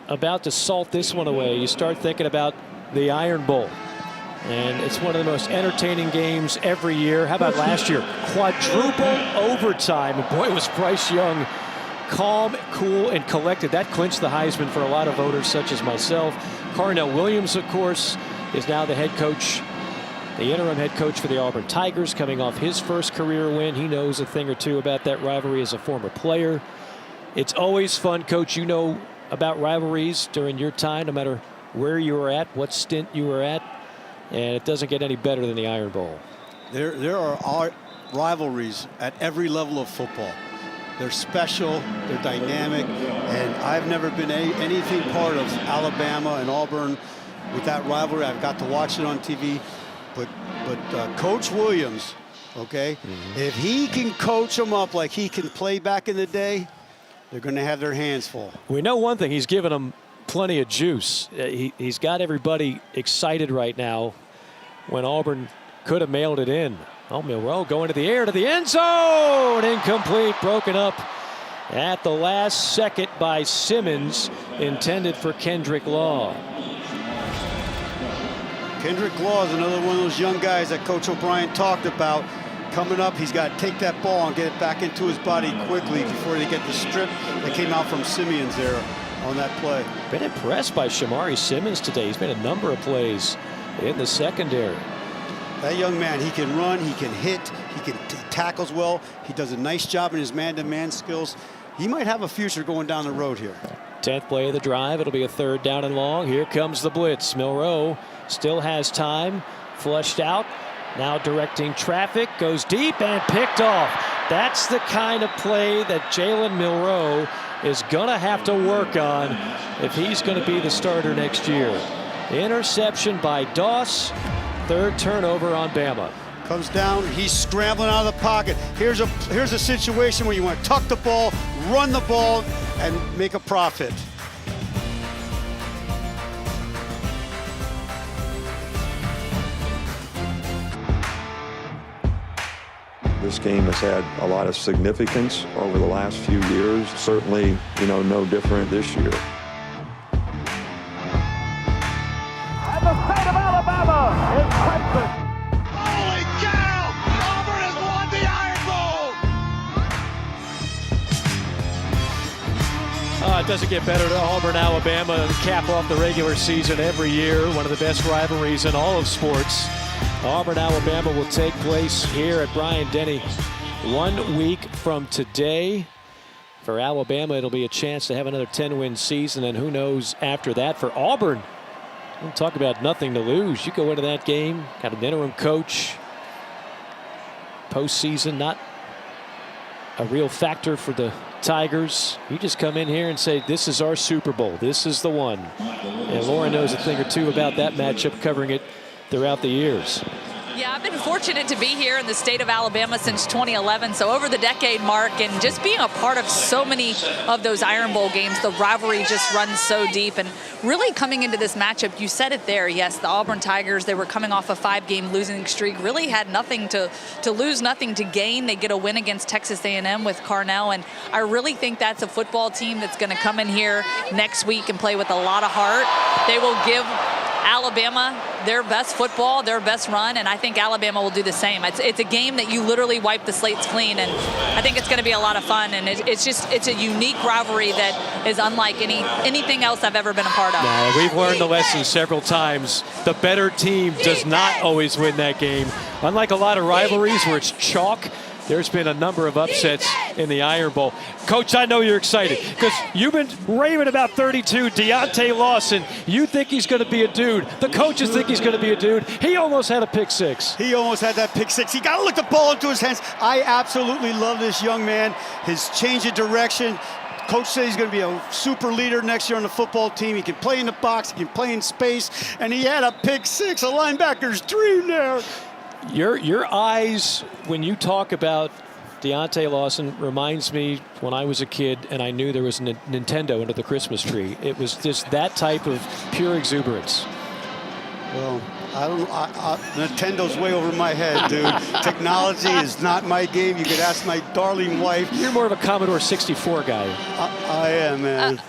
about to salt this one away, you start thinking about the Iron Bowl. And it's one of the most entertaining games every year. How about last year? Quadruple overtime. And boy, was Bryce Young calm, cool, and collected. That clinched the Heisman for a lot of voters such as myself. Carnell Williams, of course, is now the head coach, the interim head coach for the Auburn Tigers, coming off his first career win. He knows a thing or two about that rivalry as a former player. It's always fun, Coach. You know about rivalries during your time, no matter where you were at, what stint you were at, and it doesn't get any better than the Iron Bowl. There are rivalries at every level of football. They're special, they're dynamic, and I've never been anything part of Alabama and Auburn with that rivalry. I've got to watch it on TV. But Coach Williams, okay, if he can coach them up like he can play back in the day, they're going to have their hands full. We know one thing, he's given them plenty of juice. He's got everybody excited right now when Auburn could have mailed it in. Oh, Milroe going to the air to the end zone. Incomplete, broken up at the last second by Simmons, intended for Kendrick Law. Kendrick Law is another one of those young guys that Coach O'Brien talked about. Coming up, he's got to take that ball and get it back into his body quickly before they get the strip that came out from Simeon's there on that play. Been impressed by Shamari Simmons today. He's made a number of plays in the secondary. That young man, he can run, he can hit, he tackles well. He does a nice job in his man-to-man skills. He might have a future going down the road here. 10th play of the drive. It'll be a 3rd down and long. Here comes the blitz. Milroe still has time. Flushed out. Now directing traffic. Goes deep and picked off. That's the kind of play that Jalen Milroe is going to have to work on if he's going to be the starter next year. Interception by Doss. Third turnover on Bama. Comes down, he's scrambling out of the pocket. Here's a situation where you want to tuck the ball, run the ball, and make a profit. This game has had a lot of significance over the last few years. Certainly, no different this year. And the state of Alabama is crimson. Holy cow! Auburn has won the Iron Bowl! It doesn't get better to Auburn, Alabama. Cap off the regular season every year. One of the best rivalries in all of sports. Auburn, Alabama will take place here at Bryant-Denny 1 week from today. For Alabama, it'll be a chance to have another 10-win season, and who knows after that. For Auburn, we'll talk about nothing to lose. You go into that game, got an interim coach. Postseason, not a real factor for the Tigers. You just come in here and say, this is our Super Bowl. This is the one. And Lauren knows a thing or two about that matchup, covering it throughout the years. Yeah, I've been fortunate to be here in the state of Alabama since 2011, so over the decade mark, and just being a part of so many of those Iron Bowl games, the rivalry just runs so deep. And really coming into this matchup, you said it there, yes, the Auburn Tigers, they were coming off a 5-game losing streak, really had nothing to lose, nothing to gain. They get a win against Texas A&M with Carnell, and I really think that's a football team that's going to come in here next week and play with a lot of heart. They will give Alabama their best football, their best run, and I think Alabama will do the same. It's a game that you literally wipe the slates clean, and I think it's going to be a lot of fun. And it's a unique rivalry that is unlike anything else I've ever been a part of. No, we've learned the lesson several times. The better team does not always win that game. Unlike a lot of rivalries where it's chalk, there's been a number of upsets in the Iron Bowl. Coach, I know you're excited because you've been raving about 32, Deontay Lawson. You think he's going to be a dude. The coaches think he's going to be a dude. He almost had a pick six. He almost had that pick six. He got to look the ball into his hands. I absolutely love this young man. His change of direction. Coach says he's going to be a super leader next year on the football team. He can play in the box. He can play in space. And he had a pick six, a linebacker's dream there. Your eyes, when you talk about Deontay Lawson, reminds me when I was a kid and I knew there was a Nintendo under the Christmas tree. It was just that type of pure exuberance. Well, Nintendo's way over my head, dude. Technology is not my game. You could ask my darling wife. You're more of a Commodore 64 guy. I am, man.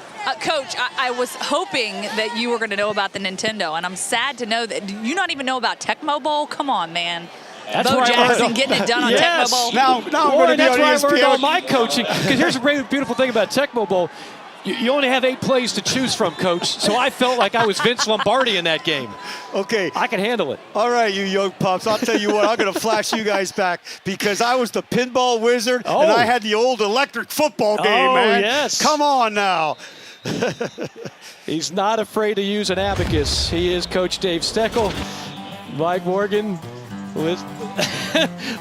Coach, I was hoping that you were going to know about the Nintendo, and I'm sad to know that you not even know about Tecmo Bowl. Come on, man. That's Bo where Jackson getting it done on Tecmo Bowl. Now I'm going to be that's on where ESPN. I learned all my coaching. Because here's a great, beautiful thing about Tecmo Bowl. You only have 8 plays to choose from, Coach. So I felt like I was Vince Lombardi in that game. Okay. I can handle it. All right, you young pups. I'll tell you what, I'm going to flash you guys back because I was the pinball wizard and I had the old electric football game, man. Yes. Come on now. He's not afraid to use an abacus. He is Coach Dave Steckel. Mike Morgan with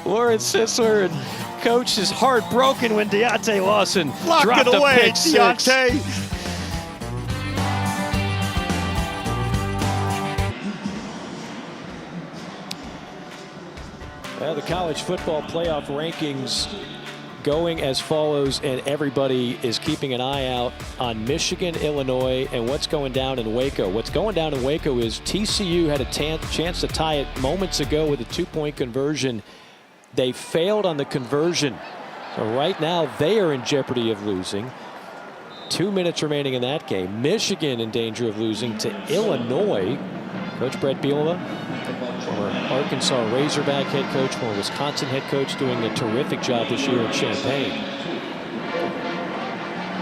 Lauren Sisler, and Coach is heartbroken when Deontay Lawson dropped it away, a pick six. Deontay. Well, the college football playoff rankings going as follows, and everybody is keeping an eye out on Michigan, Illinois, and what's going down in Waco. What's going down in Waco is TCU had a chance to tie it moments ago with a 2-point conversion. They failed on the conversion. So right now they are in jeopardy of losing. 2 minutes remaining in that game. Michigan in danger of losing to Illinois. Coach Brett Bielema, former Arkansas Razorback head coach, former Wisconsin head coach, doing a terrific job this year in Champaign.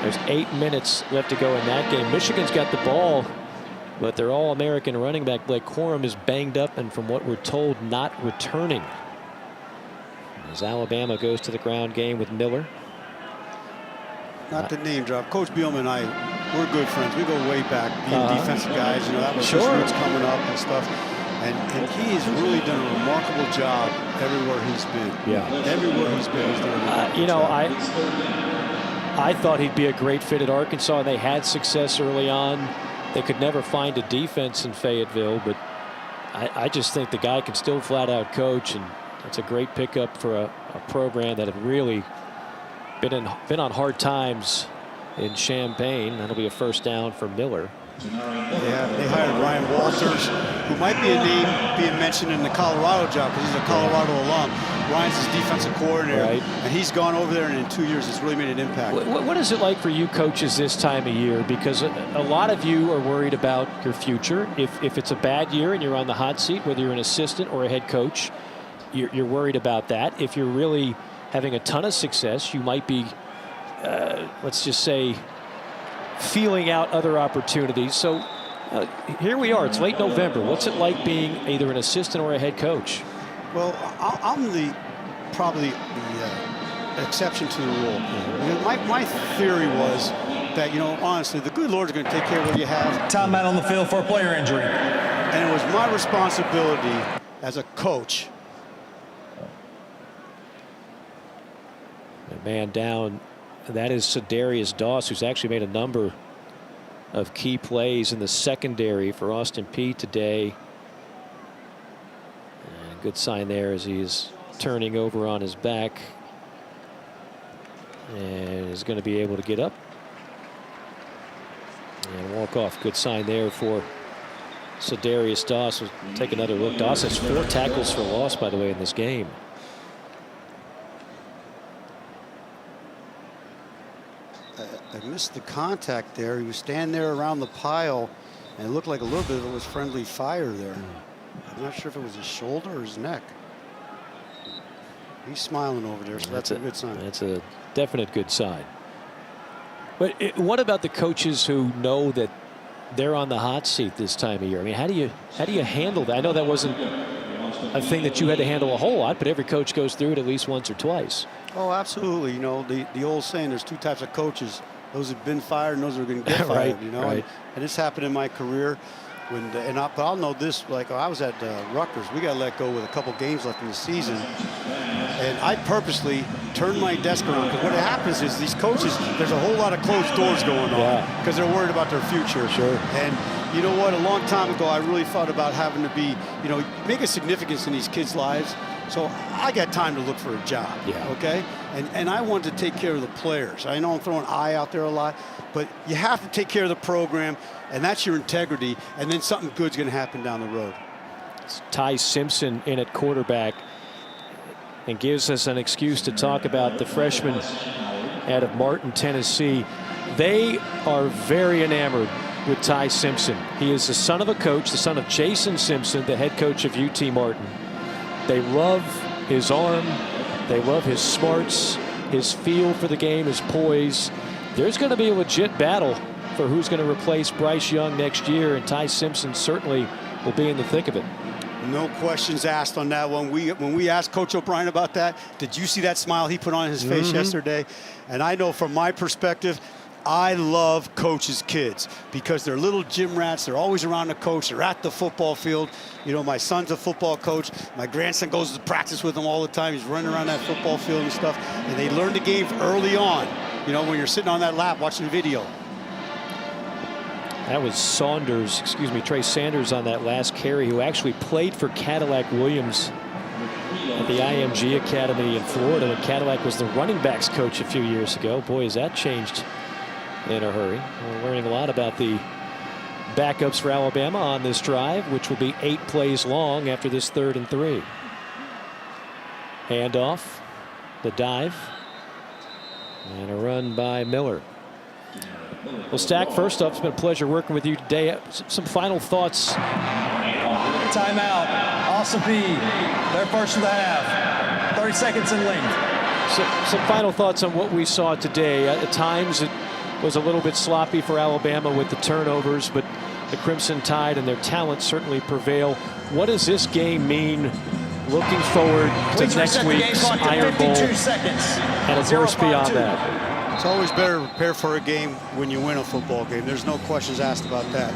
There's 8 minutes left to go in that game. Michigan's got the ball, but their All-American running back Blake Corum is banged up and, from what we're told, not returning. As Alabama goes to the ground game with Miller. Not the name drop. Coach Bielema and I, we're good friends. We go way back, being defensive guys. You know, that was just roots coming up and stuff. And he has really done a remarkable job everywhere he's been. Yeah. Everywhere he's been, he's done a remarkable job. I thought he'd be a great fit at Arkansas. They had success early on. They could never find a defense in Fayetteville, but I just think the guy can still flat out coach, and it's a great pickup for a program that had really been on hard times in Champaign. That'll be a first down for Miller. Yeah, they hired Ryan Walters, who might be a name being mentioned in the Colorado job because he's a Colorado alum. Ryan's his defensive coordinator, right. And he's gone over there, and in 2 years, it's really made an impact. What is it like for you coaches this time of year? Because a lot of you are worried about your future. If it's a bad year and you're on the hot seat, whether you're an assistant or a head coach, you're worried about that. If you're really having a ton of success, you might be, let's just say, feeling out other opportunities. So here we are. It's late November. What's it like being either an assistant or a head coach? Well, I'm probably the exception to the rule. My theory was that, honestly, the good Lord's going to take care of what you have. Timeout on the field for a player injury. And it was my responsibility as a coach. A man down. That is Sedarius Doss, who's actually made a number of key plays in the secondary for Austin Peay today. And good sign there as he is turning over on his back and is going to be able to get up and walk off. Good sign there for Sedarius Doss. We'll take another look. Doss has 4 tackles for loss, by the way, in this game. I missed the contact there. He was standing there around the pile, and it looked like a little bit of it was friendly fire there. I'm not sure if it was his shoulder or his neck. He's smiling over there, so that's a good sign. That's a definite good sign. But what about the coaches who know that they're on the hot seat this time of year? I mean, how do you handle that? I know that wasn't a thing that you had to handle a whole lot, but every coach goes through it at least once or twice. Oh, absolutely. The old saying, there's 2 types of coaches. Those who've been fired and those who are going to get fired, Right. And this happened in my career. But I'll know this, like I was at Rutgers. We got let go with a couple games left in the season. And I purposely turned my desk around because what happens is these coaches, there's a whole lot of closed doors going on because they're worried about their future. Sure. And you know what? A long time ago, I really thought about having to be, make a significance in these kids' lives. So I got time to look for a job, okay? And I wanted to take care of the players. I know I'm throwing I out there a lot, but you have to take care of the program, and that's your integrity, and then something good's going to happen down the road. It's Ty Simpson in at quarterback and gives us an excuse to talk about the freshman out of Martin, Tennessee. They are very enamored with Ty Simpson. He is the son of a coach, the son of Jason Simpson, the head coach of UT Martin. They love his arm. They love his smarts, his feel for the game, his poise. There's going to be a legit battle for who's going to replace Bryce Young next year, and Ty Simpson certainly will be in the thick of it. No questions asked on that one. When we asked Coach O'Brien about that, did you see that smile he put on his face yesterday? And I know from my perspective, I love coaches' kids because they're little gym rats. They're always around the coach. They're at the football field. My son's a football coach. My grandson goes to practice with him all the time. He's running around that football field and stuff. And they learn the game early on, when you're sitting on that lap watching the video. That was Trey Sanders on that last carry, who actually played for Cadillac Williams at the IMG Academy in Florida when Cadillac was the running backs coach a few years ago. Boy, has that changed in a hurry. We're learning a lot about the backups for Alabama on this drive, which will be 8 plays long after this 3rd and 3. Handoff, the dive, and a run by Miller. Well, Stack, first up, it's been a pleasure working with you today. Some final thoughts. Timeout. Austin Peay. Their first of the half. 30 seconds in length. Some final thoughts on what we saw today. At times it was a little bit sloppy for Alabama with the turnovers, but the Crimson Tide and their talent certainly prevail. What does this game mean looking forward to next week's Iron Bowl and of course beyond that? It's always better to prepare for a game when you win a football game. There's no questions asked about that.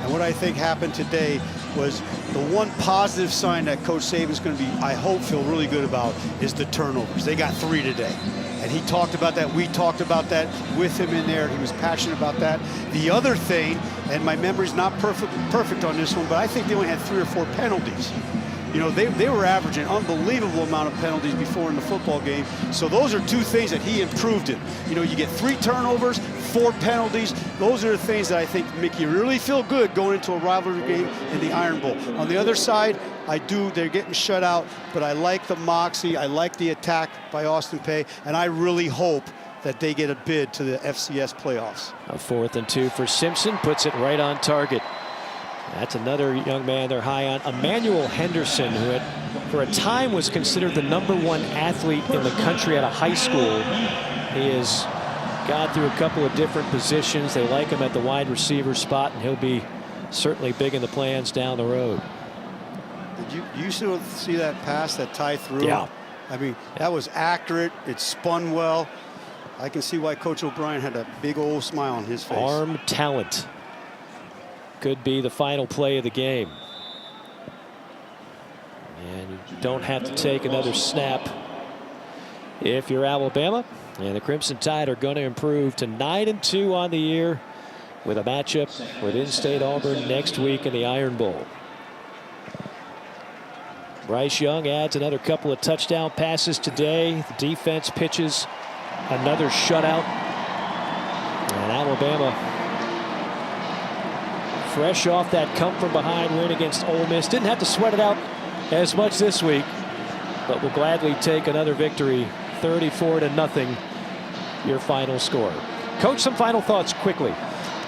And what I think happened today was the one positive sign that Coach Saban's going to be, I hope, feel really good about is the turnovers. They got 3 today. And he talked about that. We talked about that with him in there. He was passionate about that. The other thing, and my memory's not perfect on this one, but I think they only had 3 or 4 penalties. You know, they were averaging an unbelievable amount of penalties before in the football game. So those are 2 things that he improved in. You know, you get 3 turnovers, 4 penalties. Those are the things that I think make you really feel good going into a rivalry game in the Iron Bowl. On the other side, they're getting shut out, but I like the moxie. I like the attack by Austin Peay, and I really hope that they get a bid to the FCS playoffs. A 4th and 2 for Simpson, puts it right on target. That's another young man they're high on, Emmanuel Henderson, who for a time was considered the #1 athlete in the country out of high school. He has gone through a couple of different positions. They like him at the wide receiver spot, and he'll be certainly big in the plans down the road. Did you see that pass that tie through? Yeah. I mean, that was accurate. It spun well. I can see why Coach O'Brien had a big old smile on his face. Arm talent. Could be the final play of the game. And you don't have to take another snap if you're Alabama. And the Crimson Tide are going to improve to 9-2 on the year with a matchup with in-state Auburn next week in the Iron Bowl. Bryce Young adds another couple of touchdown passes today. The defense pitches another shutout. And Alabama, fresh off that come-from-behind win against Ole Miss, didn't have to sweat it out as much this week, but will gladly take another victory. 34-0, your final score. Coach, some final thoughts quickly.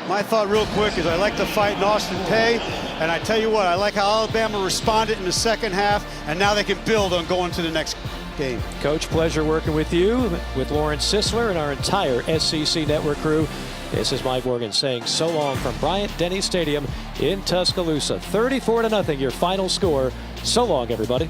My thought real quick is I like the fight in Austin Peay, and I tell you what, I like how Alabama responded in the second half, and now they can build on going to the next game. Coach, pleasure working with you, with Lawrence Sisler and our entire SEC Network crew. This is Mike Morgan saying so long from Bryant-Denny Stadium in Tuscaloosa. 34-0, your final score. So long, everybody.